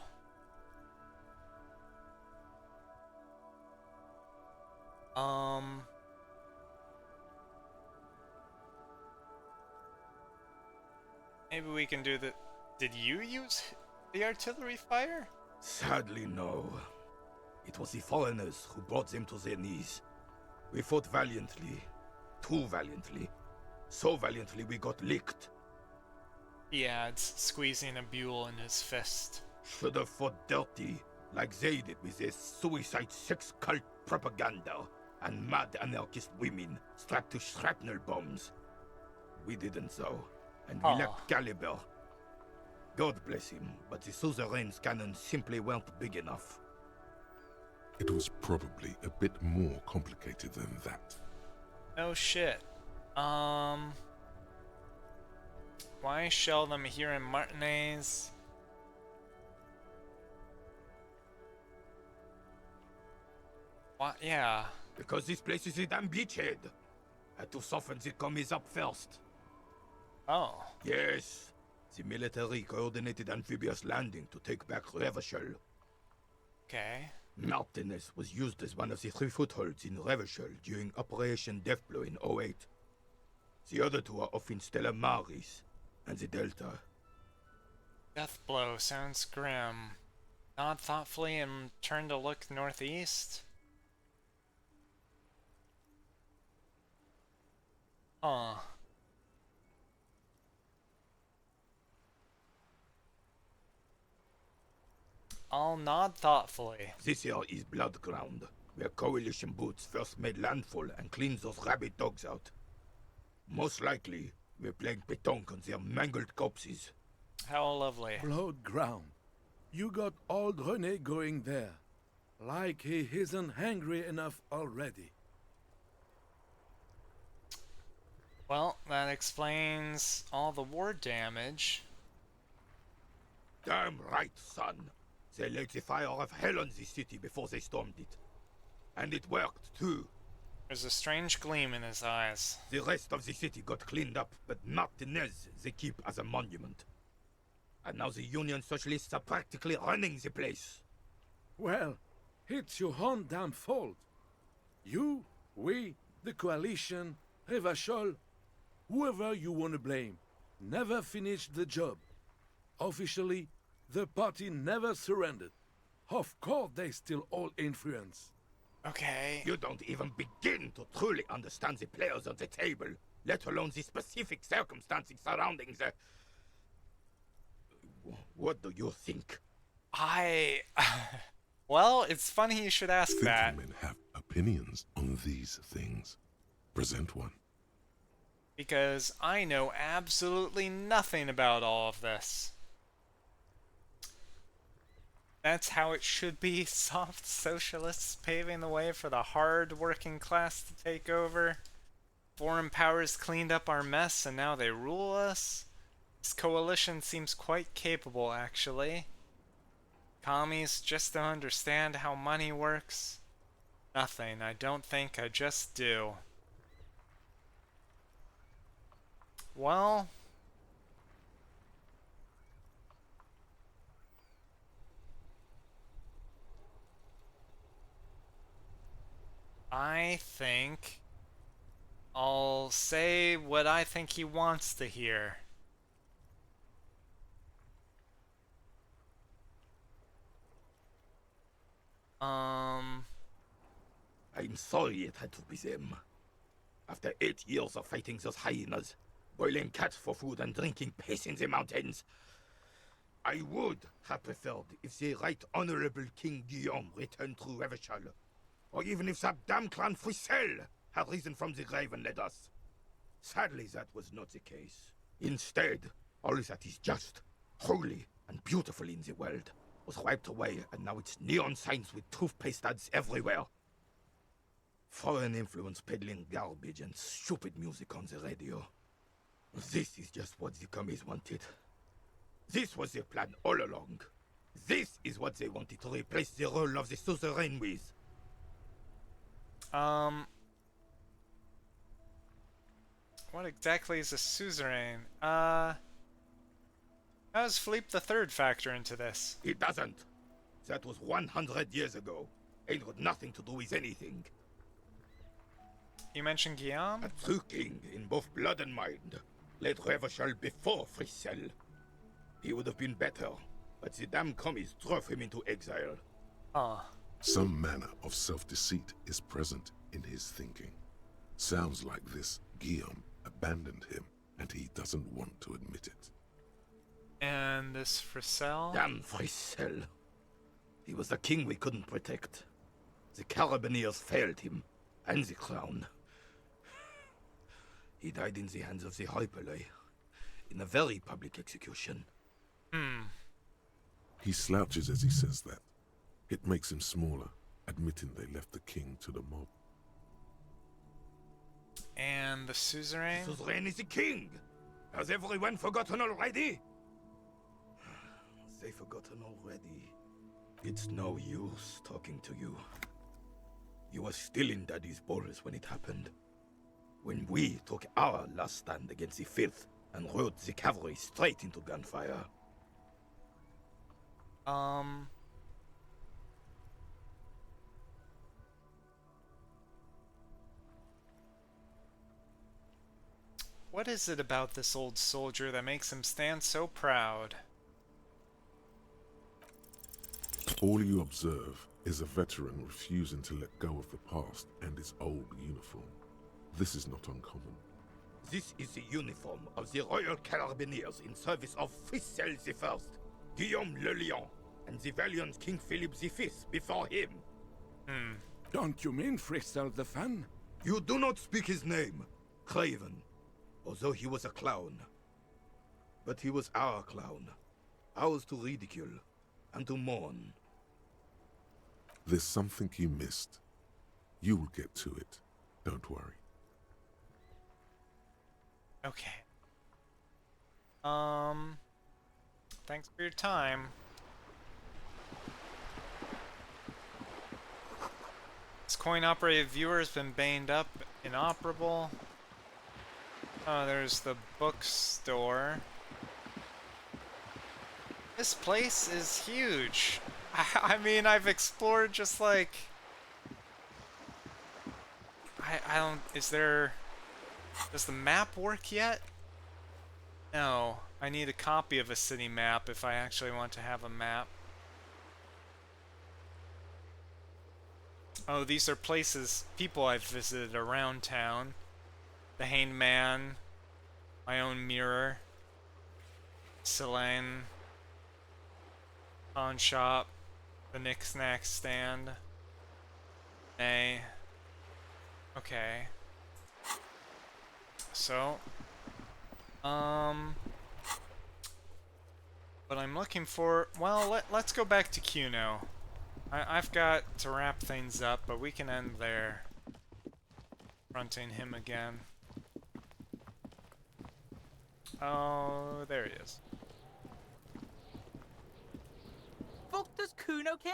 Maybe we can do the... Did you use the artillery fire? Sadly, no. It was the foreigners who brought them to their knees. We fought valiantly. Too valiantly. So valiantly we got licked. He adds, squeezing a buell in his fist. Should have fought dirty, like they did with their suicide sex cult propaganda and mad anarchist women strapped to shrapnel bombs. We didn't so, and we lacked caliber. God bless him, but the suzerain's cannons simply weren't big enough. It was probably a bit more complicated than that. No shit. Why shell them here in Martinez? What? Yeah. Because this place is a damn beachhead. Had to soften the commies up first. Oh. Yes. The military coordinated amphibious landing to take back Revachol. Okay. Martinez was used as one of the 3 footholds in Revachol during Operation Deathblow in 08. The other 2 are off in Stella Maris and the Delta. Deathblow sounds grim. Nod thoughtfully and turn to look northeast. Huh. I'll nod thoughtfully. This here is Blood Ground, where coalition boots first made landfall and cleaned those rabid dogs out. Most likely, we're playing pétanque on their mangled corpses. How lovely. Blood Ground. You got old René going there. Like he isn't hungry enough already. Well, that explains all the war damage. Damn right, son. They laid the fire of hell on the city before they stormed it. And it worked, too. There's a strange gleam in his eyes. The rest of the city got cleaned up, but Martinez they keep as a monument. And now the Union Socialists are practically running the place. Well, it's your own damn fault. You, we, the coalition, Revachol, whoever you want to blame, never finished the job. Officially, the party never surrendered. Of course they still hold influence. Okay. You don't even begin to truly understand the players on the table, let alone the specific circumstances surrounding the... What do you think? Well, it's funny you should ask that. Men have opinions on these things. Present one. Because I know absolutely nothing about all of this. That's how it should be. Soft socialists paving the way for the hard working class to take over. Foreign powers cleaned up our mess and now they rule us. This coalition seems quite capable, actually. Commies just don't understand how money works. Nothing, I don't think, I just do. Well... I think I'll say what I think he wants to hear. I'm sorry it had to be them. After 8 years of fighting those hyenas, boiling cats for food and drinking piss in the mountains, I would have preferred if the Right Honorable King Guillaume returned through Revachol. Or even if that damn clan Frissel had risen from the grave and led us. Sadly, that was not the case. Instead, all that is just, holy, and beautiful in the world was wiped away, and now it's neon signs with toothpaste ads everywhere. Foreign influence peddling garbage and stupid music on the radio. This is just what the commies wanted. This was their plan all along. This is what they wanted to replace the role of the suzerain with. What exactly is a suzerain? How does Philippe III factor into this? It doesn't. That was 100 years ago. Ain't got nothing to do with anything. You mentioned Guillaume? A true king in both blood and mind. Led Revachol before Frissel. He would have been better, but the damn commies drove him into exile. Huh. Some manner of self-deceit is present in his thinking. Sounds like this Guillaume abandoned him, and he doesn't want to admit it. And this Frissel? Damn Frissel. He was the king we couldn't protect. The Carabineers failed him, and the crown. He died in the hands of the Hyperlay, in a very public execution. He slouches as he says that. It makes him smaller, admitting they left the king to the mob. And the suzerain? The suzerain is the king! Has everyone forgotten already? They forgotten already. It's no use talking to you. You were still in Daddy's balls when it happened. When we took our last stand against the filth and rode the cavalry straight into gunfire. What is it about this old soldier that makes him stand so proud? All you observe is a veteran refusing to let go of the past and his old uniform. This is not uncommon. This is the uniform of the Royal Carabineers in service of Frissel I, Guillaume le Lion, and the valiant King Philip V before him. Don't you mean Frissel the Fan? You do not speak his name, Craven, although he was a clown. But he was our clown, ours to ridicule and to mourn. There's something you missed. You will get to it. Don't worry. Okay. Thanks for your time. This coin-operated viewer has been baned up, inoperable. Oh, there's the bookstore. This place is huge. I mean, I've explored just like... I don't... Is there... Does the map work yet? No. I need a copy of a city map if I actually want to have a map. Oh, these are places, people I've visited around town. The Hanged Man, my own mirror, Selene, pawn shop, the knick-snack stand. Okay. So, what I'm looking for, well, let's go back to Cuno. I've got to wrap things up, but we can end there. Fronting him again. Oh, there he is. Fuck does Kuno care?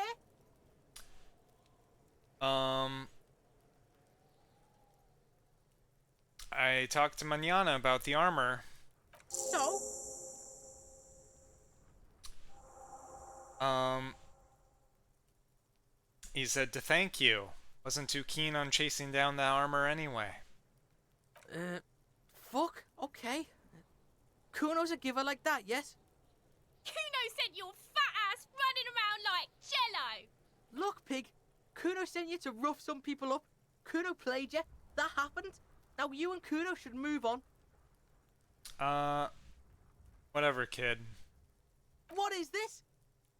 I talked to Manana about the armor. So? He said to thank you. Wasn't too keen on chasing down the armor anyway. Fuck, okay. Kuno's a giver like that, yes? Kuno sent your fat ass running around like jello! Look, pig. Kuno sent you to rough some people up. Kuno played you. That happened. Now you and Kuno should move on. Whatever, kid. What is this?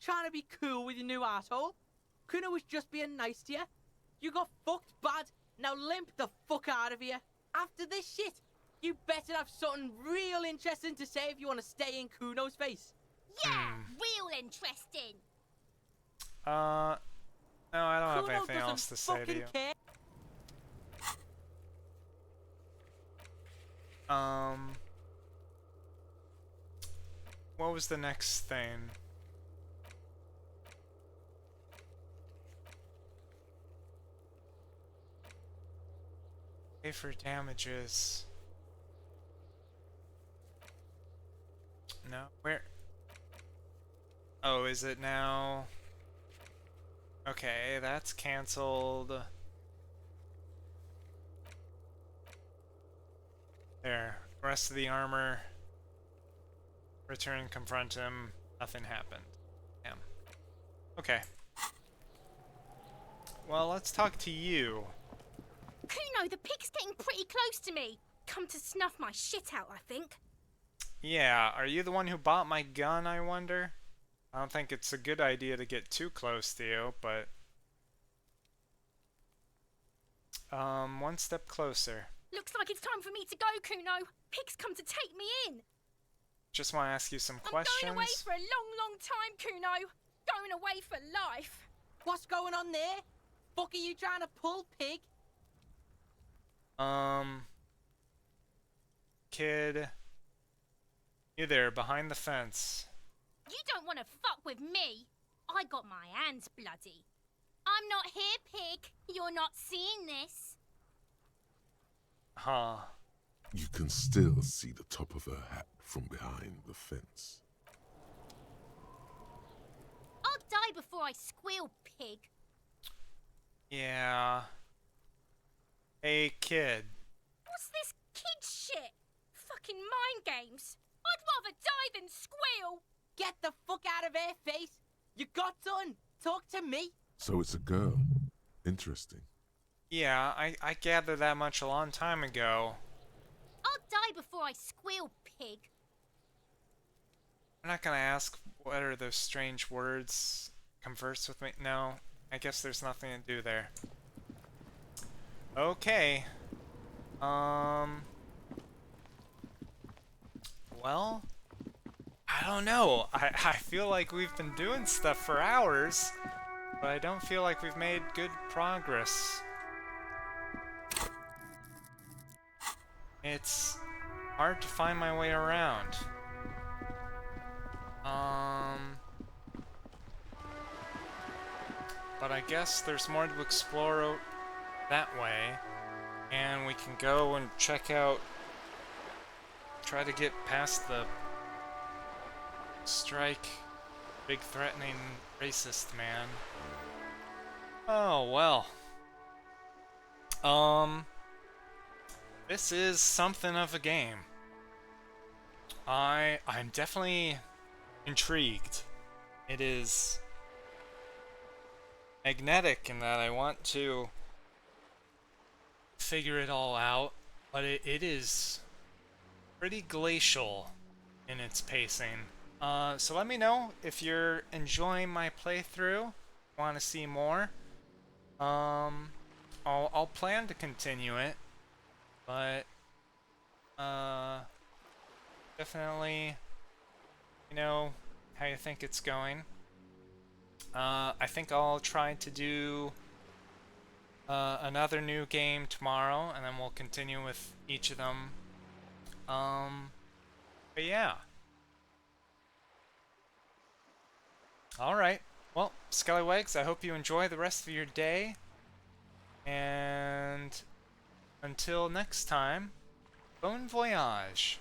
Trying to be cool with your new asshole? Kuno was just being nice to you. You got fucked bad. Now limp the fuck out of here. After this shit, you better have something real interesting to say if you want to stay in Kuno's face. Yeah, real interesting. No, I don't Kuno have anything doesn't else to say to fucking you. care. What was the next thing? Pay for damages. No, where? Oh, is it now? Okay, that's cancelled. There. Rest of the armor. Return and confront him. Nothing happened. Damn. Okay. well, let's talk to you. Kuno, the pig's getting pretty close to me. Come to snuff my shit out, I think. Yeah, are you the one who bought my gun, I wonder? I don't think it's a good idea to get too close to you, but... one step closer. Looks like it's time for me to go, Kuno. Pig's come to take me in. Just want to ask you some questions. I'm going away for a long, long time, Kuno. Going away for life. What's going on there? Fuck are you trying to pull, pig? Kid. You there, behind the fence. You don't want to fuck with me. I got my hands bloody. I'm not here, pig. You're not seeing this. Huh. You can still see the top of her hat from behind the fence. I'll die before I squeal, pig. Yeah. Hey, kid. What's this kid shit? Fucking mind games. I'd rather die than squeal. Get the fuck out of here, face. You got done. Talk to me. So it's a girl. Interesting. Yeah, I gathered that much a long time ago. I'll die before I squeal, pig. I'm not gonna ask what are those strange words. Converse with me? No, I guess there's nothing to do there. Okay. Well, I don't know. I feel like we've been doing stuff for hours, but I don't feel like we've made good progress. It's hard to find my way around. But I guess there's more to explore that way, and we can go and check out, try to get past the strike, big threatening racist man. Oh, well. This is something of a game. I'm definitely intrigued. It is magnetic in that I want to figure it all out, but it is pretty glacial in its pacing. So let me know if you're enjoying my playthrough, want to see more. I'll plan to continue it, but definitely, you know how you think it's going. I think I'll try to do another new game tomorrow, and then we'll continue with each of them. But yeah. Alright. Well, Scallywags, I hope you enjoy the rest of your day. And until next time, bon voyage.